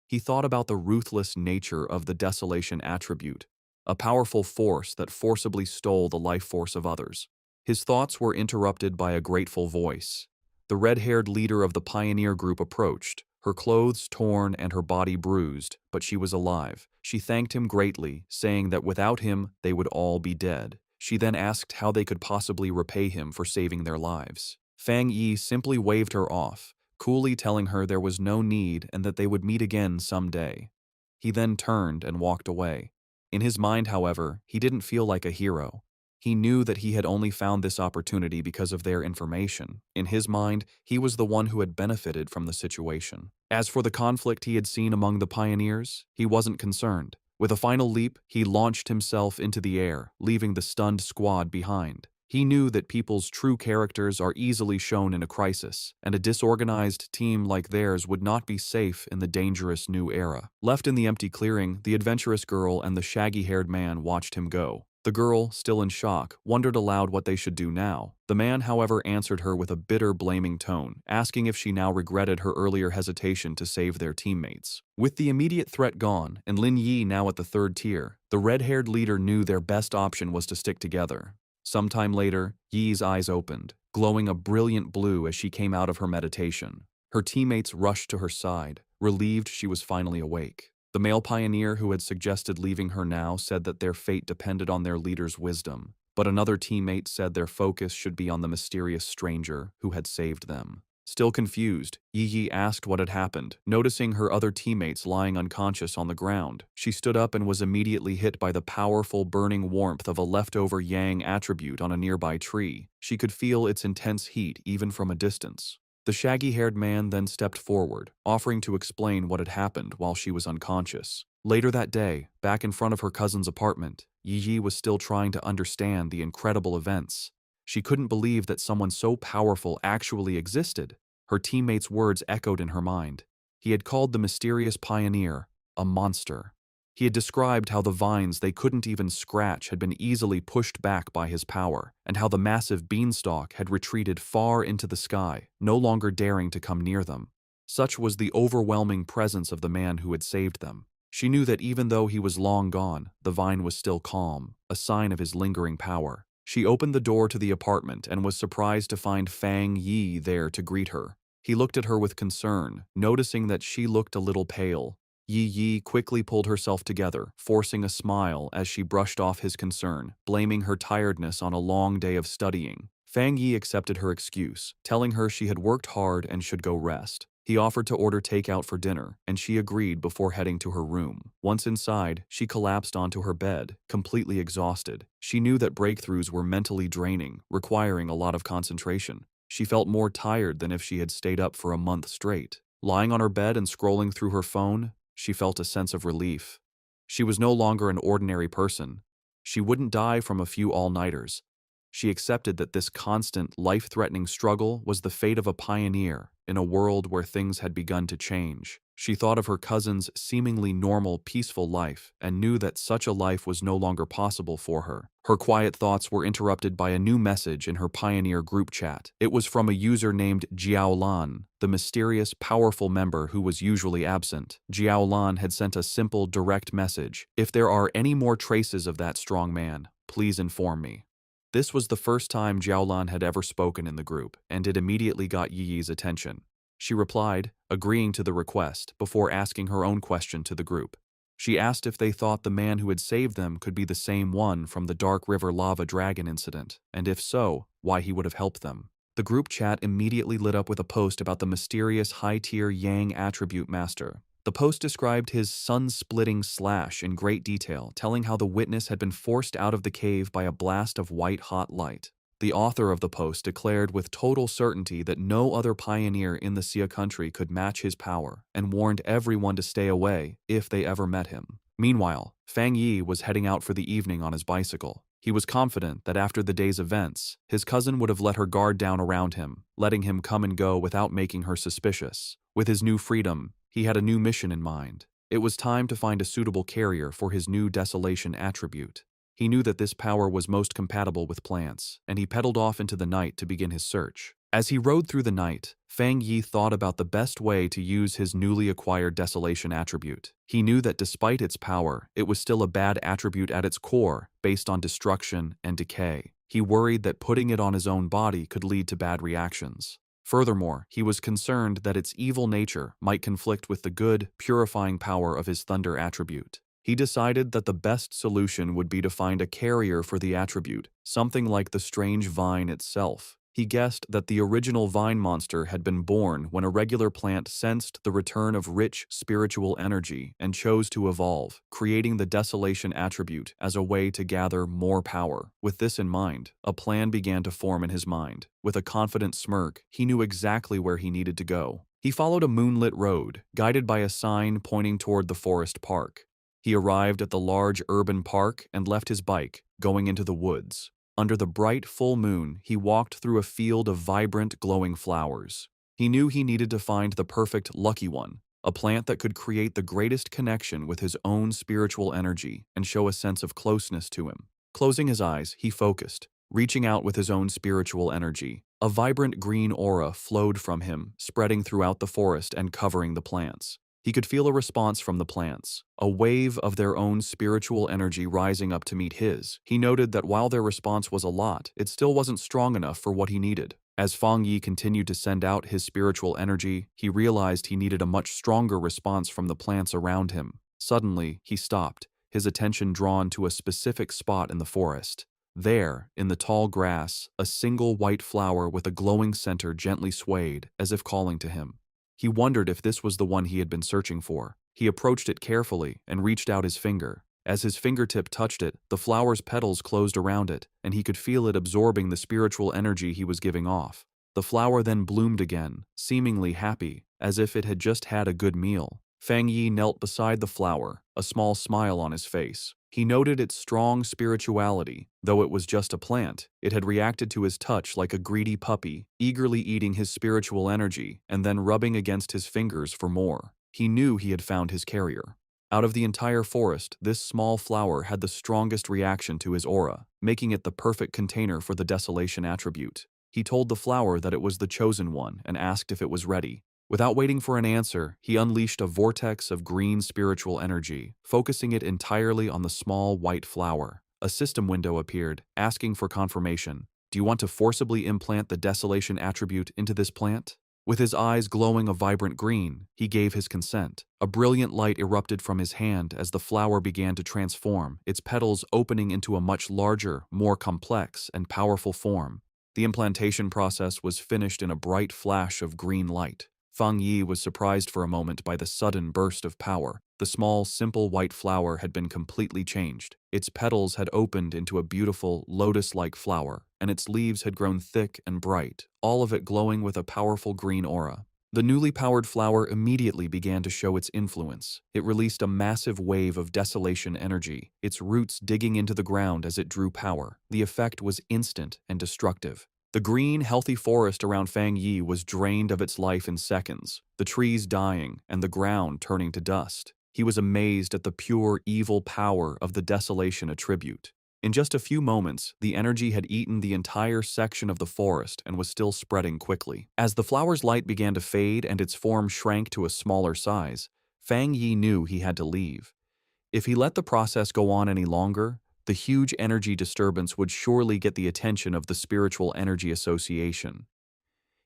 Speaker 1: He thought about the ruthless nature of the desolation attribute, a powerful force that forcibly stole the life force of others. His thoughts were interrupted by a grateful voice. The red-haired leader of the pioneer group approached, her clothes torn and her body bruised, but she was alive. She thanked him greatly, saying that without him, they would all be dead. She then asked how they could possibly repay him for saving their lives. Fang Yi simply waved her off, coolly telling her there was no need and that they would meet again someday. He then turned and walked away. In his mind, however, he didn't feel like a hero. He knew that he had only found this opportunity because of their information. In his mind, he was the one who had benefited from the situation. As for the conflict he had seen among the pioneers, he wasn't concerned. With a final leap, he launched himself into the air, leaving the stunned squad behind. He knew that people's true characters are easily shown in a crisis, and a disorganized team like theirs would not be safe in the dangerous new era. Left in the empty clearing, the adventurous girl and the shaggy-haired man watched him go. The girl, still in shock, wondered aloud what they should do now. The man, however, answered her with a bitter, blaming tone, asking if she now regretted her earlier hesitation to save their teammates. With the immediate threat gone, and Lin Yi now at the third tier, the red-haired leader knew their best option was to stick together. Sometime later, Yi's eyes opened, glowing a brilliant blue as she came out of her meditation. Her teammates rushed to her side, relieved she was finally awake. The male pioneer who had suggested leaving her now said that their fate depended on their leader's wisdom, but another teammate said their focus should be on the mysterious stranger who had saved them. Still confused, Yi asked what had happened. Noticing her other teammates lying unconscious on the ground, she stood up and was immediately hit by the powerful burning warmth of a leftover yang attribute on a nearby tree. She could feel its intense heat even from a distance. The shaggy-haired man then stepped forward, offering to explain what had happened while she was unconscious. Later that day, back in front of her cousin's apartment, Yi was still trying to understand the incredible events. She couldn't believe that someone so powerful actually existed. Her teammates' words echoed in her mind. He had called the mysterious pioneer a monster. He had described how the vines they couldn't even scratch had been easily pushed back by his power, and how the massive beanstalk had retreated far into the sky, no longer daring to come near them. Such was the overwhelming presence of the man who had saved them. She knew that even though he was long gone, the vine was still calm, a sign of his lingering power. She opened the door to the apartment and was surprised to find Fang Yi there to greet her. He looked at her with concern, noticing that she looked a little pale. Yi quickly pulled herself together, forcing a smile as she brushed off his concern, blaming her tiredness on a long day of studying. Fang Yi accepted her excuse, telling her she had worked hard and should go rest. He offered to order takeout for dinner, and she agreed before heading to her room. Once inside, she collapsed onto her bed, completely exhausted. She knew that breakthroughs were mentally draining, requiring a lot of concentration. She felt more tired than if she had stayed up for a month straight. Lying on her bed and scrolling through her phone, she felt a sense of relief. She was no longer an ordinary person. She wouldn't die from a few all-nighters. She accepted that this constant, life-threatening struggle was the fate of a pioneer in a world where things had begun to change. She thought of her cousin's seemingly normal, peaceful life and knew that such a life was no longer possible for her. Her quiet thoughts were interrupted by a new message in her Pioneer group chat. It was from a user named Jiaolan, the mysterious, powerful member who was usually absent. Jiaolan had sent a simple, direct message. "If there are any more traces of that strong man, please inform me." This was the first time Jiaolan had ever spoken in the group, and it immediately got Yi's attention. She replied, agreeing to the request, before asking her own question to the group. She asked if they thought the man who had saved them could be the same one from the Dark River Lava Dragon incident, and if so, why he would have helped them. The group chat immediately lit up with a post about the mysterious high-tier Yang attribute master. The post described his sun-splitting slash in great detail, telling how the witness had been forced out of the cave by a blast of white-hot light. The author of the post declared with total certainty that no other pioneer in the Xia country could match his power, and warned everyone to stay away if they ever met him. Meanwhile, Fang Yi was heading out for the evening on his bicycle. He was confident that after the day's events, his cousin would have let her guard down around him, letting him come and go without making her suspicious. With his new freedom, he had a new mission in mind. It was time to find a suitable carrier for his new desolation attribute. He knew that this power was most compatible with plants, and he pedaled off into the night to begin his search. As he rode through the night, Fang Yi thought about the best way to use his newly acquired desolation attribute. He knew that despite its power, it was still a bad attribute at its core, based on destruction and decay. He worried that putting it on his own body could lead to bad reactions. Furthermore, he was concerned that its evil nature might conflict with the good, purifying power of his thunder attribute. He decided that the best solution would be to find a carrier for the attribute, something like the strange vine itself. He guessed that the original vine monster had been born when a regular plant sensed the return of rich spiritual energy and chose to evolve, creating the desolation attribute as a way to gather more power. With this in mind, a plan began to form in his mind. With a confident smirk, he knew exactly where he needed to go. He followed a moonlit road, guided by a sign pointing toward the forest park. He arrived at the large urban park and left his bike, going into the woods. Under the bright full moon, he walked through a field of vibrant, glowing flowers. He knew he needed to find the perfect lucky one, a plant that could create the greatest connection with his own spiritual energy and show a sense of closeness to him. Closing his eyes, he focused, reaching out with his own spiritual energy. A vibrant green aura flowed from him, spreading throughout the forest and covering the plants. He could feel a response from the plants, a wave of their own spiritual energy rising up to meet his. He noted that while their response was a lot, it still wasn't strong enough for what he needed. As Fang Yi continued to send out his spiritual energy, he realized he needed a much stronger response from the plants around him. Suddenly, he stopped, his attention drawn to a specific spot in the forest. There, in the tall grass, a single white flower with a glowing center gently swayed, as if calling to him. He wondered if this was the one he had been searching for. He approached it carefully and reached out his finger. As his fingertip touched it, the flower's petals closed around it, and he could feel it absorbing the spiritual energy he was giving off. The flower then bloomed again, seemingly happy, as if it had just had a good meal. Fang Yi knelt beside the flower, a small smile on his face. He noted its strong spirituality. Though it was just a plant, it had reacted to his touch like a greedy puppy, eagerly eating his spiritual energy and then rubbing against his fingers for more. He knew he had found his carrier. Out of the entire forest, this small flower had the strongest reaction to his aura, making it the perfect container for the desolation attribute. He told the flower that it was the chosen one and asked if it was ready. Without waiting for an answer, he unleashed a vortex of green spiritual energy, focusing it entirely on the small white flower. A system window appeared, asking for confirmation. Do you want to forcibly implant the desolation attribute into this plant? With his eyes glowing a vibrant green, he gave his consent. A brilliant light erupted from his hand as the flower began to transform, its petals opening into a much larger, more complex, and powerful form. The implantation process was finished in a bright flash of green light. Fang Yi was surprised for a moment by the sudden burst of power. The small, simple white flower had been completely changed. Its petals had opened into a beautiful, lotus-like flower, and its leaves had grown thick and bright, all of it glowing with a powerful green aura. The newly powered flower immediately began to show its influence. It released a massive wave of desolation energy, its roots digging into the ground as it drew power. The effect was instant and destructive. The green, healthy forest around Fang Yi was drained of its life in seconds, the trees dying and the ground turning to dust. He was amazed at the pure, evil power of the desolation attribute. In just a few moments, the energy had eaten the entire section of the forest and was still spreading quickly. As the flower's light began to fade and its form shrank to a smaller size, Fang Yi knew he had to leave. If he let the process go on any longer, the huge energy disturbance would surely get the attention of the Spiritual Energy Association.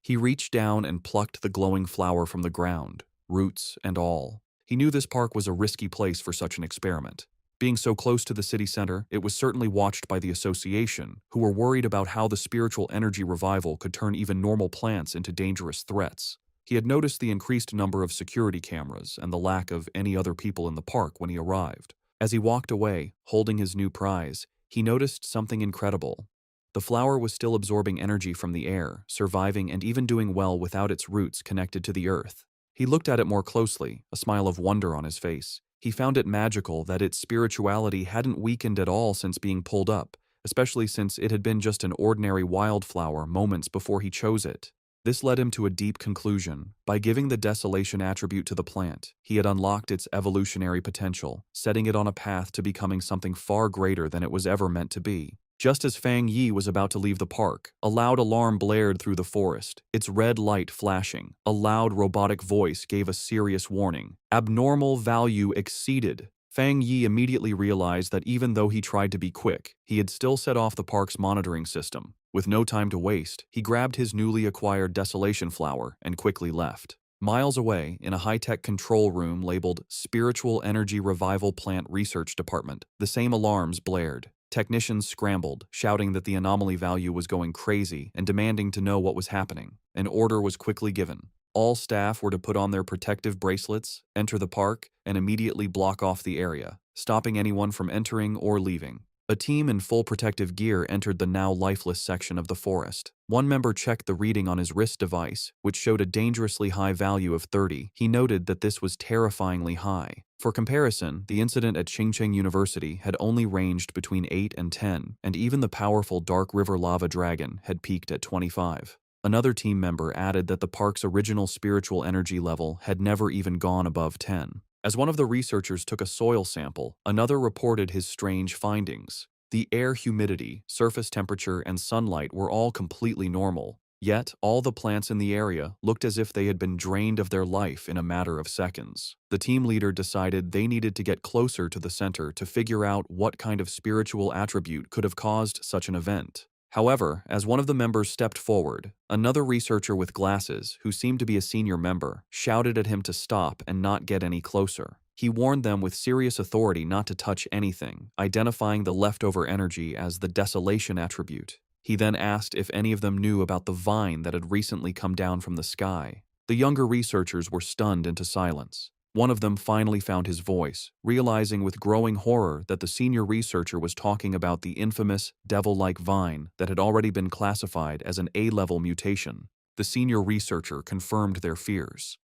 Speaker 1: He reached down and plucked the glowing flower from the ground, roots and all. He knew this park was a risky place for such an experiment. Being so close to the city center, it was certainly watched by the association, who were worried about how the spiritual energy revival could turn even normal plants into dangerous threats. He had noticed the increased number of security cameras and the lack of any other people in the park when he arrived. As he walked away, holding his new prize, he noticed something incredible. The flower was still absorbing energy from the air, surviving and even doing well without its roots connected to the earth. He looked at it more closely, a smile of wonder on his face. He found it magical that its spirituality hadn't weakened at all since being pulled up, especially since it had been just an ordinary wildflower moments before he chose it. This led him to a deep conclusion. By giving the desolation attribute to the plant, he had unlocked its evolutionary potential, setting it on a path to becoming something far greater than it was ever meant to be. Just as Fang Yi was about to leave the park, a loud alarm blared through the forest, its red light flashing. A loud robotic voice gave a serious warning. Abnormal value exceeded. Fang Yi immediately realized that even though he tried to be quick, he had still set off the park's monitoring system. With no time to waste, he grabbed his newly acquired desolation flower and quickly left. Miles away, in a high-tech control room labeled Spiritual Energy Revival Plant Research Department, the same alarms blared. Technicians scrambled, shouting that the anomaly value was going crazy and demanding to know what was happening. An order was quickly given. All staff were to put on their protective bracelets, enter the park, and immediately block off the area, stopping anyone from entering or leaving. A team in full protective gear entered the now lifeless section of the forest. One member checked the reading on his wrist device, which showed a dangerously high value of 30. He noted that this was terrifyingly high. For comparison, the incident at Qingcheng University had only ranged between 8 and 10, and even the powerful Dark River Lava Dragon had peaked at 25. Another team member added that the park's original spiritual energy level had never even gone above 10. As one of the researchers took a soil sample, another reported his strange findings. The air humidity, surface temperature, and sunlight were all completely normal. Yet, all the plants in the area looked as if they had been drained of their life in a matter of seconds. The team leader decided they needed to get closer to the center to figure out what kind of spiritual attribute could have caused such an event. However, as one of the members stepped forward, another researcher with glasses, who seemed to be a senior member, shouted at him to stop and not get any closer. He warned them with serious authority not to touch anything, identifying the leftover energy as the desolation attribute. He then asked if any of them knew about the vine that had recently come down from the sky. The younger researchers were stunned into silence. One of them finally found his voice, realizing with growing horror that the senior researcher was talking about the infamous devil-like vine that had already been classified as an A-level mutation. The senior researcher confirmed their fears.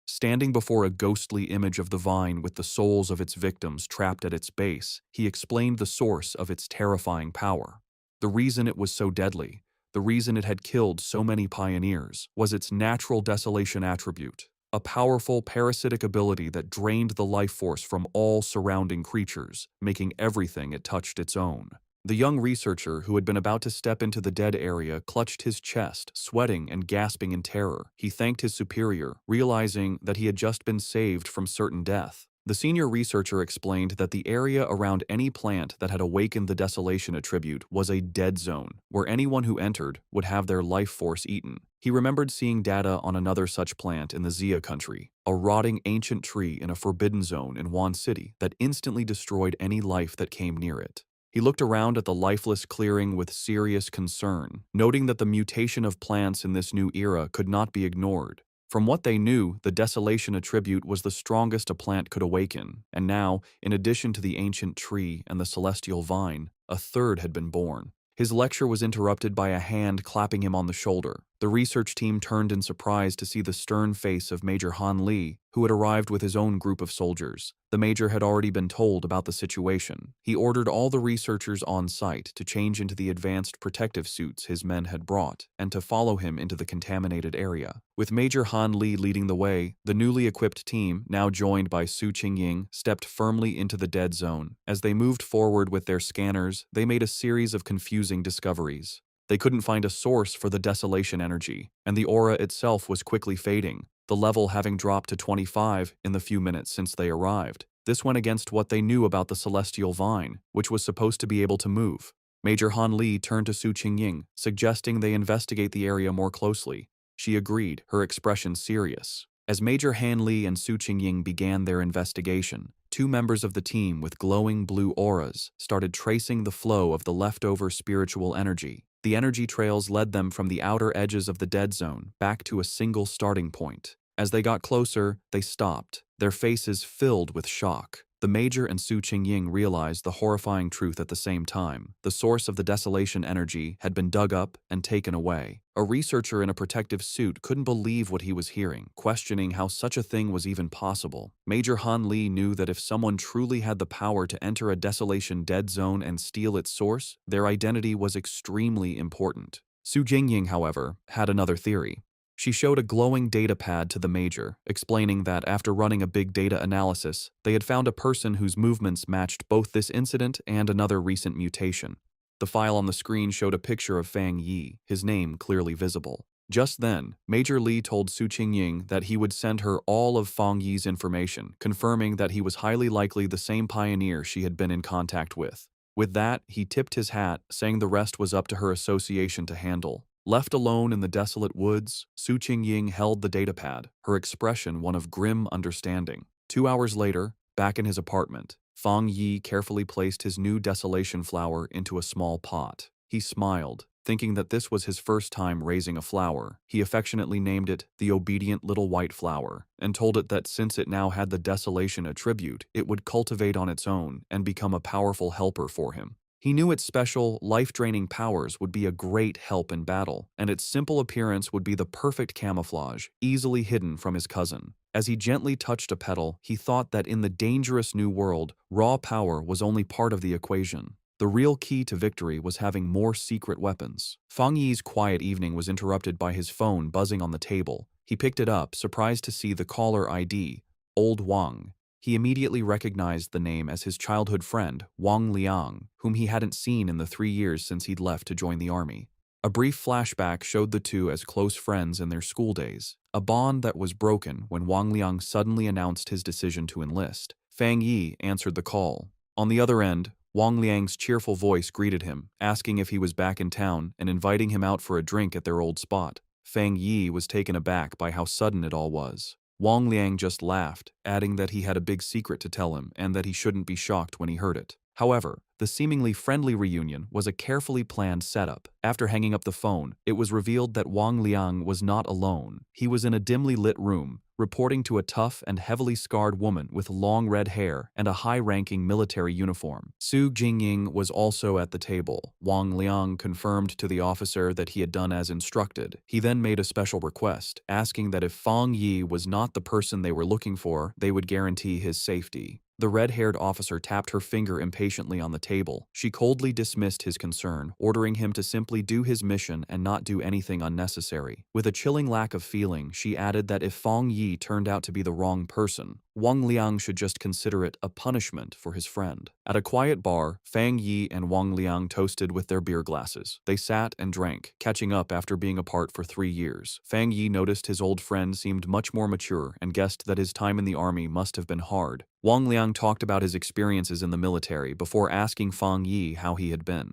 Speaker 1: Standing before a ghostly image of the vine with the souls of its victims trapped at its base, he explained the source of its terrifying power. The reason it was so deadly, the reason it had killed so many pioneers, was its natural desolation attribute, a powerful parasitic ability that drained the life force from all surrounding creatures, making everything it touched its own. The young researcher, who had been about to step into the dead area, clutched his chest, sweating and gasping in terror. He thanked his superior, realizing that he had just been saved from certain death. The senior researcher explained that the area around any plant that had awakened the desolation attribute was a dead zone, where anyone who entered would have their life force eaten. He remembered seeing data on another such plant in the Xia country, a rotting ancient tree in a forbidden zone in Wan City that instantly destroyed any life that came near it. He looked around at the lifeless clearing with serious concern, noting that the mutation of plants in this new era could not be ignored. From what they knew, the desolation attribute was the strongest a plant could awaken, and now, in addition to the ancient tree and the celestial vine, a third had been born. His lecture was interrupted by a hand clapping him on the shoulder. The research team turned in surprise to see the stern face of Major Han Li, who had arrived with his own group of soldiers. The major had already been told about the situation. He ordered all the researchers on site to change into the advanced protective suits his men had brought and to follow him into the contaminated area. With Major Han Li leading the way, the newly equipped team, now joined by Su Qingying, stepped firmly into the dead zone. As they moved forward with their scanners, they made a series of confusing discoveries. They couldn't find a source for the desolation energy, and the aura itself was quickly fading, the level having dropped to 25 in the few minutes since they arrived. This went against what they knew about the celestial vine, which was supposed to be able to move. Major Han Li turned to Su Qingying, suggesting they investigate the area more closely. She agreed, her expression serious. As Major Han Li and Su Qingying began their investigation, two members of the team with glowing blue auras started tracing the flow of the leftover spiritual energy. The energy trails led them from the outer edges of the dead zone back to a single starting point. As they got closer, they stopped, their faces filled with shock. The Major and Su Qingying realized the horrifying truth at the same time. The source of the desolation energy had been dug up and taken away. A researcher in a protective suit couldn't believe what he was hearing, questioning how such a thing was even possible. Major Han Li knew that if someone truly had the power to enter a desolation dead zone and steal its source, their identity was extremely important. Su Qingying, however, had another theory. She showed a glowing data pad to the Major, explaining that after running a big data analysis, they had found a person whose movements matched both this incident and another recent mutation. The file on the screen showed a picture of Fang Yi, his name clearly visible. Just then, Major Li told Su Qingying that he would send her all of Fang Yi's information, confirming that he was highly likely the same pioneer she had been in contact with. With that, he tipped his hat, saying the rest was up to her association to handle. Left alone in the desolate woods, Su Qingying held the datapad, her expression one of grim understanding. 2 hours later, back in his apartment, Fang Yi carefully placed his new desolation flower into a small pot. He smiled, thinking that this was his first time raising a flower. He affectionately named it the obedient little white flower, and told it that since it now had the desolation attribute, it would cultivate on its own and become a powerful helper for him. He knew its special, life-draining powers would be a great help in battle, and its simple appearance would be the perfect camouflage, easily hidden from his cousin. As he gently touched a petal, he thought that in the dangerous new world, raw power was only part of the equation. The real key to victory was having more secret weapons. Fang Yi's quiet evening was interrupted by his phone buzzing on the table. He picked it up, surprised to see the caller ID, Old Wang. He immediately recognized the name as his childhood friend, Wang Liang, whom he hadn't seen in the 3 years since he'd left to join the army. A brief flashback showed the two as close friends in their school days, a bond that was broken when Wang Liang suddenly announced his decision to enlist. Fang Yi answered the call. On the other end, Wang Liang's cheerful voice greeted him, asking if he was back in town and inviting him out for a drink at their old spot. Fang Yi was taken aback by how sudden it all was. Wang Liang just laughed, adding that he had a big secret to tell him and that he shouldn't be shocked when he heard it. However, the seemingly friendly reunion was a carefully planned setup. After hanging up the phone, it was revealed that Wang Liang was not alone. He was in a dimly lit room, reporting to a tough and heavily scarred woman with long red hair and a high-ranking military uniform. Su Jingying was also at the table. Wang Liang confirmed to the officer that he had done as instructed. He then made a special request, asking that if Fang Yi was not the person they were looking for, they would guarantee his safety. The red-haired officer tapped her finger impatiently on the table. She coldly dismissed his concern, ordering him to simply do his mission and not do anything unnecessary. With a chilling lack of feeling, she added that if Fang Yi turned out to be the wrong person, Wang Liang should just consider it a punishment for his friend. At a quiet bar, Fang Yi and Wang Liang toasted with their beer glasses. They sat and drank, catching up after being apart for 3 years. Fang Yi noticed his old friend seemed much more mature and guessed that his time in the army must have been hard. Wang Liang talked about his experiences in the military before asking Fang Yi how he had been.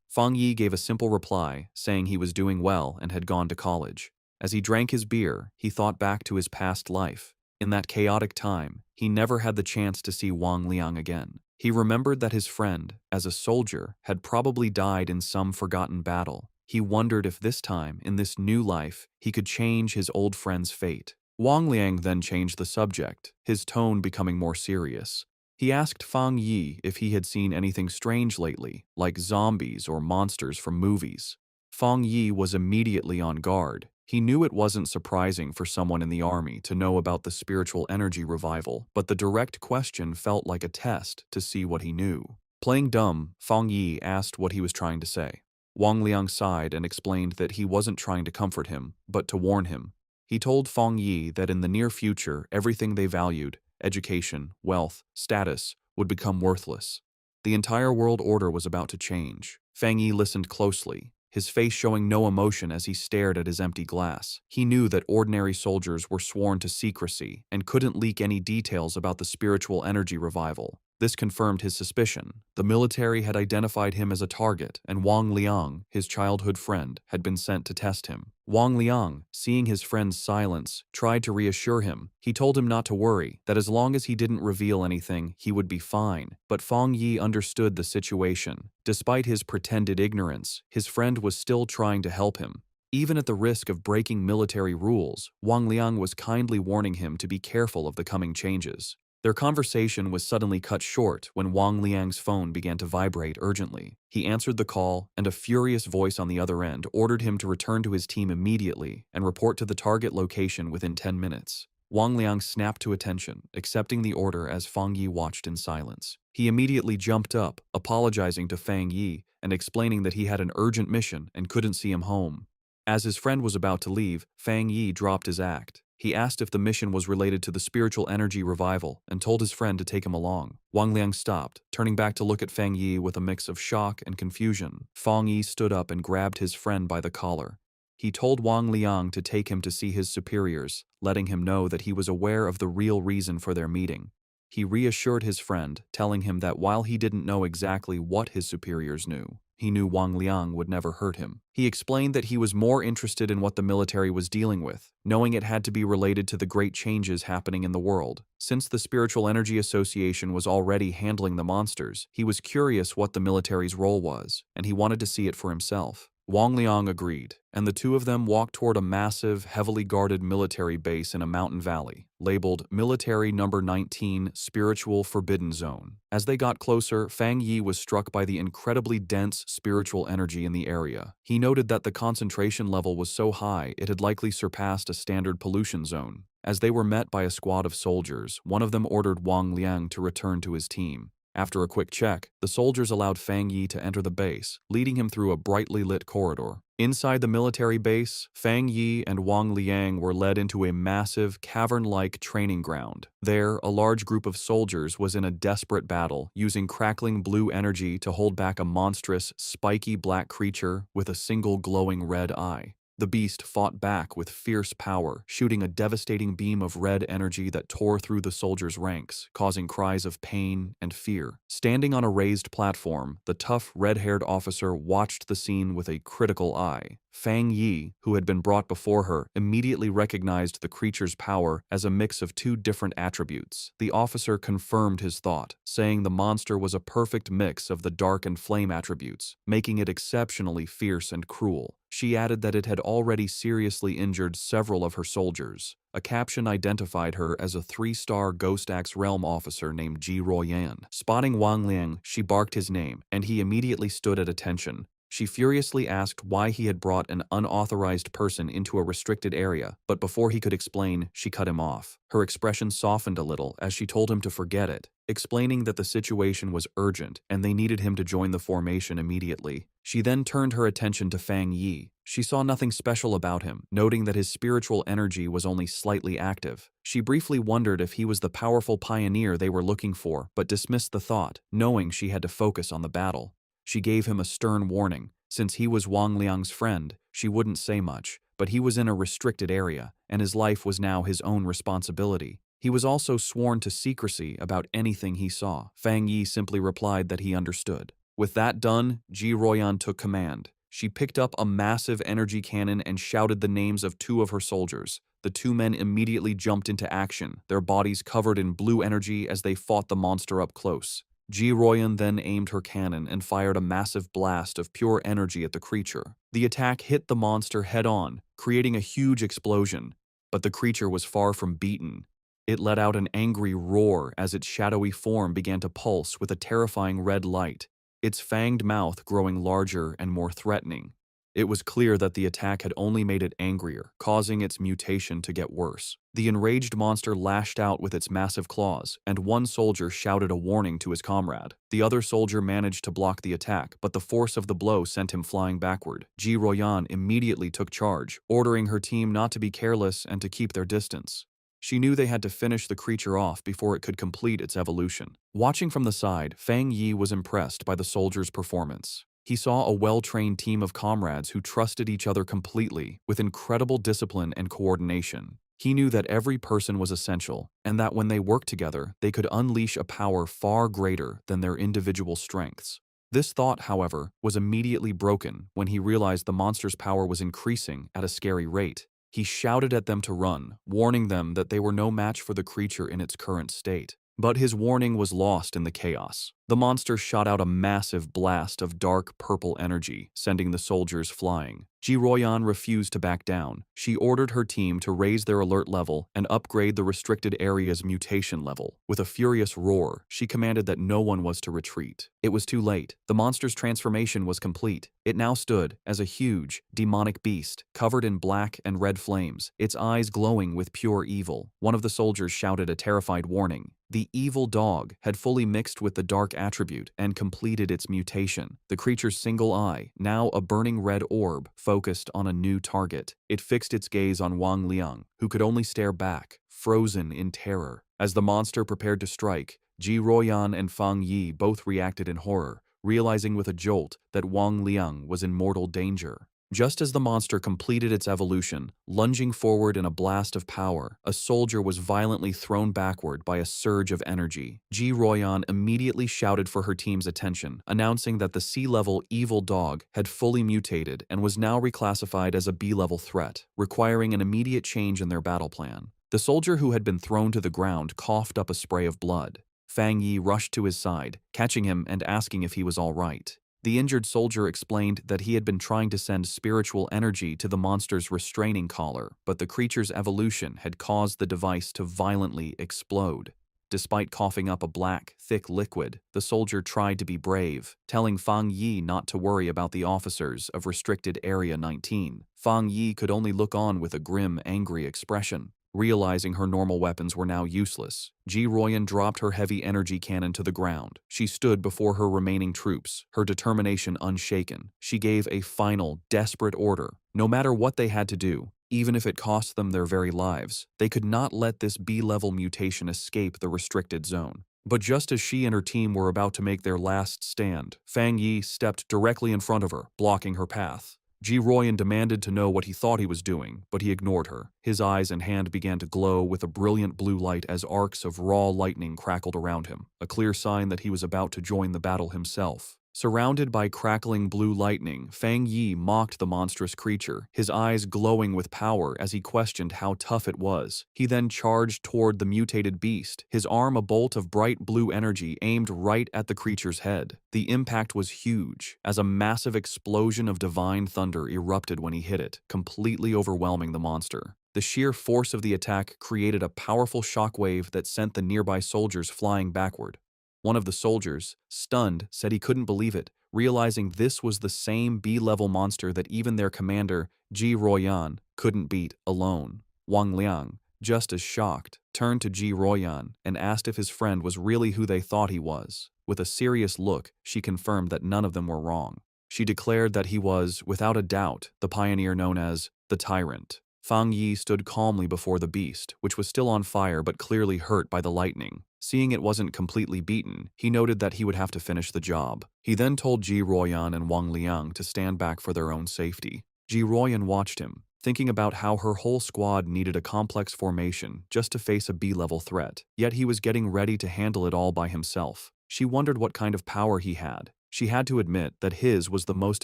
Speaker 1: Fang Yi gave a simple reply, saying he was doing well and had gone to college. As he drank his beer, he thought back to his past life. In that chaotic time, he never had the chance to see Wang Liang again. He remembered that his friend, as a soldier, had probably died in some forgotten battle. He wondered if this time, in this new life, he could change his old friend's fate. Wang Liang then changed the subject, his tone becoming more serious. He asked Fang Yi if he had seen anything strange lately, like zombies or monsters from movies. Fang Yi was immediately on guard. He knew it wasn't surprising for someone in the army to know about the spiritual energy revival, but the direct question felt like a test to see what he knew. Playing dumb, Fang Yi asked what he was trying to say. Wang Liang sighed and explained that he wasn't trying to comfort him, but to warn him. He told Fang Yi that in the near future, everything they valued, education, wealth, status, would become worthless. The entire world order was about to change. Fang Yi listened closely, his face showing no emotion as he stared at his empty glass. He knew that ordinary soldiers were sworn to secrecy and couldn't leak any details about the spiritual energy revival. This confirmed his suspicion. The military had identified him as a target, and Wang Liang, his childhood friend, had been sent to test him. Wang Liang, seeing his friend's silence, tried to reassure him. He told him not to worry, that as long as he didn't reveal anything, he would be fine. But Fang Yi understood the situation. Despite his pretended ignorance, his friend was still trying to help him. Even at the risk of breaking military rules, Wang Liang was kindly warning him to be careful of the coming changes. Their conversation was suddenly cut short when Wang Liang's phone began to vibrate urgently. He answered the call, and a furious voice on the other end ordered him to return to his team immediately and report to the target location within 10 minutes. Wang Liang snapped to attention, accepting the order as Fang Yi watched in silence. He immediately jumped up, apologizing to Fang Yi and explaining that he had an urgent mission and couldn't see him home. As his friend was about to leave, Fang Yi dropped his act. He asked if the mission was related to the spiritual energy revival and told his friend to take him along. Wang Liang stopped, turning back to look at Fang Yi with a mix of shock and confusion. Fang Yi stood up and grabbed his friend by the collar. He told Wang Liang to take him to see his superiors, letting him know that he was aware of the real reason for their meeting. He reassured his friend, telling him that while he didn't know exactly what his superiors knew, he knew Wang Liang would never hurt him. He explained that he was more interested in what the military was dealing with, knowing it had to be related to the great changes happening in the world. Since the Spiritual Energy Association was already handling the monsters, he was curious what the military's role was, and he wanted to see it for himself. Wang Liang agreed, and the two of them walked toward a massive, heavily guarded military base in a mountain valley, labeled Military Number 19 Spiritual Forbidden Zone. As they got closer, Fang Yi was struck by the incredibly dense spiritual energy in the area. He noted that the concentration level was so high it had likely surpassed a standard pollution zone. As they were met by a squad of soldiers, one of them ordered Wang Liang to return to his team. After a quick check, the soldiers allowed Fang Yi to enter the base, leading him through a brightly lit corridor. Inside the military base, Fang Yi and Wang Liang were led into a massive, cavern-like training ground. There, a large group of soldiers was in a desperate battle, using crackling blue energy to hold back a monstrous, spiky black creature with a single glowing red eye. The beast fought back with fierce power, shooting a devastating beam of red energy that tore through the soldiers' ranks, causing cries of pain and fear. Standing on a raised platform, the tough, red-haired officer watched the scene with a critical eye. Fang Yi, who had been brought before her, immediately recognized the creature's power as a mix of two different attributes. The officer confirmed his thought, saying the monster was a perfect mix of the dark and flame attributes, making it exceptionally fierce and cruel. She added that it had already seriously injured several of her soldiers. A caption identified her as a 3-star Ghost Axe Realm officer named Ji Royan. Spotting Wang Liang, she barked his name, and he immediately stood at attention. She furiously asked why he had brought an unauthorized person into a restricted area, but before he could explain, she cut him off. Her expression softened a little as she told him to forget it, explaining that the situation was urgent and they needed him to join the formation immediately. She then turned her attention to Fang Yi. She saw nothing special about him, noting that his spiritual energy was only slightly active. She briefly wondered if he was the powerful pioneer they were looking for, but dismissed the thought, knowing she had to focus on the battle. She gave him a stern warning. Since he was Wang Liang's friend, she wouldn't say much, but he was in a restricted area, and his life was now his own responsibility. He was also sworn to secrecy about anything he saw. Fang Yi simply replied that he understood. With that done, Ji Royan took command. She picked up a massive energy cannon and shouted the names of 2 of her soldiers. The 2 men immediately jumped into action, their bodies covered in blue energy as they fought the monster up close. Ji Royan then aimed her cannon and fired a massive blast of pure energy at the creature. The attack hit the monster head-on, creating a huge explosion, but the creature was far from beaten. It let out an angry roar as its shadowy form began to pulse with a terrifying red light, its fanged mouth growing larger and more threatening. It was clear that the attack had only made it angrier, causing its mutation to get worse. The enraged monster lashed out with its massive claws, and one soldier shouted a warning to his comrade. The other soldier managed to block the attack, but the force of the blow sent him flying backward. Ji Royan immediately took charge, ordering her team not to be careless and to keep their distance. She knew they had to finish the creature off before it could complete its evolution. Watching from the side, Fang Yi was impressed by the soldiers' performance. He saw a well-trained team of comrades who trusted each other completely, with incredible discipline and coordination. He knew that every person was essential, and that when they worked together, they could unleash a power far greater than their individual strengths. This thought, however, was immediately broken when he realized the monster's power was increasing at a scary rate. He shouted at them to run, warning them that they were no match for the creature in its current state. But his warning was lost in the chaos. The monster shot out a massive blast of dark purple energy, sending the soldiers flying. Ji Royan refused to back down. She ordered her team to raise their alert level and upgrade the restricted area's mutation level. With a furious roar, she commanded that no one was to retreat. It was too late. The monster's transformation was complete. It now stood as a huge, demonic beast, covered in black and red flames, its eyes glowing with pure evil. One of the soldiers shouted a terrified warning. The evil dog had fully mixed with the dark attribute and completed its mutation. The creature's single eye, now a burning red orb, focused on a new target. It fixed its gaze on Wang Liang, who could only stare back, frozen in terror. As the monster prepared to strike, Ji Royan and Fang Yi both reacted in horror, realizing with a jolt that Wang Liang was in mortal danger. Just as the monster completed its evolution, lunging forward in a blast of power, a soldier was violently thrown backward by a surge of energy. Ji Royan immediately shouted for her team's attention, announcing that the C-level evil dog had fully mutated and was now reclassified as a B-level threat, requiring an immediate change in their battle plan. The soldier who had been thrown to the ground coughed up a spray of blood. Fang Yi rushed to his side, catching him and asking if he was all right. The injured soldier explained that he had been trying to send spiritual energy to the monster's restraining collar, but the creature's evolution had caused the device to violently explode. Despite coughing up a black, thick liquid, the soldier tried to be brave, telling Fang Yi not to worry about the officers of Restricted Area 19. Fang Yi could only look on with a grim, angry expression. Realizing her normal weapons were now useless, Ji Royan dropped her heavy energy cannon to the ground. She stood before her remaining troops, her determination unshaken. She gave a final, desperate order. No matter what they had to do, even if it cost them their very lives, they could not let this B-level mutation escape the restricted zone. But just as she and her team were about to make their last stand, Fang Yi stepped directly in front of her, blocking her path. Ji Royan demanded to know what he thought he was doing, but he ignored her. His eyes and hand began to glow with a brilliant blue light as arcs of raw lightning crackled around him, a clear sign that he was about to join the battle himself. Surrounded by crackling blue lightning, Fang Yi mocked the monstrous creature, his eyes glowing with power as he questioned how tough it was. He then charged toward the mutated beast, his arm a bolt of bright blue energy aimed right at the creature's head. The impact was huge, as a massive explosion of divine thunder erupted when he hit it, completely overwhelming the monster. The sheer force of the attack created a powerful shockwave that sent the nearby soldiers flying backward. One of the soldiers, stunned, said he couldn't believe it, realizing this was the same B-level monster that even their commander, Ji Royan, couldn't beat alone. Wang Liang, just as shocked, turned to Ji Royan and asked if his friend was really who they thought he was. With a serious look, she confirmed that none of them were wrong. She declared that he was, without a doubt, the pioneer known as the Tyrant. Fang Yi stood calmly before the beast, which was still on fire but clearly hurt by the lightning. Seeing it wasn't completely beaten, he noted that he would have to finish the job. He then told Ji Royan and Wang Liang to stand back for their own safety. Ji Royan watched him, thinking about how her whole squad needed a complex formation just to face a B-level threat, yet he was getting ready to handle it all by himself. She wondered what kind of power he had. She had to admit that his was the most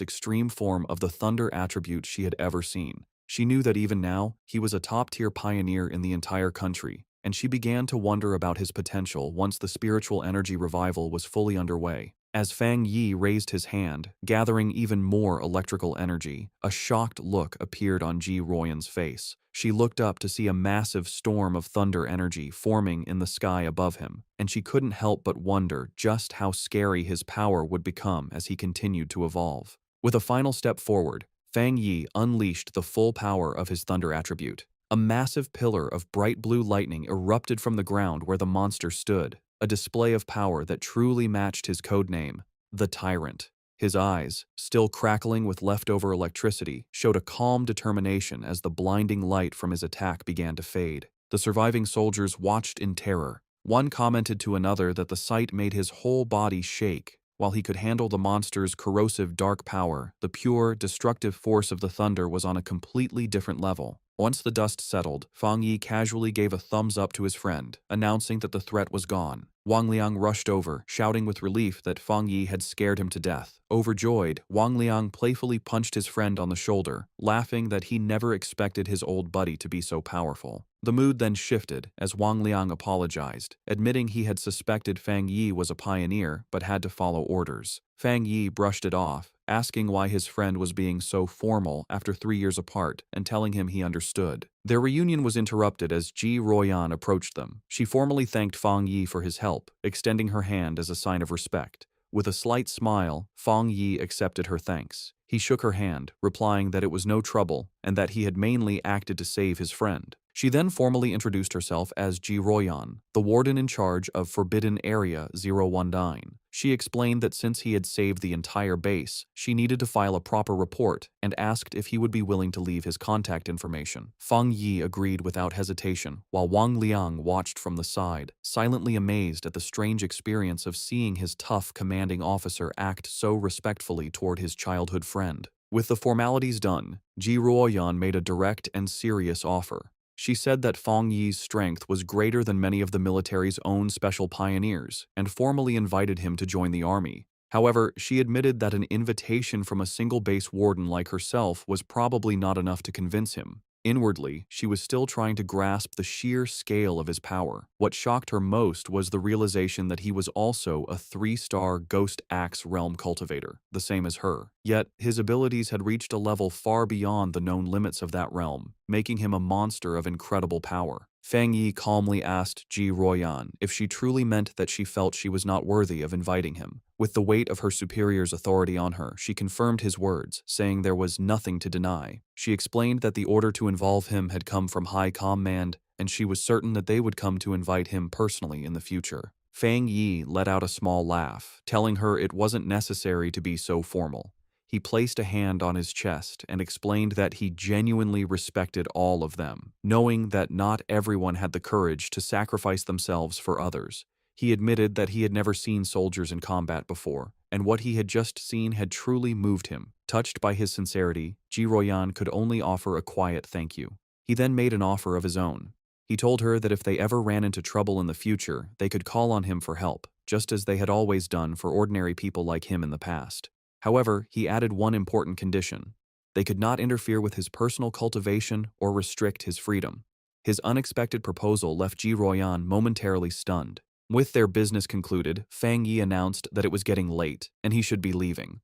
Speaker 1: extreme form of the thunder attribute she had ever seen. She knew that even now, he was a top-tier pioneer in the entire country, and she began to wonder about his potential once the spiritual energy revival was fully underway. As Fang Yi raised his hand, gathering even more electrical energy, a shocked look appeared on Ji Royan's face. She looked up to see a massive storm of thunder energy forming in the sky above him, and she couldn't help but wonder just how scary his power would become as he continued to evolve. With a final step forward, Fang Yi unleashed the full power of his thunder attribute. A massive pillar of bright blue lightning erupted from the ground where the monster stood, a display of power that truly matched his codename, the Tyrant. His eyes, still crackling with leftover electricity, showed a calm determination as the blinding light from his attack began to fade. The surviving soldiers watched in terror. One commented to another that the sight made his whole body shake. While he could handle the monster's corrosive dark power, the pure, destructive force of the thunder was on a completely different level. Once the dust settled, Fang Yi casually gave a thumbs up to his friend, announcing that the threat was gone. Wang Liang rushed over, shouting with relief that Fang Yi had scared him to death. Overjoyed, Wang Liang playfully punched his friend on the shoulder, laughing that he never expected his old buddy to be so powerful. The mood then shifted as Wang Liang apologized, admitting he had suspected Fang Yi was a pioneer but had to follow orders. Fang Yi brushed it off, asking why his friend was being so formal after 3 years apart and telling him he understood. Their reunion was interrupted as Ji Royan approached them. She formally thanked Fang Yi for his help, extending her hand as a sign of respect. With a slight smile, Fang Yi accepted her thanks. He shook her hand, replying that it was no trouble and that he had mainly acted to save his friend. She then formally introduced herself as Ji Royan, the warden in charge of Forbidden Area 019. She explained that since he had saved the entire base, she needed to file a proper report and asked if he would be willing to leave his contact information. Fang Yi agreed without hesitation, while Wang Liang watched from the side, silently amazed at the strange experience of seeing his tough commanding officer act so respectfully toward his childhood friend. With the formalities done, Ji Royan made a direct and serious offer. She said that Fang Yi's strength was greater than many of the military's own special pioneers and formally invited him to join the army. However, she admitted that an invitation from a single base warden like herself was probably not enough to convince him. Inwardly, she was still trying to grasp the sheer scale of his power. What shocked her most was the realization that he was also a 3-star Ghost Axe realm cultivator, the same as her. Yet, his abilities had reached a level far beyond the known limits of that realm, making him a monster of incredible power. Fang Yi calmly asked Ji Royan if she truly meant that she felt she was not worthy of inviting him. With the weight of her superior's authority on her, she confirmed his words, saying there was nothing to deny. She explained that the order to involve him had come from High Command and she was certain that they would come to invite him personally in the future. Fang Yi let out a small laugh, telling her it wasn't necessary to be so formal. He placed a hand on his chest and explained that he genuinely respected all of them, knowing that not everyone had the courage to sacrifice themselves for others. He admitted that he had never seen soldiers in combat before, and what he had just seen had truly moved him. Touched by his sincerity, Ji Royan could only offer a quiet thank you. He then made an offer of his own. He told her that if they ever ran into trouble in the future, they could call on him for help, just as they had always done for ordinary people like him in the past. However, he added one important condition. They could not interfere with his personal cultivation or restrict his freedom. His unexpected proposal left Ji Royan momentarily stunned. With their business concluded, Fang Yi announced that it was getting late and he should be leaving.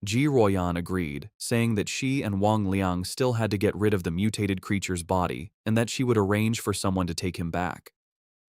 Speaker 1: Ji Royan agreed, saying that she and Wang Liang still had to get rid of the mutated creature's body and that she would arrange for someone to take him back.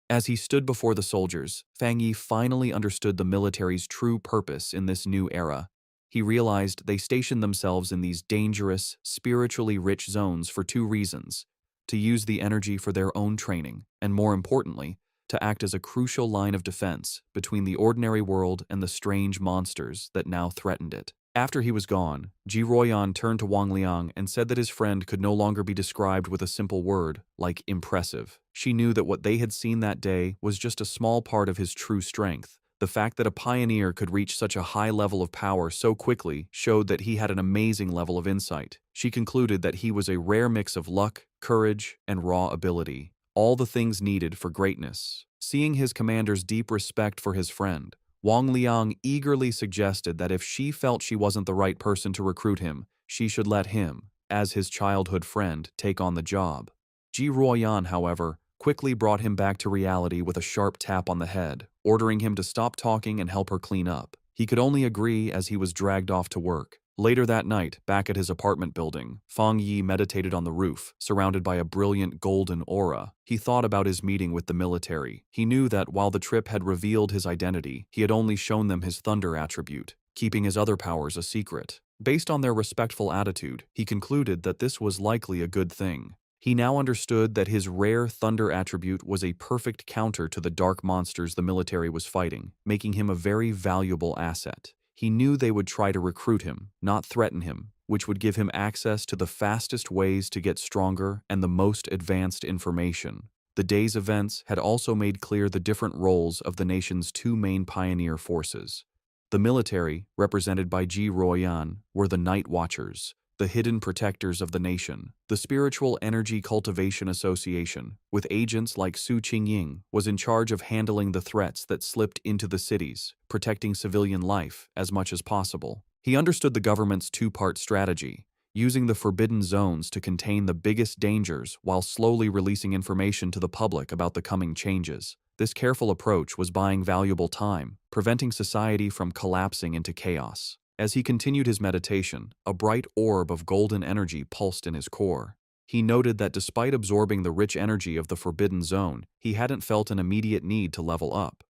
Speaker 1: As he stood before the soldiers, Fang Yi finally understood the military's true purpose in this new era. He realized they stationed themselves in these dangerous, spiritually rich zones for two reasons: to use the energy for their own training, and more importantly, to act as a crucial line of defense between the ordinary world and the strange monsters that now threatened it. After he was gone, Ji Royan turned to Wang Liang and said that his friend could no longer be described with a simple word, like impressive. She knew that what they had seen that day was just a small part of his true strength. The fact that a pioneer could reach such a high level of power so quickly showed that he had an amazing level of insight. She concluded that he was a rare mix of luck, courage, and raw ability, all the things needed for greatness. Seeing his commander's deep respect for his friend, Wang Liang eagerly suggested that if she felt she wasn't the right person to recruit him, she should let him, as his childhood friend, take on the job. Ji Royan, however, quickly brought him back to reality with a sharp tap on the head, ordering him to stop talking and help her clean up. He could only agree as he was dragged off to work. Later that night, back at his apartment building, Fang Yi meditated on the roof, surrounded by a brilliant golden aura. He thought about his meeting with the military. He knew that while the trip had revealed his identity, he had only shown them his thunder attribute, keeping his other powers a secret. Based on their respectful attitude, he concluded that this was likely a good thing. He now understood that his rare thunder attribute was a perfect counter to the dark monsters the military was fighting, making him a very valuable asset. He knew they would try to recruit him, not threaten him, which would give him access to the fastest ways to get stronger and the most advanced information. The day's events had also made clear the different roles of the nation's two main pioneer forces. The military, represented by Ji Royan, were the Night Watchers, the hidden protectors of the nation. The Spiritual Energy Cultivation Association, with agents like Su Qingying, was in charge of handling the threats that slipped into the cities, protecting civilian life as much as possible. He understood the government's two-part strategy, using the forbidden zones to contain the biggest dangers while slowly releasing information to the public about the coming changes. This careful approach was buying valuable time, preventing society from collapsing into chaos. As he continued his meditation, a bright orb of golden energy pulsed in his core. He noted that despite absorbing the rich energy of the forbidden zone, he hadn't felt an immediate need to level up.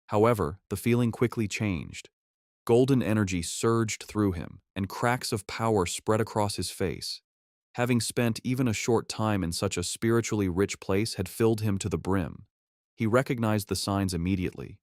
Speaker 1: However, the feeling quickly changed. Golden energy surged through him, and cracks of power spread across his face. Having spent even a short time in such a spiritually rich place had filled him to the brim. He recognized the signs immediately.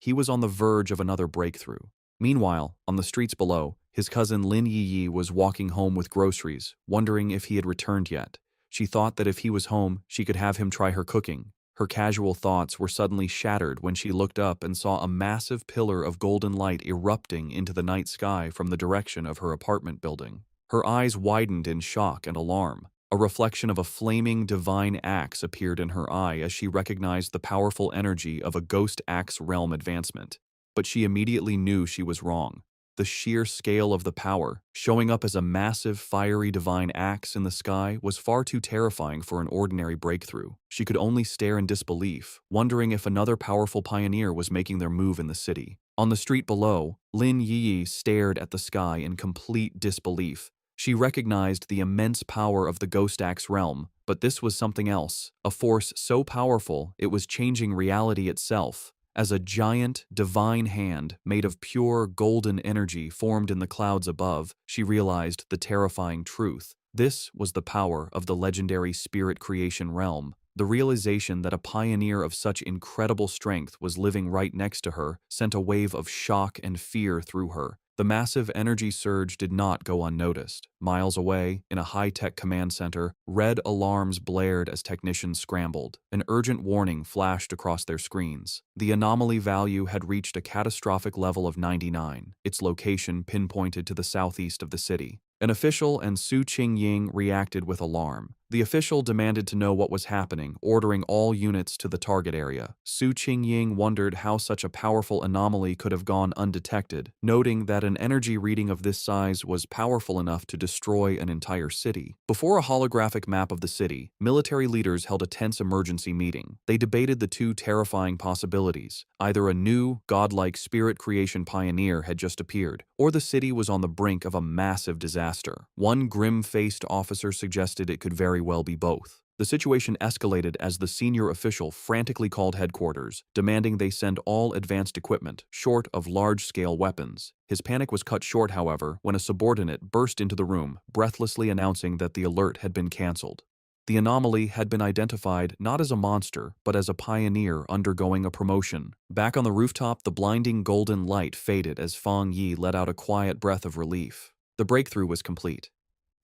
Speaker 1: He was on the verge of another breakthrough. Meanwhile, on the streets below, his cousin Lin Yi was walking home with groceries, wondering if he had returned yet. She thought that if he was home, she could have him try her cooking. Her casual thoughts were suddenly shattered when she looked up and saw a massive pillar of golden light erupting into the night sky from the direction of her apartment building. Her eyes widened in shock and alarm. A reflection of a flaming divine axe appeared in her eye as she recognized the powerful energy of a ghost axe realm advancement. But she immediately knew she was wrong. The sheer scale of the power, showing up as a massive, fiery divine axe in the sky, was far too terrifying for an ordinary breakthrough. She could only stare in disbelief, wondering if another powerful pioneer was making their move in the city. On the street below, Lin Yi stared at the sky in complete disbelief. She recognized the immense power of the Ghost Axe realm, but this was something else, a force so powerful it was changing reality itself. As a giant, divine hand made of pure golden energy formed in the clouds above, she realized the terrifying truth. This was the power of the legendary spirit creation realm. The realization that a pioneer of such incredible strength was living right next to her sent a wave of shock and fear through her. The massive energy surge did not go unnoticed. Miles away, in a high-tech command center, red alarms blared as technicians scrambled. An urgent warning flashed across their screens. The anomaly value had reached a catastrophic level of 99, its location pinpointed to the southeast of the city. An official and Su Qingying reacted with alarm. The official demanded to know what was happening, ordering all units to the target area. Su Qingying wondered how such a powerful anomaly could have gone undetected, noting that an energy reading of this size was powerful enough to destroy an entire city. Before a holographic map of the city, military leaders held a tense emergency meeting. They debated the two terrifying possibilities. Either a new, godlike spirit creation pioneer had just appeared, or the city was on the brink of a massive disaster. One grim-faced officer suggested it could very well be both. The situation escalated as the senior official frantically called headquarters, demanding they send all advanced equipment, short of large-scale weapons. His panic was cut short, however, when a subordinate burst into the room, breathlessly announcing that the alert had been cancelled. The anomaly had been identified not as a monster, but as a pioneer undergoing a promotion. Back on the rooftop, the blinding golden light faded as Fang Yi let out a quiet breath of relief. The breakthrough was complete.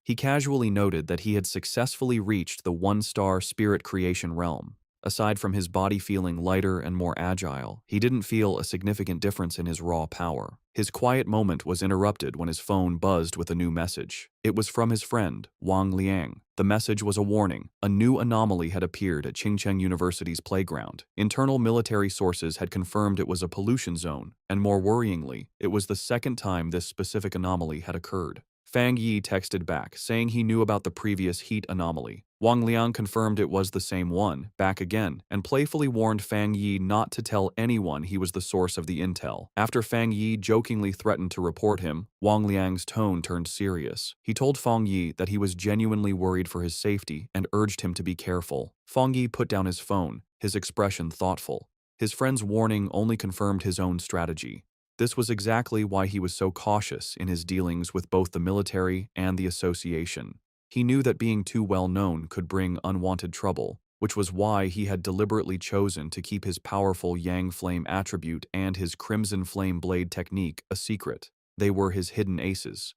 Speaker 1: He casually noted that he had successfully reached the one-star spirit creation realm. Aside from his body feeling lighter and more agile, he didn't feel a significant difference in his raw power. His quiet moment was interrupted when his phone buzzed with a new message. It was from his friend, Wang Liang. The message was a warning. A new anomaly had appeared at Qingcheng University's playground. Internal military sources had confirmed it was a pollution zone, and more worryingly, it was the second time this specific anomaly had occurred. Fang Yi texted back, saying he knew about the previous heat anomaly. Wang Liang confirmed it was the same one, back again, and playfully warned Fang Yi not to tell anyone he was the source of the intel. After Fang Yi jokingly threatened to report him, Wang Liang's tone turned serious. He told Fang Yi that he was genuinely worried for his safety and urged him to be careful. Fang Yi put down his phone, his expression thoughtful. His friend's warning only confirmed his own strategy. This was exactly why he was so cautious in his dealings with both the military and the association. He knew that being too well known could bring unwanted trouble, which was why he had deliberately chosen to keep his powerful Yang Flame attribute and his Crimson Flame Blade technique a secret. They were his hidden aces.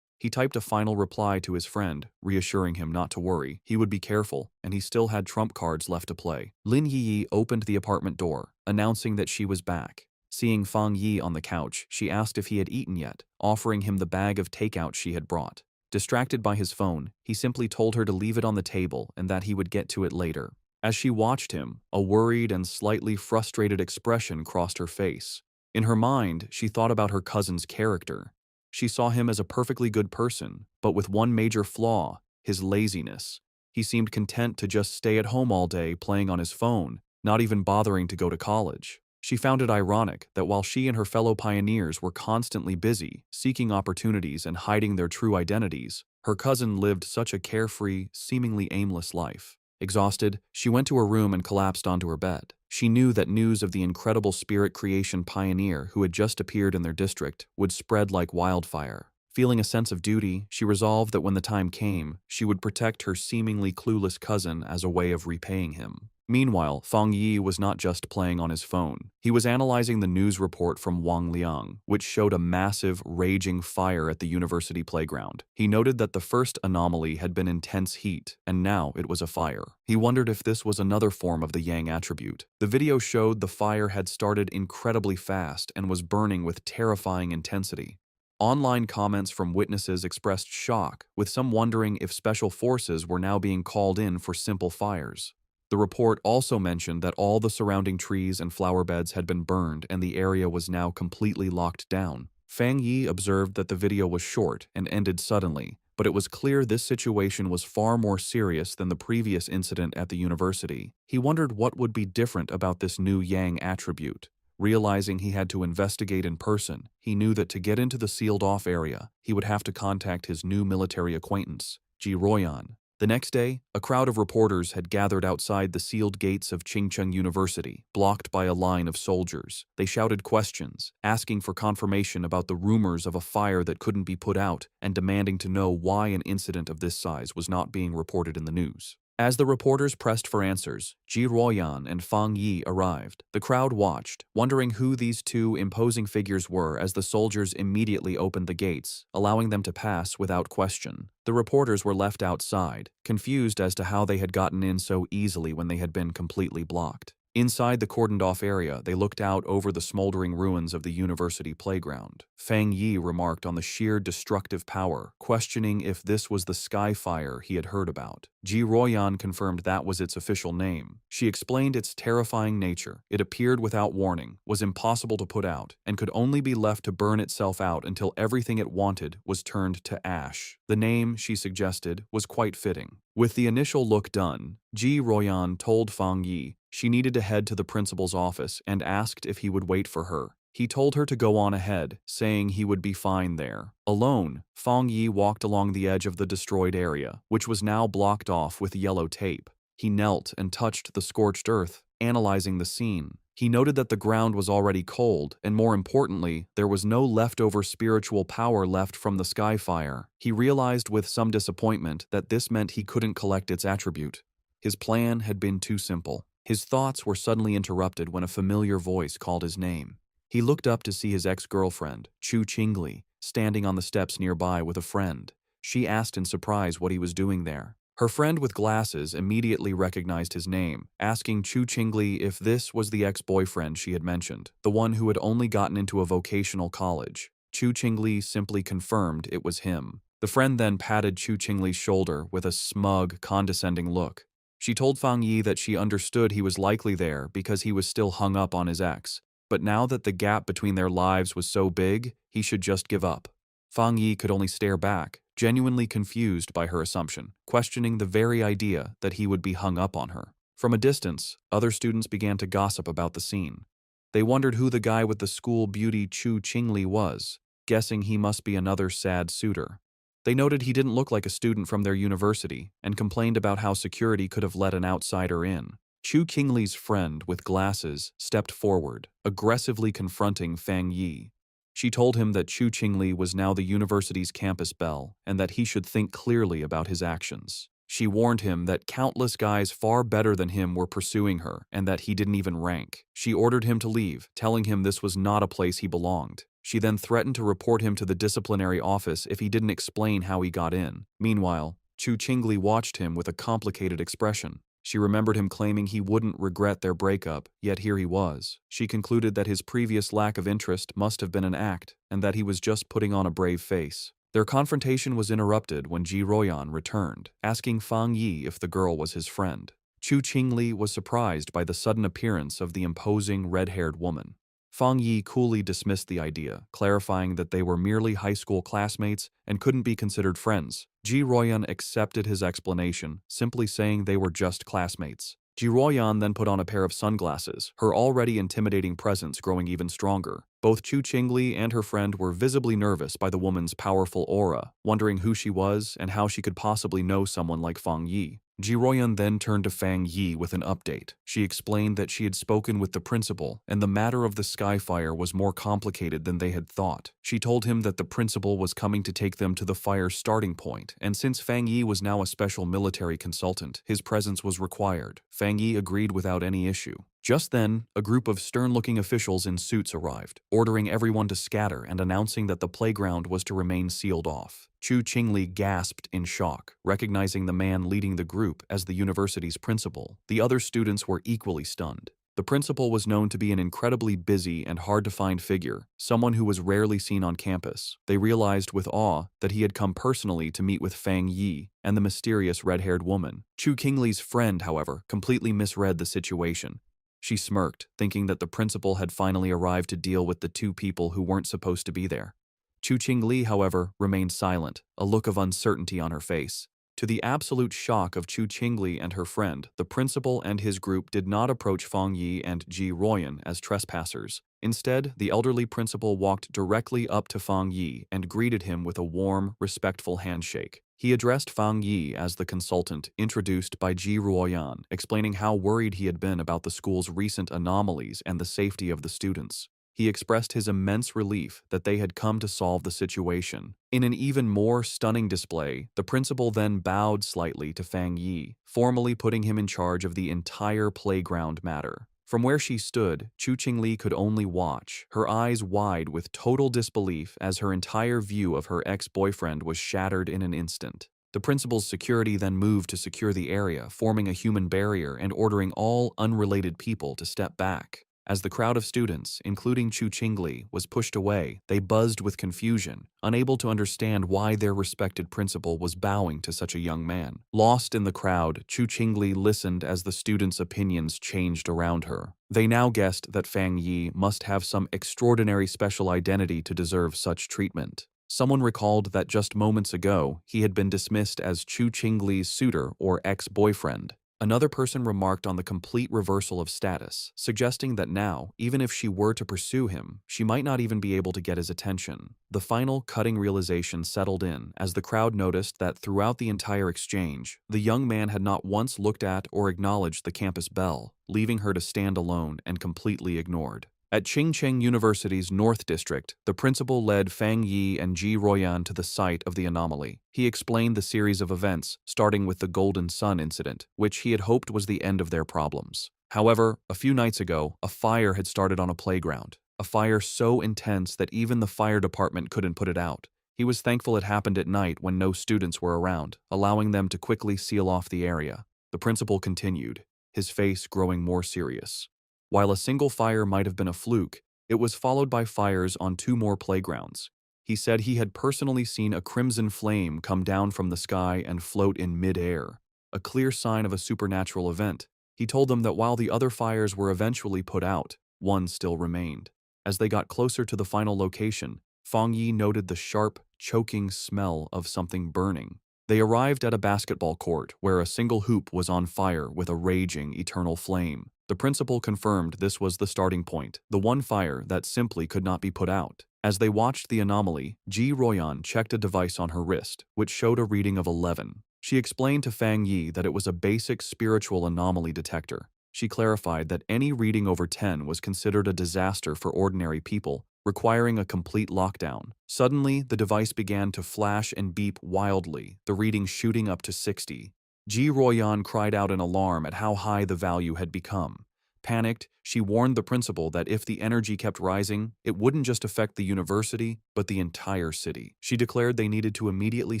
Speaker 1: He typed a final reply to his friend, reassuring him not to worry. He would be careful, and he still had trump cards left to play. Lin Yi opened the apartment door, announcing that she was back. Seeing Fang Yi on the couch, she asked if he had eaten yet, offering him the bag of takeout she had brought. Distracted by his phone, he simply told her to leave it on the table and that he would get to it later. As she watched him, a worried and slightly frustrated expression crossed her face. In her mind, she thought about her cousin's character. She saw him as a perfectly good person, but with one major flaw, his laziness. He seemed content to just stay at home all day playing on his phone, not even bothering to go to college. She found it ironic that while she and her fellow pioneers were constantly busy, seeking opportunities and hiding their true identities, her cousin lived such a carefree, seemingly aimless life. Exhausted, she went to her room and collapsed onto her bed. She knew that news of the incredible spirit creation pioneer who had just appeared in their district would spread like wildfire. Feeling a sense of duty, she resolved that when the time came, she would protect her seemingly clueless cousin as a way of repaying him. Meanwhile, Fang Yi was not just playing on his phone. He was analyzing the news report from Wang Liang, which showed a massive, raging fire at the university playground. He noted that the first anomaly had been intense heat, and now it was a fire. He wondered if this was another form of the Yang attribute. The video showed the fire had started incredibly fast and was burning with terrifying intensity. Online comments from witnesses expressed shock, with some wondering if special forces were now being called in for simple fires. The report also mentioned that all the surrounding trees and flower beds had been burned and the area was now completely locked down. Fang Yi observed that the video was short and ended suddenly, but it was clear this situation was far more serious than the previous incident at the university. He wondered what would be different about this new Yang attribute. Realizing he had to investigate in person, he knew that to get into the sealed-off area, he would have to contact his new military acquaintance, Ji Royan. The next day, a crowd of reporters had gathered outside the sealed gates of Qingcheng University, blocked by a line of soldiers. They shouted questions, asking for confirmation about the rumors of a fire that couldn't be put out, and demanding to know why an incident of this size was not being reported in the news. As the reporters pressed for answers, Ji Ruoyan and Fang Yi arrived. The crowd watched, wondering who these two imposing figures were as the soldiers immediately opened the gates, allowing them to pass without question. The reporters were left outside, confused as to how they had gotten in so easily when they had been completely blocked. Inside the cordoned-off area, they looked out over the smoldering ruins of the university playground. Fang Yi remarked on the sheer destructive power, questioning if this was the sky fire he had heard about. Ji Ruoyan confirmed that was its official name. She explained its terrifying nature. It appeared without warning, was impossible to put out, and could only be left to burn itself out until everything it wanted was turned to ash. The name, she suggested, was quite fitting. With the initial look done, Ji Ruoyan told Fang Yi she needed to head to the principal's office and asked if he would wait for her. He told her to go on ahead, saying he would be fine there. Alone, Fang Yi walked along the edge of the destroyed area, which was now blocked off with yellow tape. He knelt and touched the scorched earth, analyzing the scene. He noted that the ground was already cold, and more importantly, there was no leftover spiritual power left from the sky fire. He realized with some disappointment that this meant he couldn't collect its attribute. His plan had been too simple. His thoughts were suddenly interrupted when a familiar voice called his name. He looked up to see his ex-girlfriend, Chu Qingli, standing on the steps nearby with a friend. She asked in surprise what he was doing there. Her friend with glasses immediately recognized his name, asking Chu Qingli if this was the ex-boyfriend she had mentioned, the one who had only gotten into a vocational college. Chu Qingli simply confirmed it was him. The friend then patted Chu Qingli's shoulder with a smug, condescending look. She told Fang Yi that she understood he was likely there because he was still hung up on his ex, but now that the gap between their lives was so big, he should just give up. Fang Yi could only stare back, genuinely confused by her assumption, questioning the very idea that he would be hung up on her. From a distance, other students began to gossip about the scene. They wondered who the guy with the school beauty Chu Qingli was, guessing he must be another sad suitor. They noted he didn't look like a student from their university and complained about how security could have let an outsider in. Chu Qingli's friend with glasses stepped forward, aggressively confronting Fang Yi. She told him that Chu Qingli was now the university's campus belle and that he should think clearly about his actions. She warned him that countless guys far better than him were pursuing her and that he didn't even rank. She ordered him to leave, telling him this was not a place he belonged. She then threatened to report him to the disciplinary office if he didn't explain how he got in. Meanwhile, Chu Qingli watched him with a complicated expression. She remembered him claiming he wouldn't regret their breakup, yet here he was. She concluded that his previous lack of interest must have been an act, and that he was just putting on a brave face. Their confrontation was interrupted when Ji Ruoyan returned, asking Fang Yi if the girl was his friend. Chu Qingli was surprised by the sudden appearance of the imposing red-haired woman. Fang Yi coolly dismissed the idea, clarifying that they were merely high school classmates and couldn't be considered friends. Ji Ruoyan accepted his explanation, simply saying they were just classmates. Ji Ruoyan then put on a pair of sunglasses, her already intimidating presence growing even stronger. Both Chu Qingli and her friend were visibly nervous by the woman's powerful aura, wondering who she was and how she could possibly know someone like Fang Yi. Ji Ruoyan then turned to Fang Yi with an update. She explained that she had spoken with the principal, and the matter of the sky fire was more complicated than they had thought. She told him that the principal was coming to take them to the fire's starting point, and since Fang Yi was now a special military consultant, his presence was required. Fang Yi agreed without any issue. Just then, a group of stern-looking officials in suits arrived, ordering everyone to scatter and announcing that the playground was to remain sealed off. Chu Qingli gasped in shock, recognizing the man leading the group as the university's principal. The other students were equally stunned. The principal was known to be an incredibly busy and hard-to-find figure, someone who was rarely seen on campus. They realized with awe that he had come personally to meet with Fang Yi and the mysterious red-haired woman. Chu Qingli's friend, however, completely misread the situation. She smirked, thinking that the principal had finally arrived to deal with the two people who weren't supposed to be there. Chu Qingli, however, remained silent, a look of uncertainty on her face. To the absolute shock of Chu Qingli and her friend, the principal and his group did not approach Fang Yi and Ji Ruoyan as trespassers. Instead, the elderly principal walked directly up to Fang Yi and greeted him with a warm, respectful handshake. He addressed Fang Yi as the consultant introduced by Ji Ruoyan, explaining how worried he had been about the school's recent anomalies and the safety of the students. He expressed his immense relief that they had come to solve the situation. In an even more stunning display, the principal then bowed slightly to Fang Yi, formally putting him in charge of the entire playground matter. From where she stood, Chu Qingli could only watch, her eyes wide with total disbelief as her entire view of her ex-boyfriend was shattered in an instant. The principal's security then moved to secure the area, forming a human barrier and ordering all unrelated people to step back. As the crowd of students, including Chu Qingli, was pushed away, they buzzed with confusion, unable to understand why their respected principal was bowing to such a young man. Lost in the crowd, Chu Qingli listened as the students' opinions changed around her. They now guessed that Fang Yi must have some extraordinary special identity to deserve such treatment. Someone recalled that just moments ago, he had been dismissed as Chu Qingli's suitor or ex-boyfriend. Another person remarked on the complete reversal of status, suggesting that now, even if she were to pursue him, she might not even be able to get his attention. The final cutting realization settled in as the crowd noticed that throughout the entire exchange, the young man had not once looked at or acknowledged the campus belle, leaving her to stand alone and completely ignored. At Qingcheng University's North District, the principal led Fang Yi and Ji Royan to the site of the anomaly. He explained the series of events, starting with the Golden Sun incident, which he had hoped was the end of their problems. However, a few nights ago, a fire had started on a playground, a fire so intense that even the fire department couldn't put it out. He was thankful it happened at night when no students were around, allowing them to quickly seal off the area. The principal continued, his face growing more serious. While a single fire might have been a fluke, it was followed by fires on 2 more playgrounds. He said he had personally seen a crimson flame come down from the sky and float in mid-air, a clear sign of a supernatural event. He told them that while the other fires were eventually put out, one still remained. As they got closer to the final location, Fang Yi noted the sharp, choking smell of something burning. They arrived at a basketball court where a single hoop was on fire with a raging, eternal flame. The principal confirmed this was the starting point, the one fire that simply could not be put out. As they watched the anomaly, Ji Royan checked a device on her wrist, which showed a reading of 11. She explained to Fang Yi that it was a basic spiritual anomaly detector. She clarified that any reading over 10 was considered a disaster for ordinary people, requiring a complete lockdown. Suddenly, the device began to flash and beep wildly, the reading shooting up to 60. Ji Royan cried out in alarm at how high the value had become. Panicked, she warned the principal that if the energy kept rising, it wouldn't just affect the university, but the entire city. She declared they needed to immediately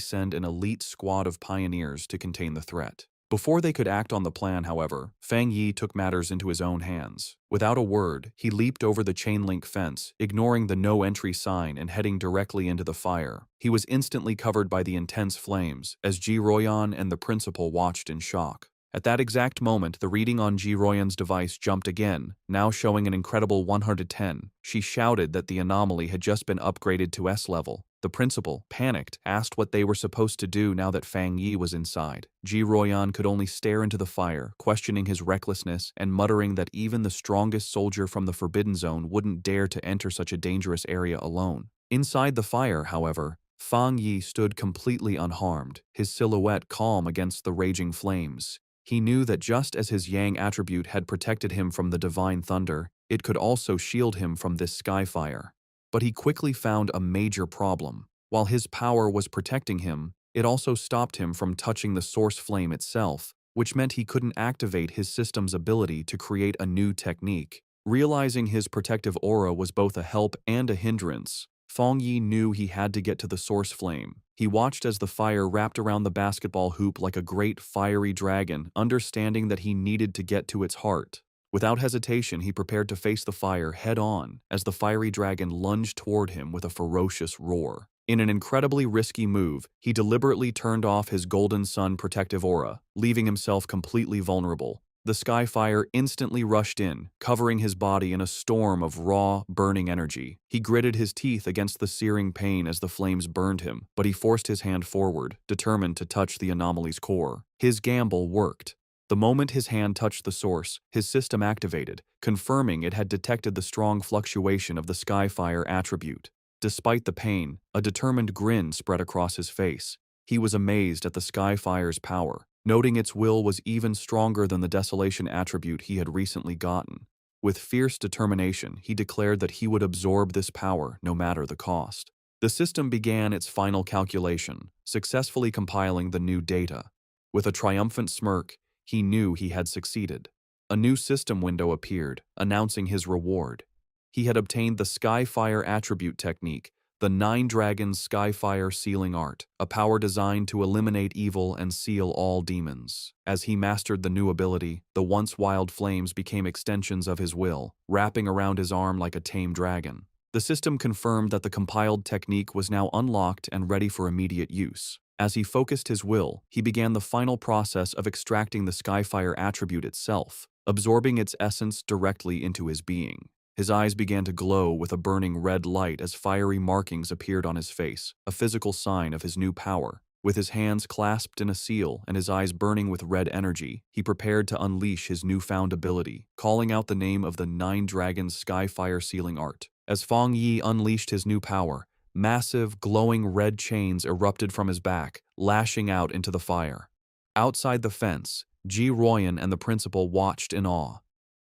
Speaker 1: send an elite squad of pioneers to contain the threat. Before they could act on the plan, however, Fang Yi took matters into his own hands. Without a word, he leaped over the chain-link fence, ignoring the no-entry sign and heading directly into the fire. He was instantly covered by the intense flames, as Ji Royan and the principal watched in shock. At that exact moment, the reading on Ji Royan's device jumped again, now showing an incredible 110. She shouted that the anomaly had just been upgraded to S level. The principal, panicked, asked what they were supposed to do now that Fang Yi was inside. Ji Royan could only stare into the fire, questioning his recklessness and muttering that even the strongest soldier from the Forbidden Zone wouldn't dare to enter such a dangerous area alone. Inside the fire, however, Fang Yi stood completely unharmed, his silhouette calm against the raging flames. He knew that just as his Yang attribute had protected him from the divine thunder, it could also shield him from this sky fire. But he quickly found a major problem. While his power was protecting him, it also stopped him from touching the source flame itself, which meant he couldn't activate his system's ability to create a new technique. Realizing his protective aura was both a help and a hindrance, Fang Yi knew he had to get to the source flame. He watched as the fire wrapped around the basketball hoop like a great fiery dragon, understanding that he needed to get to its heart. Without hesitation, he prepared to face the fire head-on as the fiery dragon lunged toward him with a ferocious roar. In an incredibly risky move, he deliberately turned off his Golden Sun protective aura, leaving himself completely vulnerable. The sky fire instantly rushed in, covering his body in a storm of raw, burning energy. He gritted his teeth against the searing pain as the flames burned him, but he forced his hand forward, determined to touch the anomaly's core. His gamble worked. The moment his hand touched the source, his system activated, confirming it had detected the strong fluctuation of the Skyfire attribute. Despite the pain, a determined grin spread across his face. He was amazed at the Skyfire's power, noting its will was even stronger than the Desolation attribute he had recently gotten. With fierce determination, he declared that he would absorb this power no matter the cost. The system began its final calculation, successfully compiling the new data. With a triumphant smirk, he knew he had succeeded. A new system window appeared, announcing his reward. He had obtained the Skyfire attribute technique, the Nine Dragons Skyfire sealing art, a power designed to eliminate evil and seal all demons. As he mastered the new ability, the once wild flames became extensions of his will, wrapping around his arm like a tame dragon. The system confirmed that the compiled technique was now unlocked and ready for immediate use. As he focused his will, he began the final process of extracting the Skyfire attribute itself, absorbing its essence directly into his being. His eyes began to glow with a burning red light as fiery markings appeared on his face, a physical sign of his new power. With his hands clasped in a seal and his eyes burning with red energy, he prepared to unleash his newfound ability, calling out the name of the Nine Dragons Skyfire sealing art. As Fang Yi unleashed his new power, massive, glowing red chains erupted from his back, lashing out into the fire. Outside the fence, Ji Royan and the principal watched in awe.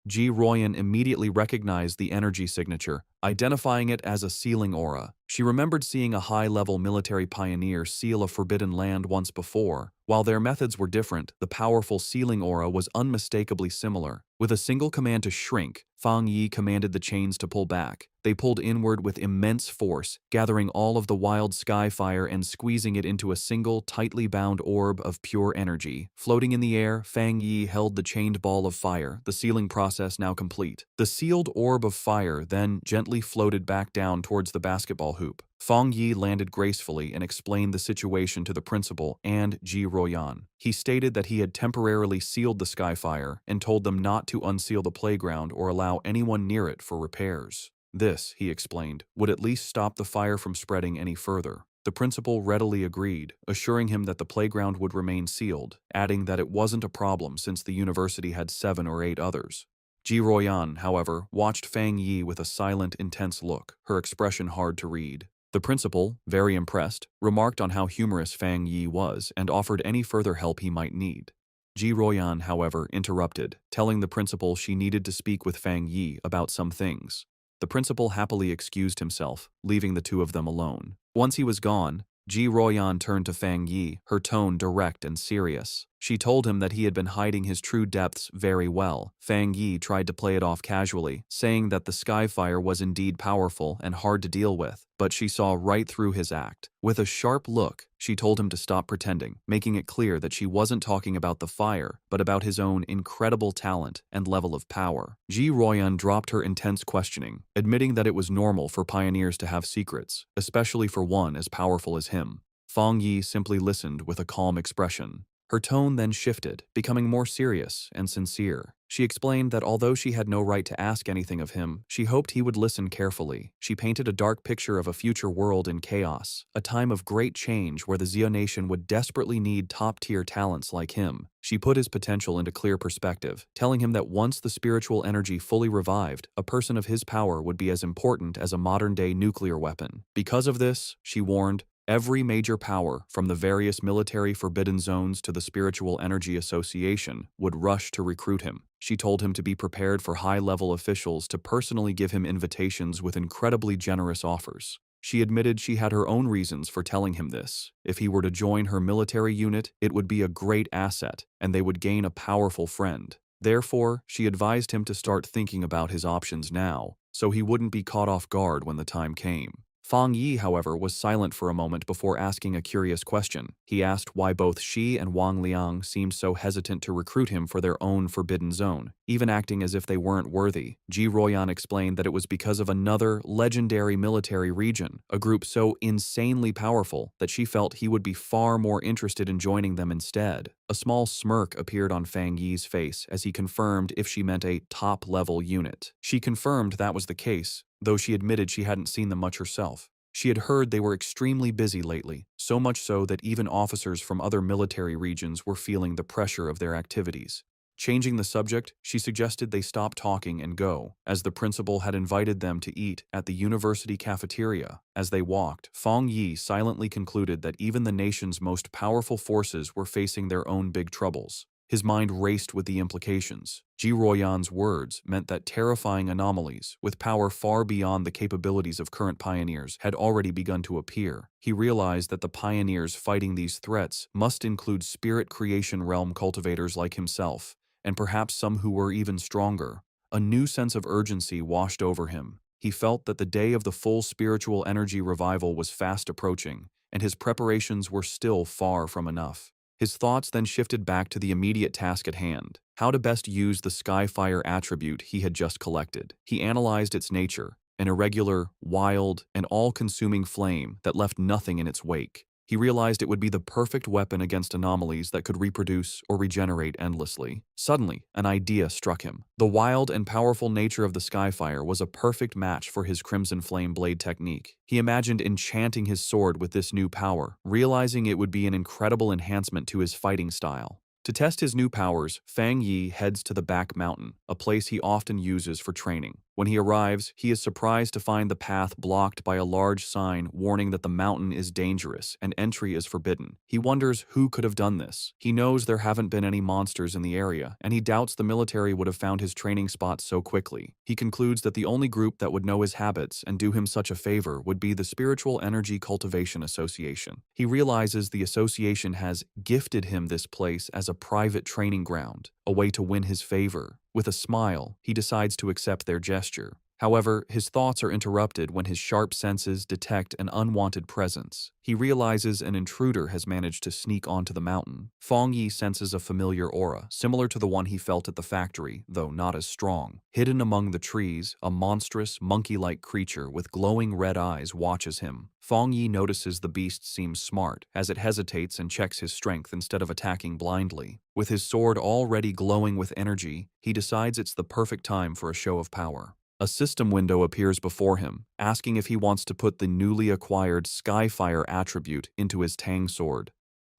Speaker 1: Ji Royan immediately recognized the energy signature, identifying it as a sealing aura. She remembered seeing a high-level military pioneer seal a forbidden land once before. While their methods were different, the powerful sealing aura was unmistakably similar. With a single command to shrink, Fang Yi commanded the chains to pull back. They pulled inward with immense force, gathering all of the wild sky fire and squeezing it into a single, tightly bound orb of pure energy. Floating in the air, Fang Yi held the chained ball of fire, the sealing process now complete. The sealed orb of fire then gently floated back down towards the basketball hoop. Fang Yi landed gracefully and explained the situation to the principal and Ji Royan. He stated that he had temporarily sealed the Skyfire and told them not to unseal the playground or allow anyone near it for repairs. This, he explained, would at least stop the fire from spreading any further. The principal readily agreed, assuring him that the playground would remain sealed, adding that it wasn't a problem since the university had 7 or 8 others. Ji Royan, however, watched Fang Yi with a silent, intense look, her expression hard to read. The principal, very impressed, remarked on how humorous Fang Yi was and offered any further help he might need. Ji Royan, however, interrupted, telling the principal she needed to speak with Fang Yi about some things. The principal happily excused himself, leaving the two of them alone. Once he was gone, Ji Royan turned to Fang Yi, her tone direct and serious. She told him that he had been hiding his true depths very well. Fang Yi tried to play it off casually, saying that the Skyfire was indeed powerful and hard to deal with, but she saw right through his act. With a sharp look, she told him to stop pretending, making it clear that she wasn't talking about the fire, but about his own incredible talent and level of power. Ji Royan dropped her intense questioning, admitting that it was normal for pioneers to have secrets, especially for one as powerful as him. Fang Yi simply listened with a calm expression. Her tone then shifted, becoming more serious and sincere. She explained that although she had no right to ask anything of him, she hoped he would listen carefully. She painted a dark picture of a future world in chaos, a time of great change where the Xia nation would desperately need top-tier talents like him. She put his potential into clear perspective, telling him that once the spiritual energy fully revived, a person of his power would be as important as a modern-day nuclear weapon. Because of this, she warned, every major power, from the various military forbidden zones to the Spiritual Energy Association, would rush to recruit him. She told him to be prepared for high-level officials to personally give him invitations with incredibly generous offers. She admitted she had her own reasons for telling him this. If he were to join her military unit, it would be a great asset, and they would gain a powerful friend. Therefore, she advised him to start thinking about his options now, so he wouldn't be caught off guard when the time came. Fang Yi, however, was silent for a moment before asking a curious question. He asked why both she and Wang Liang seemed so hesitant to recruit him for their own forbidden zone, even acting as if they weren't worthy. Ji Royan explained that it was because of another legendary military region, a group so insanely powerful that she felt he would be far more interested in joining them instead. A small smirk appeared on Fang Yi's face as he confirmed if she meant a top-level unit. She confirmed that was the case, though she admitted she hadn't seen them much herself. She had heard they were extremely busy lately, so much so that even officers from other military regions were feeling the pressure of their activities. Changing the subject, she suggested they stop talking and go, as the principal had invited them to eat at the university cafeteria. As they walked, Fang Yi silently concluded that even the nation's most powerful forces were facing their own big troubles. His mind raced with the implications. Ji Royan's words meant that terrifying anomalies, with power far beyond the capabilities of current pioneers, had already begun to appear. He realized that the pioneers fighting these threats must include spirit creation realm cultivators like himself, and perhaps some who were even stronger. A new sense of urgency washed over him. He felt that the day of the full spiritual energy revival was fast approaching, and his preparations were still far from enough. His thoughts then shifted back to the immediate task at hand, how to best use the Skyfire attribute he had just collected. He analyzed its nature, an irregular, wild, and all-consuming flame that left nothing in its wake. He realized it would be the perfect weapon against anomalies that could reproduce or regenerate endlessly. Suddenly, an idea struck him. The wild and powerful nature of the Skyfire was a perfect match for his Crimson Flame blade technique. He imagined enchanting his sword with this new power, realizing it would be an incredible enhancement to his fighting style. To test his new powers, Fang Yi heads to the back mountain, a place he often uses for training. When he arrives, he is surprised to find the path blocked by a large sign warning that the mountain is dangerous and entry is forbidden. He wonders who could have done this. He knows there haven't been any monsters in the area, and he doubts the military would have found his training spot so quickly. He concludes that the only group that would know his habits and do him such a favor would be the Spiritual Energy Cultivation Association. He realizes the association has gifted him this place as a private training ground, a way to win his favor. With a smile, he decides to accept their gesture. However, his thoughts are interrupted when his sharp senses detect an unwanted presence. He realizes an intruder has managed to sneak onto the mountain. Fang Yi senses a familiar aura, similar to the one he felt at the factory, though not as strong. Hidden among the trees, a monstrous, monkey-like creature with glowing red eyes watches him. Fang Yi notices the beast seems smart, as it hesitates and checks his strength instead of attacking blindly. With his sword already glowing with energy, he decides it's the perfect time for a show of power. A system window appears before him, asking if he wants to put the newly acquired Skyfire attribute into his Tang sword.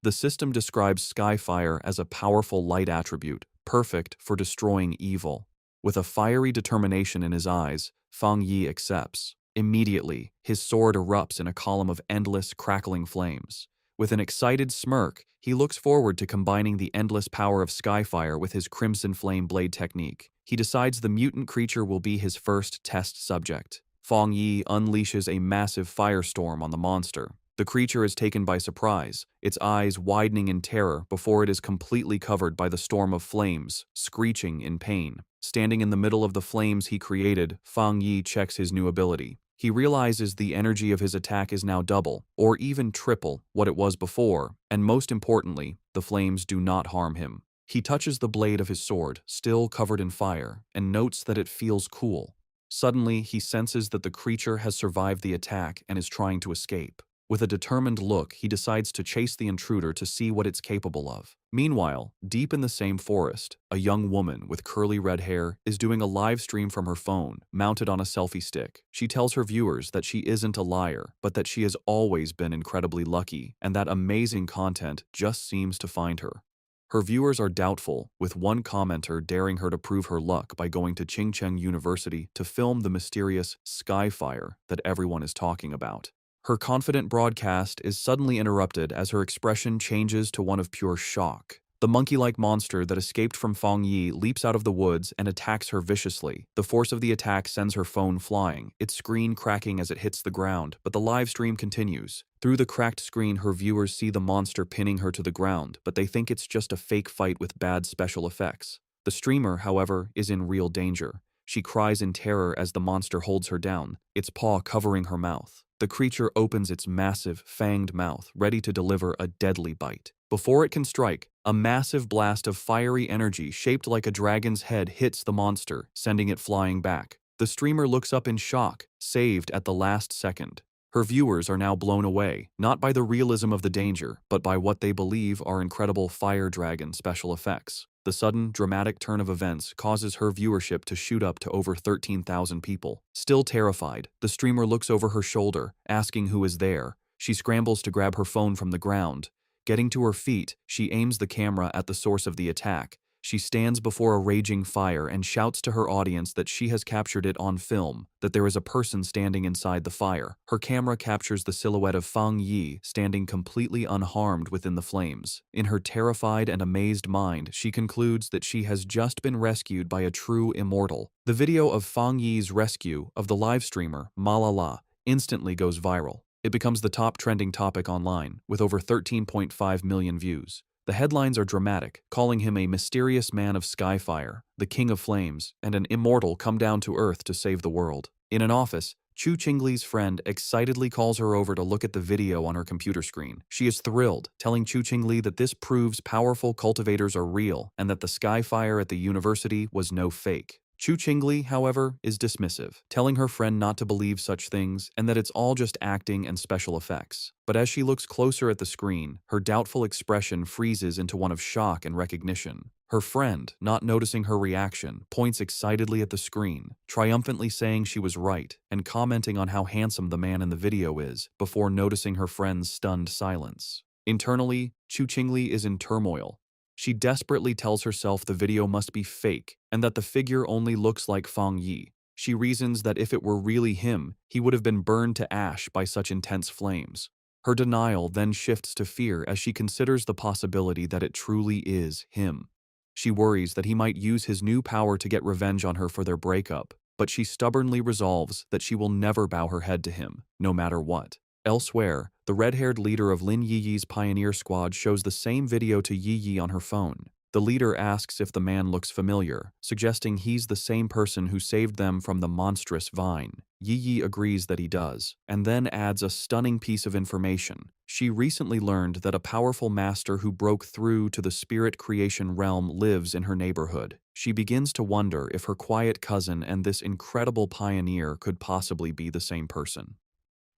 Speaker 1: The system describes Skyfire as a powerful light attribute, perfect for destroying evil. With a fiery determination in his eyes, Fang Yi accepts. Immediately, his sword erupts in a column of endless, crackling flames. With an excited smirk, he looks forward to combining the endless power of Skyfire with his Crimson Flame blade technique. He decides the mutant creature will be his first test subject. Fang Yi unleashes a massive firestorm on the monster. The creature is taken by surprise, its eyes widening in terror before it is completely covered by the storm of flames, screeching in pain. Standing in the middle of the flames he created, Fang Yi checks his new ability. He realizes the energy of his attack is now double, or even triple, what it was before, and most importantly, the flames do not harm him. He touches the blade of his sword, still covered in fire, and notes that it feels cool. Suddenly, he senses that the creature has survived the attack and is trying to escape. With a determined look, he decides to chase the intruder to see what it's capable of. Meanwhile, deep in the same forest, a young woman with curly red hair is doing a live stream from her phone, mounted on a selfie stick. She tells her viewers that she isn't a liar, but that she has always been incredibly lucky, and that amazing content just seems to find her. Her viewers are doubtful, with one commenter daring her to prove her luck by going to Qingcheng University to film the mysterious Skyfire that everyone is talking about. Her confident broadcast is suddenly interrupted as her expression changes to one of pure shock. The monkey-like monster that escaped from Fang Yi leaps out of the woods and attacks her viciously. The force of the attack sends her phone flying, its screen cracking as it hits the ground, but the live stream continues. Through the cracked screen, her viewers see the monster pinning her to the ground, but they think it's just a fake fight with bad special effects. The streamer, however, is in real danger. She cries in terror as the monster holds her down, its paw covering her mouth. The creature opens its massive, fanged mouth, ready to deliver a deadly bite. Before it can strike, a massive blast of fiery energy shaped like a dragon's head hits the monster, sending it flying back. The streamer looks up in shock, saved at the last second. Her viewers are now blown away, not by the realism of the danger, but by what they believe are incredible fire dragon special effects. The sudden, dramatic turn of events causes her viewership to shoot up to over 13,000 people. Still terrified, the streamer looks over her shoulder, asking who is there. She scrambles to grab her phone from the ground. Getting to her feet, she aims the camera at the source of the attack, She stands before a raging fire and shouts to her audience that she has captured it on film, that there is a person standing inside the fire. Her camera captures the silhouette of Fang Yi standing completely unharmed within the flames. In her terrified and amazed mind, she concludes that she has just been rescued by a true immortal. The video of Fang Yi's rescue of the live streamer, Malala, instantly goes viral. It becomes the top trending topic online, with over 13.5 million views. The headlines are dramatic, calling him a mysterious man of skyfire, the king of flames, and an immortal come down to earth to save the world. In an office, Chu Qingli's friend excitedly calls her over to look at the video on her computer screen. She is thrilled, telling Chu Qingli that this proves powerful cultivators are real and that the skyfire at the university was no fake. Chu Qingli, however, is dismissive, telling her friend not to believe such things and that it's all just acting and special effects. But as she looks closer at the screen, her doubtful expression freezes into one of shock and recognition. Her friend, not noticing her reaction, points excitedly at the screen, triumphantly saying she was right and commenting on how handsome the man in the video is, before noticing her friend's stunned silence. Internally, Chu Qingli is in turmoil. She desperately tells herself the video must be fake and that the figure only looks like Fang Yi. She reasons that if it were really him, he would have been burned to ash by such intense flames. Her denial then shifts to fear as she considers the possibility that it truly is him. She worries that he might use his new power to get revenge on her for their breakup, but she stubbornly resolves that she will never bow her head to him, no matter what. Elsewhere, the red-haired leader of Lin Yiyi's pioneer squad shows the same video to Yiyi on her phone. The leader asks if the man looks familiar, suggesting he's the same person who saved them from the monstrous vine. Yiyi agrees that he does, and then adds a stunning piece of information. She recently learned that a powerful master who broke through to the spirit creation realm lives in her neighborhood. She begins to wonder if her quiet cousin and this incredible pioneer could possibly be the same person.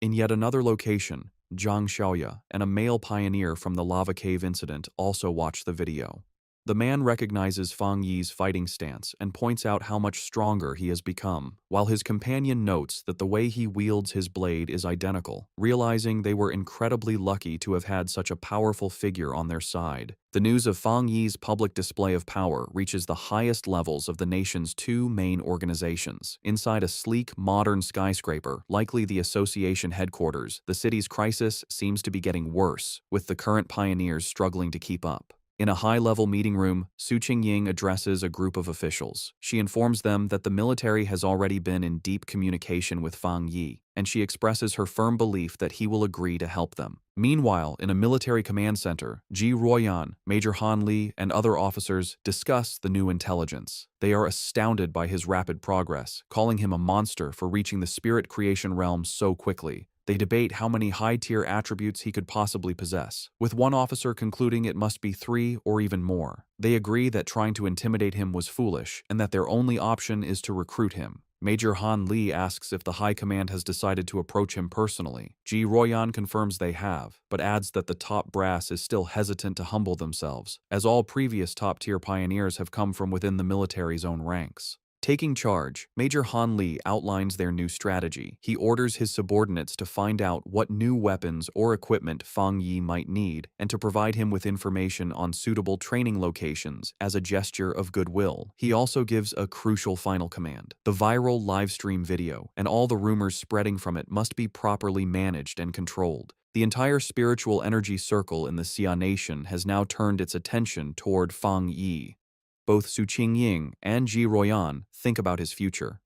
Speaker 1: In yet another location, Zhang Xiaoya and a male pioneer from the lava cave incident also watch the video. The man recognizes Fang Yi's fighting stance and points out how much stronger he has become, while his companion notes that the way he wields his blade is identical, realizing they were incredibly lucky to have had such a powerful figure on their side. The news of Fang Yi's public display of power reaches the highest levels of the nation's two main organizations. Inside a sleek, modern skyscraper, likely the association headquarters, the city's crisis seems to be getting worse, with the current pioneers struggling to keep up. In a high-level meeting room, Su Qingying addresses a group of officials. She informs them that the military has already been in deep communication with Fang Yi, and she expresses her firm belief that he will agree to help them. Meanwhile, in a military command center, Ji Ruoyan, Major Han Li, and other officers discuss the new intelligence. They are astounded by his rapid progress, calling him a monster for reaching the spirit creation realm so quickly. They debate how many high-tier attributes he could possibly possess, with one officer concluding it must be 3 or even more. They agree that trying to intimidate him was foolish and that their only option is to recruit him. Major Han Li asks if the High Command has decided to approach him personally. Ji Ruoyan confirms they have, but adds that the top brass is still hesitant to humble themselves, as all previous top-tier pioneers have come from within the military's own ranks. Taking charge, Major Han Li outlines their new strategy. He orders his subordinates to find out what new weapons or equipment Fang Yi might need and to provide him with information on suitable training locations as a gesture of goodwill. He also gives a crucial final command. The viral livestream video and all the rumors spreading from it must be properly managed and controlled. The entire spiritual energy circle in the Xia Nation has now turned its attention toward Fang Yi. Both Su Qingying and Ji Ruoyan think about his future.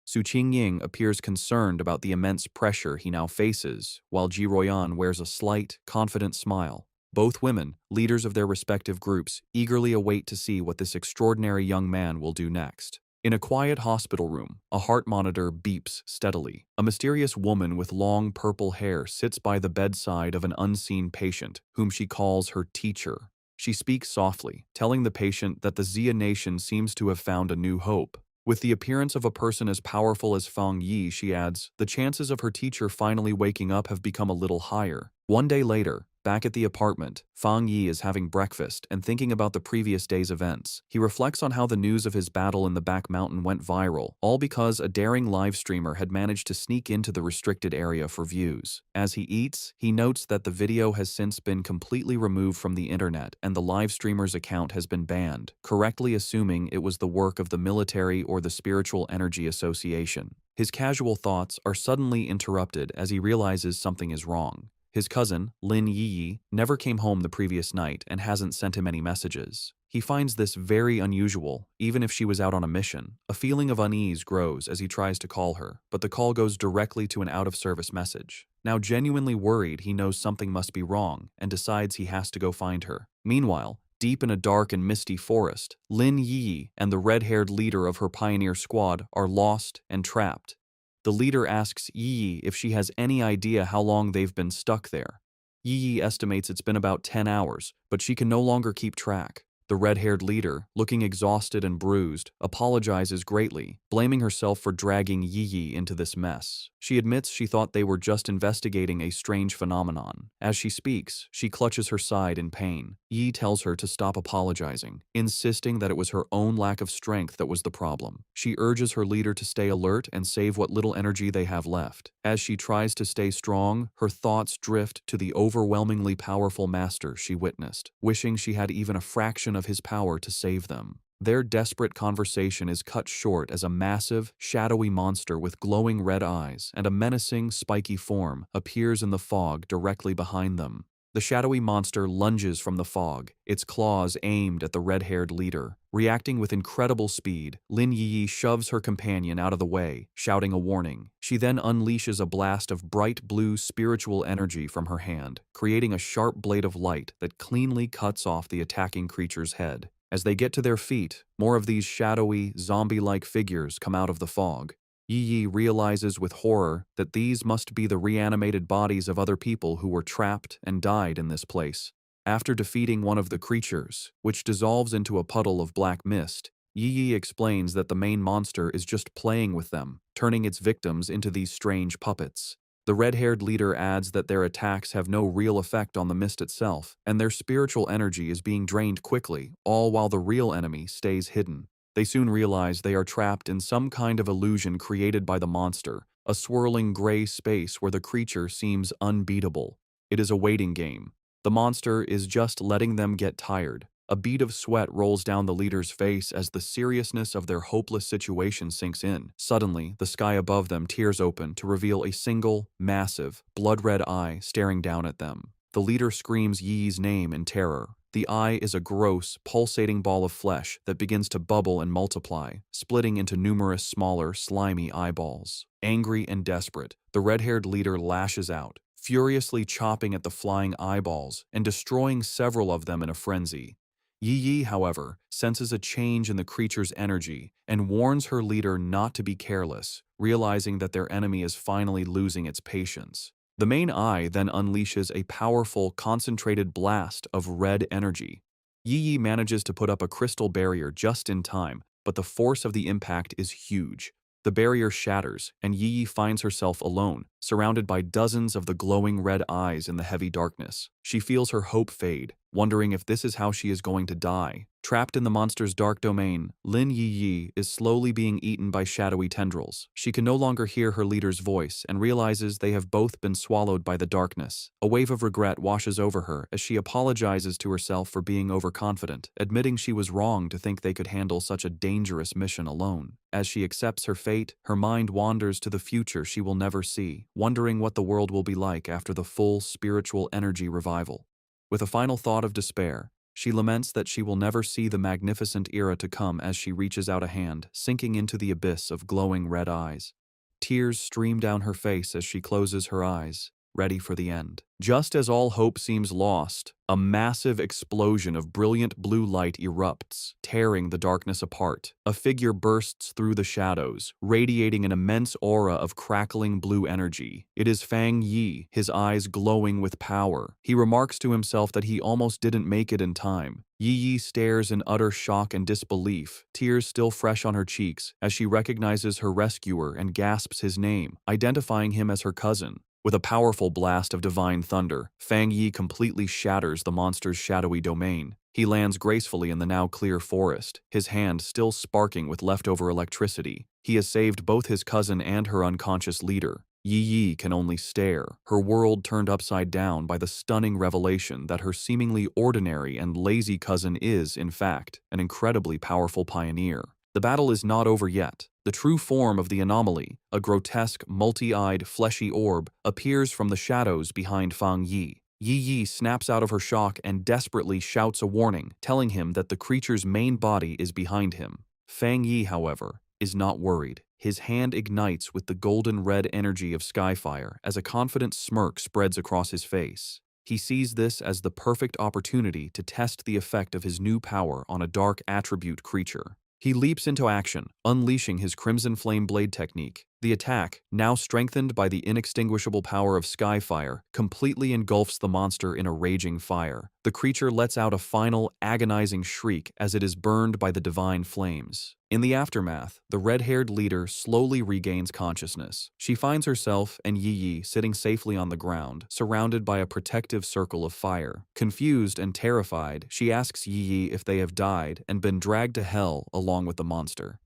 Speaker 1: Su Qingying appears concerned about the immense pressure he now faces, while Ji Ruoyan wears a slight, confident smile. Both women, leaders of their respective groups, eagerly await to see what this extraordinary young man will do next. In a quiet hospital room, a heart monitor beeps steadily. A mysterious woman with long purple hair sits by the bedside of an unseen patient, whom she calls her teacher. She speaks softly, telling the patient that the Xia Nation seems to have found a new hope. With the appearance of a person as powerful as Fang Yi, she adds, the chances of her teacher finally waking up have become a little higher. One day later, Back at the apartment, Fang Yi is having breakfast and thinking about the previous day's events. He reflects on how the news of his battle in the back mountain went viral, all because a daring live streamer had managed to sneak into the restricted area for views. As he eats, he notes that the video has since been completely removed from the internet and the live streamer's account has been banned, correctly assuming it was the work of the military or the Spiritual Energy Association. His casual thoughts are suddenly interrupted as he realizes something is wrong. His cousin, Lin Yi, never came home the previous night and hasn't sent him any messages. He finds this very unusual, even if she was out on a mission. A feeling of unease grows as he tries to call her, but the call goes directly to an out-of-service message. Now genuinely worried, he knows something must be wrong and decides he has to go find her. Meanwhile, deep in a dark and misty forest, Lin Yi and the red-haired leader of her pioneer squad are lost and trapped. The leader asks Yi if she has any idea how long they've been stuck there. Yi estimates it's been about 10 hours, but she can no longer keep track. The red-haired leader, looking exhausted and bruised, apologizes greatly, blaming herself for dragging Yi into this mess. She admits she thought they were just investigating a strange phenomenon. As she speaks, she clutches her side in pain. Yi tells her to stop apologizing, insisting that it was her own lack of strength that was the problem. She urges her leader to stay alert and save what little energy they have left. As she tries to stay strong, her thoughts drift to the overwhelmingly powerful master she witnessed, wishing she had even a fraction of his power to save them. Their desperate conversation is cut short as a massive, shadowy monster with glowing red eyes and a menacing, spiky form appears in the fog directly behind them. The shadowy monster lunges from the fog, its claws aimed at the red-haired leader. Reacting with incredible speed, Lin Yi shoves her companion out of the way, shouting a warning. She then unleashes a blast of bright blue spiritual energy from her hand, creating a sharp blade of light that cleanly cuts off the attacking creature's head. As they get to their feet, more of these shadowy, zombie-like figures come out of the fog. Yi realizes with horror that these must be the reanimated bodies of other people who were trapped and died in this place. After defeating one of the creatures, which dissolves into a puddle of black mist, Yi explains that the main monster is just playing with them, turning its victims into these strange puppets. The red-haired leader adds that their attacks have no real effect on the mist itself, and their spiritual energy is being drained quickly, all while the real enemy stays hidden. They soon realize they are trapped in some kind of illusion created by the monster, a swirling gray space where the creature seems unbeatable. It is a waiting game. The monster is just letting them get tired. A bead of sweat rolls down the leader's face as the seriousness of their hopeless situation sinks in. Suddenly, the sky above them tears open to reveal a single, massive, blood-red eye staring down at them. The leader screams Yi's name in terror. The eye is a gross, pulsating ball of flesh that begins to bubble and multiply, splitting into numerous smaller, slimy eyeballs. Angry and desperate, the red-haired leader lashes out, furiously chopping at the flying eyeballs and destroying several of them in a frenzy. Yi, however, senses a change in the creature's energy and warns her leader not to be careless, realizing that their enemy is finally losing its patience. The main eye then unleashes a powerful, concentrated blast of red energy. Yi manages to put up a crystal barrier just in time, but the force of the impact is huge. The barrier shatters, and Yi finds herself alone, surrounded by dozens of the glowing red eyes in the heavy darkness. She feels her hope fade, wondering if this is how she is going to die. Trapped in the monster's dark domain, Lin Yi is slowly being eaten by shadowy tendrils. She can no longer hear her leader's voice and realizes they have both been swallowed by the darkness. A wave of regret washes over her as she apologizes to herself for being overconfident, admitting she was wrong to think they could handle such a dangerous mission alone. As she accepts her fate, her mind wanders to the future she will never see, wondering what the world will be like after the full spiritual energy revival. With a final thought of despair, she laments that she will never see the magnificent era to come as she reaches out a hand, sinking into the abyss of glowing red eyes. Tears stream down her face as she closes her eyes, ready for the end. Just as all hope seems lost, a massive explosion of brilliant blue light erupts, tearing the darkness apart. A figure bursts through the shadows, radiating an immense aura of crackling blue energy. It is Fang Yi, his eyes glowing with power. He remarks to himself that he almost didn't make it in time. Yi stares in utter shock and disbelief, tears still fresh on her cheeks, as she recognizes her rescuer and gasps his name, identifying him as her cousin. With a powerful blast of divine thunder, Fang Yi completely shatters the monster's shadowy domain. He lands gracefully in the now clear forest, his hand still sparking with leftover electricity. He has saved both his cousin and her unconscious leader. Yi can only stare, her world turned upside down by the stunning revelation that her seemingly ordinary and lazy cousin is, in fact, an incredibly powerful pioneer. The battle is not over yet. The true form of the anomaly, a grotesque, multi-eyed, fleshy orb, appears from the shadows behind Fang Yi. Yi snaps out of her shock and desperately shouts a warning, telling him that the creature's main body is behind him. Fang Yi, however, is not worried. His hand ignites with the golden red energy of skyfire as a confident smirk spreads across his face. He sees this as the perfect opportunity to test the effect of his new power on a dark attribute creature. He leaps into action, unleashing his Crimson Flame Blade technique. The attack, now strengthened by the inextinguishable power of Skyfire, completely engulfs the monster in a raging fire. The creature lets out a final, agonizing shriek as it is burned by the divine flames. In the aftermath, the red-haired leader slowly regains consciousness. She finds herself and Yi sitting safely on the ground, surrounded by a protective circle of fire. Confused and terrified, she asks Yi if they have died and been dragged to hell along with the monster.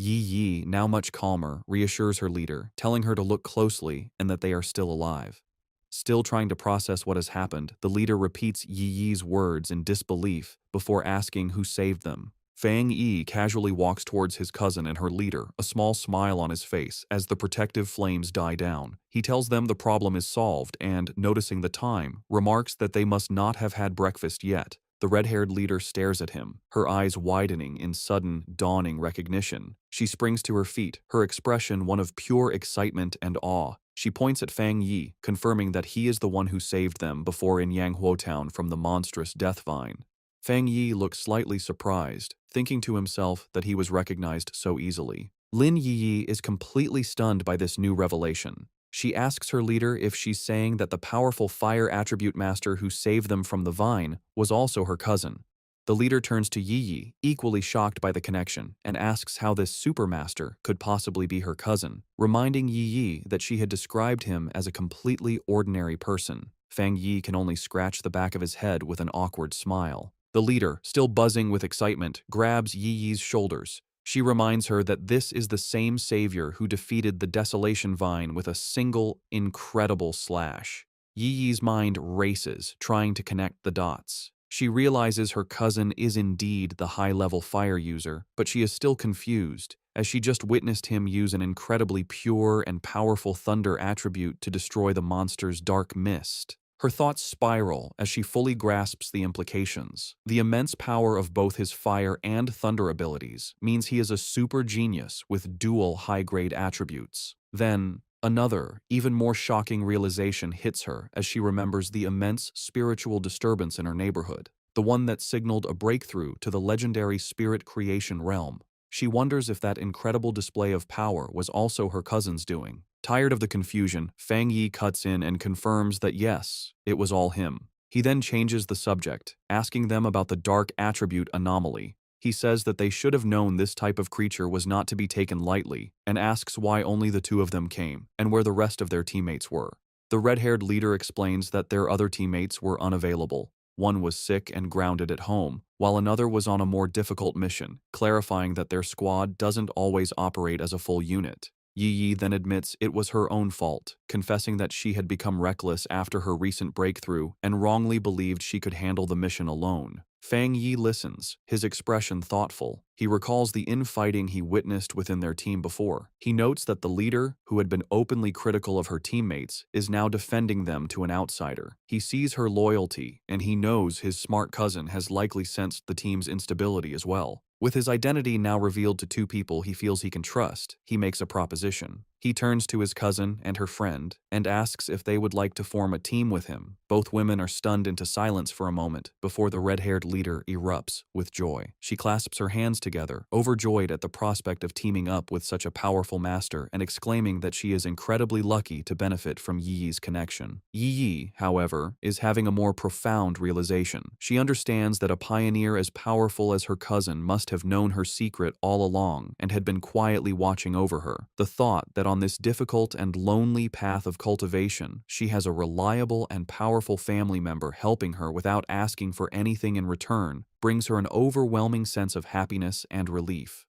Speaker 1: Yi, now much calmer, reassures her leader, telling her to look closely and that they are still alive. Still trying to process what has happened, the leader repeats Yi's words in disbelief before asking who saved them. Fang Yi casually walks towards his cousin and her leader, a small smile on his face as the protective flames die down. He tells them the problem is solved and, noticing the time, remarks that they must not have had breakfast yet. The red-haired leader stares at him, her eyes widening in sudden, dawning recognition. She springs to her feet, her expression one of pure excitement and awe. She points at Fang Yi, confirming that he is the one who saved them before in Yanghuo Town from the monstrous death vine. Fang Yi looks slightly surprised, thinking to himself that he was recognized so easily. Lin Yi is completely stunned by this new revelation. She asks her leader if she's saying that the powerful fire attribute master who saved them from the vine was also her cousin. The leader turns to Yi, equally shocked by the connection, and asks how this supermaster could possibly be her cousin, reminding Yi that she had described him as a completely ordinary person. Fang Yi can only scratch the back of his head with an awkward smile. The leader, still buzzing with excitement, grabs Yi's shoulders. She reminds her that this is the same savior who defeated the Desolation Vine with a single, incredible slash. Yi's mind races, trying to connect the dots. She realizes her cousin is indeed the high-level fire user, but she is still confused, as she just witnessed him use an incredibly pure and powerful thunder attribute to destroy the monster's dark mist. Her thoughts spiral as she fully grasps the implications. The immense power of both his fire and thunder abilities means he is a super genius with dual high-grade attributes. Then, another, even more shocking realization hits her as she remembers the immense spiritual disturbance in her neighborhood, the one that signaled a breakthrough to the legendary spirit creation realm. She wonders if that incredible display of power was also her cousin's doing. Tired of the confusion, Fang Yi cuts in and confirms that yes, it was all him. He then changes the subject, asking them about the dark attribute anomaly. He says that they should have known this type of creature was not to be taken lightly, and asks why only the two of them came, and where the rest of their teammates were. The red-haired leader explains that their other teammates were unavailable. One was sick and grounded at home, while another was on a more difficult mission, clarifying that their squad doesn't always operate as a full unit. Yi then admits it was her own fault, confessing that she had become reckless after her recent breakthrough and wrongly believed she could handle the mission alone. Fang Yi listens, his expression thoughtful. He recalls the infighting he witnessed within their team before. He notes that the leader, who had been openly critical of her teammates, is now defending them to an outsider. He sees her loyalty, and he knows his smart cousin has likely sensed the team's instability as well. With his identity now revealed to two people he feels he can trust, he makes a proposition. He turns to his cousin and her friend and asks if they would like to form a team with him. Both women are stunned into silence for a moment before the red-haired leader erupts with joy. She clasps her hands together, overjoyed at the prospect of teaming up with such a powerful master and exclaiming that she is incredibly lucky to benefit from Yi's connection. Yi, however, is having a more profound realization. She understands that a pioneer as powerful as her cousin must have known her secret all along and had been quietly watching over her. The thought that on this difficult and lonely path of cultivation, she has a reliable and powerful family member helping her without asking for anything in return, brings her an overwhelming sense of happiness and relief.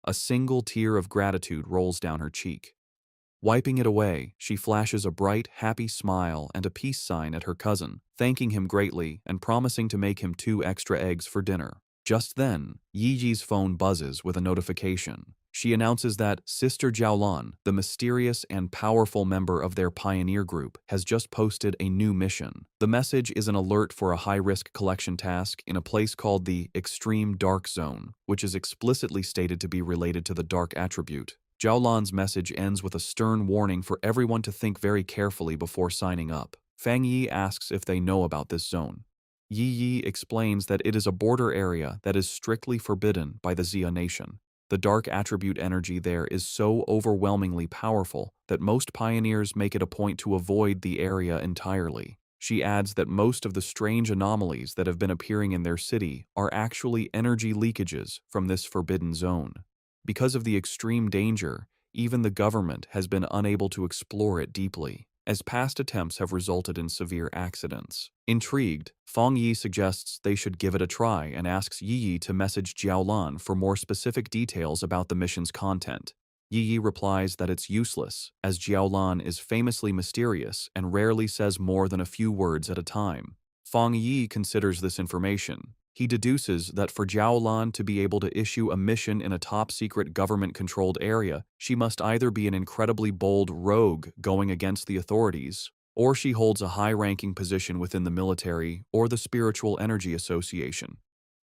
Speaker 1: A single tear of gratitude rolls down her cheek. Wiping it away, she flashes a bright, happy smile and a peace sign at her cousin, thanking him greatly and promising to make him 2 extra eggs for dinner. Just then, Yi's phone buzzes with a notification. She announces that Sister Jiaolan, the mysterious and powerful member of their pioneer group, has just posted a new mission. The message is an alert for a high-risk collection task in a place called the Extreme Dark Zone, which is explicitly stated to be related to the dark attribute. Jiaolan's message ends with a stern warning for everyone to think very carefully before signing up. Fang Yi asks if they know about this zone. Yi explains that it is a border area that is strictly forbidden by the Xia nation. The dark attribute energy there is so overwhelmingly powerful that most pioneers make it a point to avoid the area entirely. She adds that most of the strange anomalies that have been appearing in their city are actually energy leakages from this forbidden zone. Because of the extreme danger, even the government has been unable to explore it deeply, as past attempts have resulted in severe accidents. Intrigued, Fang Yi suggests they should give it a try and asks Yi to message Jiaolan for more specific details about the mission's content. Yi replies that it's useless, as Jiaolan is famously mysterious and rarely says more than a few words at a time. Fang Yi considers this information. He deduces that for Jiaolan to be able to issue a mission in a top-secret government-controlled area, she must either be an incredibly bold rogue going against the authorities, or she holds a high-ranking position within the military or the Spiritual Energy Association.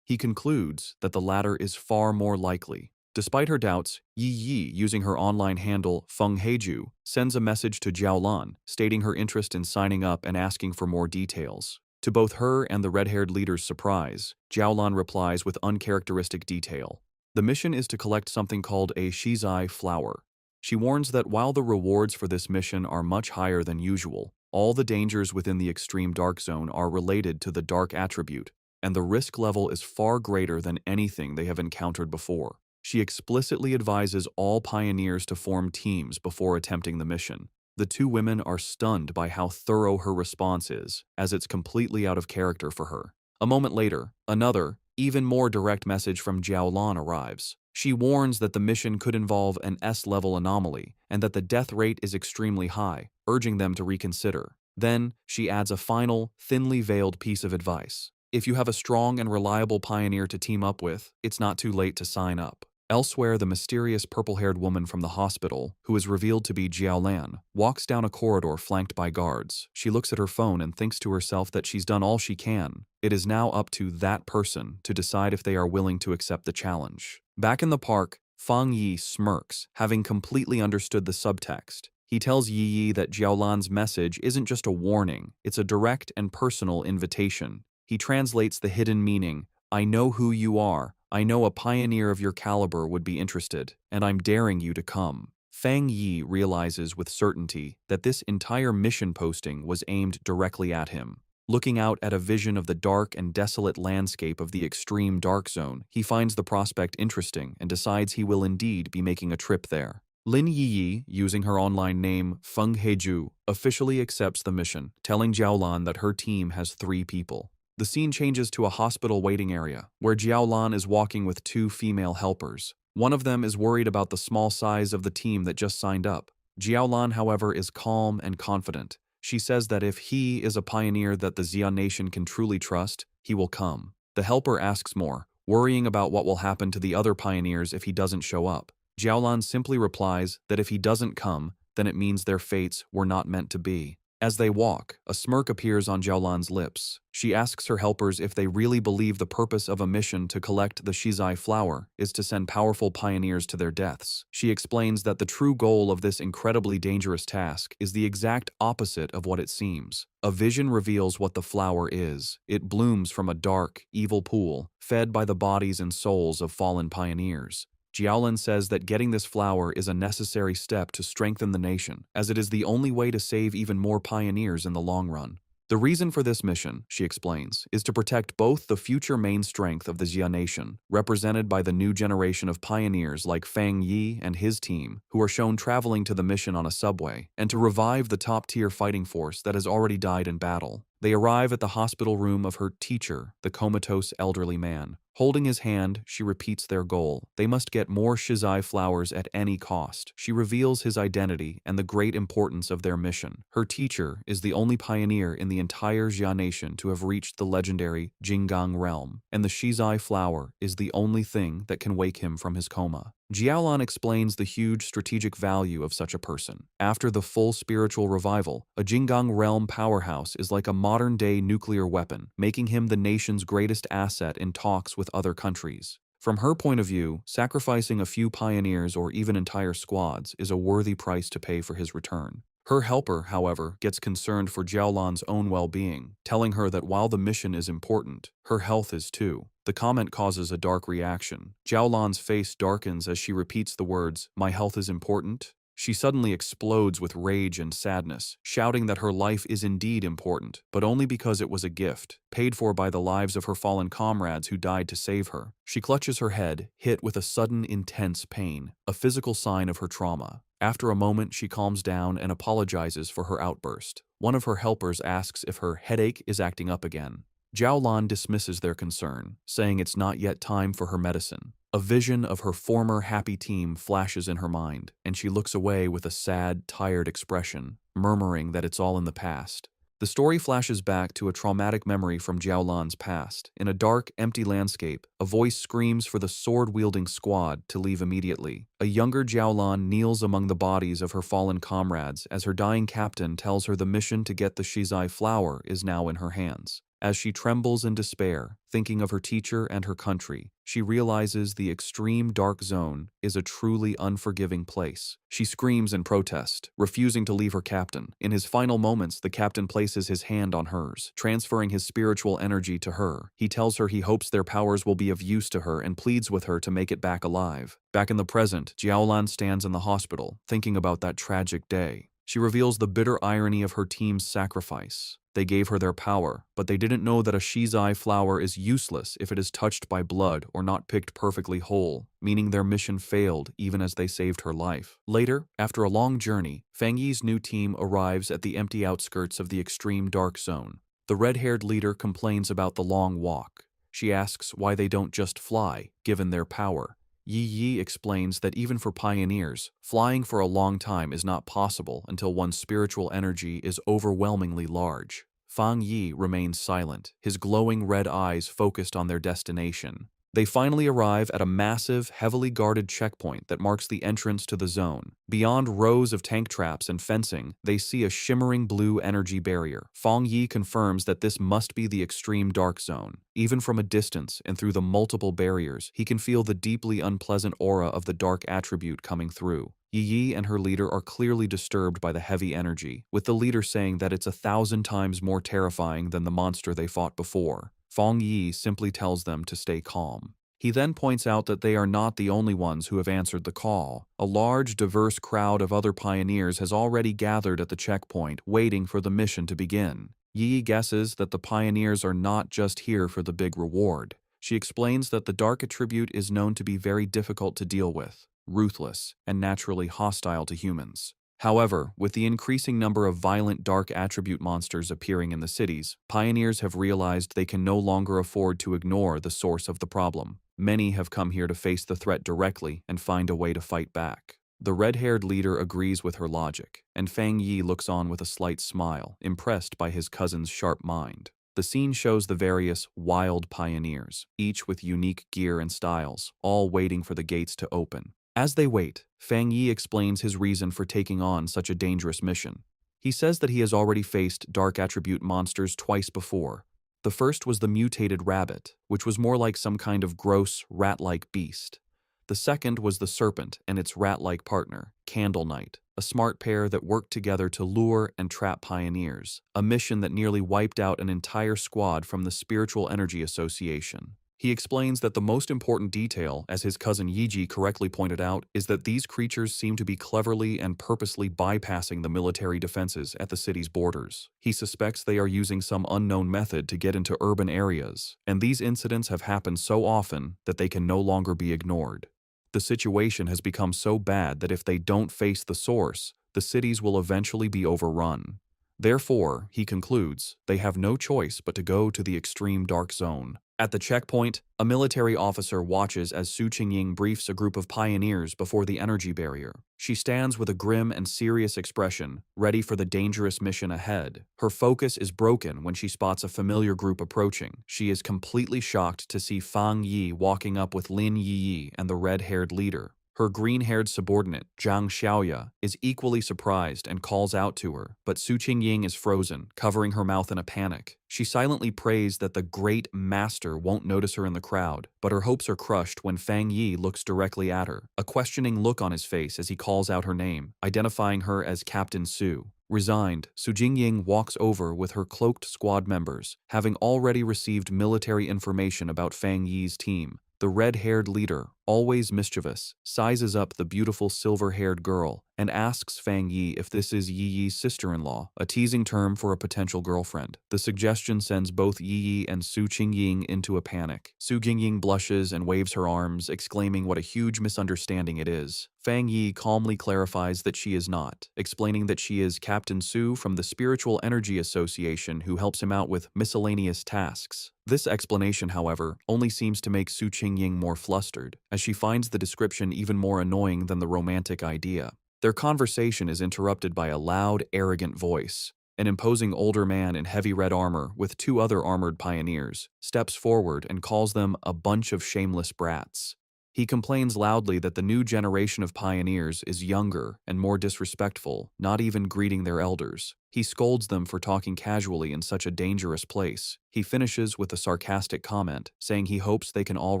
Speaker 1: He concludes that the latter is far more likely. Despite her doubts, Yi, using her online handle Feng Heiju, sends a message to Jiaolan, stating her interest in signing up and asking for more details. To both her and the red-haired leader's surprise, Jiaolan replies with uncharacteristic detail. The mission is to collect something called a shizai flower. She warns that while the rewards for this mission are much higher than usual, all the dangers within the extreme dark zone are related to the dark attribute, and the risk level is far greater than anything they have encountered before. She explicitly advises all pioneers to form teams before attempting the mission. The 2 women are stunned by how thorough her response is, as it's completely out of character for her. A moment later, another, even more direct message from Jiaolan arrives. She warns that the mission could involve an S-level anomaly and that the death rate is extremely high, urging them to reconsider. Then, she adds a final, thinly veiled piece of advice. If you have a strong and reliable pioneer to team up with, it's not too late to sign up. Elsewhere, the mysterious purple-haired woman from the hospital, who is revealed to be Jiaolan, walks down a corridor flanked by guards. She looks at her phone and thinks to herself that she's done all she can. It is now up to that person to decide if they are willing to accept the challenge. Back in the park, Fang Yi smirks, having completely understood the subtext. He tells Yi that Jiaolan's message isn't just a warning, it's a direct and personal invitation. He translates the hidden meaning, "I know who you are. I know a pioneer of your caliber would be interested, and I'm daring you to come." Fang Yi realizes with certainty that this entire mission posting was aimed directly at him. Looking out at a vision of the dark and desolate landscape of the extreme dark zone, he finds the prospect interesting and decides he will indeed be making a trip there. Lin Yi, using her online name Feng Heiju, officially accepts the mission, telling Jiaolan that her team has 3 people. The scene changes to a hospital waiting area, where Jiaolan is walking with 2 female helpers. One of them is worried about the small size of the team that just signed up. Jiaolan, however, is calm and confident. She says that if he is a pioneer that the Xia nation can truly trust, he will come. The helper asks more, worrying about what will happen to the other pioneers if he doesn't show up. Jiaolan simply replies that if he doesn't come, then it means their fates were not meant to be. As they walk, a smirk appears on Jiaolan's lips. She asks her helpers if they really believe the purpose of a mission to collect the shizai flower is to send powerful pioneers to their deaths. She explains that the true goal of this incredibly dangerous task is the exact opposite of what it seems. A vision reveals what the flower is. It blooms from a dark, evil pool, fed by the bodies and souls of fallen pioneers. Jiaolan says that getting this flower is a necessary step to strengthen the nation, as it is the only way to save even more pioneers in the long run. The reason for this mission, she explains, is to protect both the future main strength of the Xia nation, represented by the new generation of pioneers like Fang Yi and his team, who are shown traveling to the mission on a subway, and to revive the top-tier fighting force that has already died in battle. They arrive at the hospital room of her teacher, the comatose elderly man. Holding his hand, she repeats their goal. They must get more Shizai flowers at any cost. She reveals his identity and the great importance of their mission. Her teacher is the only pioneer in the entire Xia nation to have reached the legendary Jinggang realm, and the Shizai flower is the only thing that can wake him from his coma. Jiaolan explains the huge strategic value of such a person. After the full spiritual revival, a Jinggang realm powerhouse is like a modern-day nuclear weapon, making him the nation's greatest asset in talks with other countries. From her point of view, sacrificing a few pioneers or even entire squads is a worthy price to pay for his return. Her helper, however, gets concerned for Jiaolan's own well-being, telling her that while the mission is important, her health is too. The comment causes a dark reaction. Jiaolan's face darkens as she repeats the words, "My health is important." She suddenly explodes with rage and sadness, shouting that her life is indeed important, but only because it was a gift, paid for by the lives of her fallen comrades who died to save her. She clutches her head, hit with a sudden, intense pain, a physical sign of her trauma. After a moment, she calms down and apologizes for her outburst. One of her helpers asks if her headache is acting up again. Jiaolan dismisses their concern, saying it's not yet time for her medicine. A vision of her former happy team flashes in her mind, and she looks away with a sad, tired expression, murmuring that it's all in the past. The story flashes back to a traumatic memory from Jiaolan's past. In a dark, empty landscape, a voice screams for the sword-wielding squad to leave immediately. A younger Jiaolan kneels among the bodies of her fallen comrades as her dying captain tells her the mission to get the Shizai flower is now in her hands. As she trembles in despair, thinking of her teacher and her country, she realizes the extreme dark zone is a truly unforgiving place. She screams in protest, refusing to leave her captain. In his final moments, the captain places his hand on hers, transferring his spiritual energy to her. He tells her he hopes their powers will be of use to her and pleads with her to make it back alive. Back in the present, Jiaolan stands in the hospital, thinking about that tragic day. She reveals the bitter irony of her team's sacrifice. They gave her their power, but they didn't know that a Shizai flower is useless if it is touched by blood or not picked perfectly whole, meaning their mission failed even as they saved her life. Later, after a long journey, Fang Yi's new team arrives at the empty outskirts of the extreme dark zone. The red-haired leader complains about the long walk. She asks why they don't just fly, given their power. Yi explains that even for pioneers, flying for a long time is not possible until one's spiritual energy is overwhelmingly large. Fang Yi remains silent, his glowing red eyes focused on their destination. They finally arrive at a massive, heavily guarded checkpoint that marks the entrance to the zone. Beyond rows of tank traps and fencing, they see a shimmering blue energy barrier. Fang Yi confirms that this must be the extreme dark zone. Even from a distance and through the multiple barriers, he can feel the deeply unpleasant aura of the dark attribute coming through. Yi and her leader are clearly disturbed by the heavy energy, with the leader saying that it's 1,000 times more terrifying than the monster they fought before. Fang Yi simply tells them to stay calm. He then points out that they are not the only ones who have answered the call. A large, diverse crowd of other pioneers has already gathered at the checkpoint, waiting for the mission to begin. Yi guesses that the pioneers are not just here for the big reward. She explains that the dark attribute is known to be very difficult to deal with, ruthless, and naturally hostile to humans. However, with the increasing number of violent dark attribute monsters appearing in the cities, pioneers have realized they can no longer afford to ignore the source of the problem. Many have come here to face the threat directly and find a way to fight back. The red-haired leader agrees with her logic, and Fang Yi looks on with a slight smile, impressed by his cousin's sharp mind. The scene shows the various wild pioneers, each with unique gear and styles, all waiting for the gates to open. As they wait, Fang Yi explains his reason for taking on such a dangerous mission. He says that he has already faced dark attribute monsters twice before. The first was the mutated rabbit, which was more like some kind of gross, rat-like beast. The second was the serpent and its rat-like partner, Candle Knight, a smart pair that worked together to lure and trap pioneers, a mission that nearly wiped out an entire squad from the Spiritual Energy Association. He explains that the most important detail, as his cousin Yiji correctly pointed out, is that these creatures seem to be cleverly and purposely bypassing the military defenses at the city's borders. He suspects they are using some unknown method to get into urban areas, and these incidents have happened so often that they can no longer be ignored. The situation has become so bad that if they don't face the source, the cities will eventually be overrun. Therefore, he concludes, they have no choice but to go to the extreme dark zone. At the checkpoint, a military officer watches as Su Qingying briefs a group of pioneers before the energy barrier. She stands with a grim and serious expression, ready for the dangerous mission ahead. Her focus is broken when she spots a familiar group approaching. She is completely shocked to see Fang Yi walking up with Lin Yi and the red-haired leader. Her green-haired subordinate, Zhang Xiaoya, is equally surprised and calls out to her, but Su Qingying is frozen, covering her mouth in a panic. She silently prays that the great master won't notice her in the crowd, but her hopes are crushed when Fang Yi looks directly at her, a questioning look on his face as he calls out her name, identifying her as Captain Su. Resigned, Su Jingying walks over with her cloaked squad members, having already received military information about Fang Yi's team. The red-haired leader, always mischievous, sizes up the beautiful silver-haired girl and asks Fang Yi if this is Yi Yi's sister-in-law, a teasing term for a potential girlfriend. The suggestion sends both Yi Yi and Su Qingying into a panic. Su Jingying blushes and waves her arms, exclaiming what a huge misunderstanding it is. Fang Yi calmly clarifies that she is not, explaining that she is Captain Su from the Spiritual Energy Association who helps him out with miscellaneous tasks. This explanation, however, only seems to make Su Qingying more flustered, as she finds the description even more annoying than the romantic idea. Their conversation is interrupted by a loud, arrogant voice. An imposing older man in heavy red armor, with two other armored pioneers, steps forward and calls them a bunch of shameless brats. He complains loudly that the new generation of pioneers is younger and more disrespectful, not even greeting their elders. He scolds them for talking casually in such a dangerous place. He finishes with a sarcastic comment, saying he hopes they can all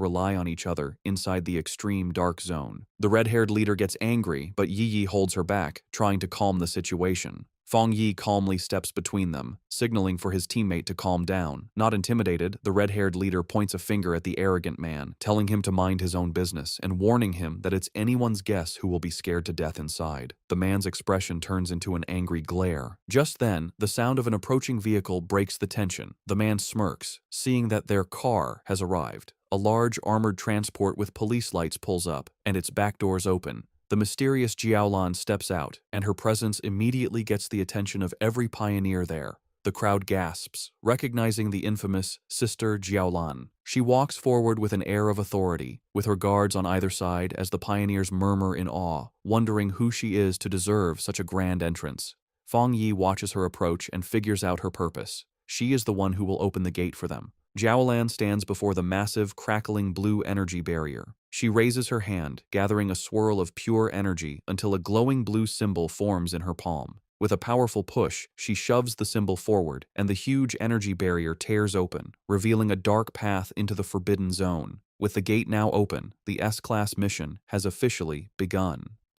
Speaker 1: rely on each other inside the extreme dark zone. The red-haired leader gets angry, but Yi Yi holds her back, trying to calm the situation. Fang Yi calmly steps between them, signaling for his teammate to calm down. Not intimidated, the red-haired leader points a finger at the arrogant man, telling him to mind his own business and warning him that it's anyone's guess who will be scared to death inside. The man's expression turns into an angry glare. Just then, the sound of an approaching vehicle breaks the tension. The man smirks, seeing that their car has arrived. A large armored transport with police lights pulls up, and its back doors open. The mysterious Jiaolan steps out, and her presence immediately gets the attention of every pioneer there. The crowd gasps, recognizing the infamous Sister Jiaolan. She walks forward with an air of authority, with her guards on either side as the pioneers murmur in awe, wondering who she is to deserve such a grand entrance. Fang Yi watches her approach and figures out her purpose. She is the one who will open the gate for them. Jiaolan stands before the massive, crackling blue energy barrier. She raises her hand, gathering a swirl of pure energy until a glowing blue symbol forms in her palm. With a powerful push, she shoves the symbol forward, and the huge energy barrier tears open, revealing a dark path into the forbidden zone. With the gate now open, the S-Class mission has officially begun.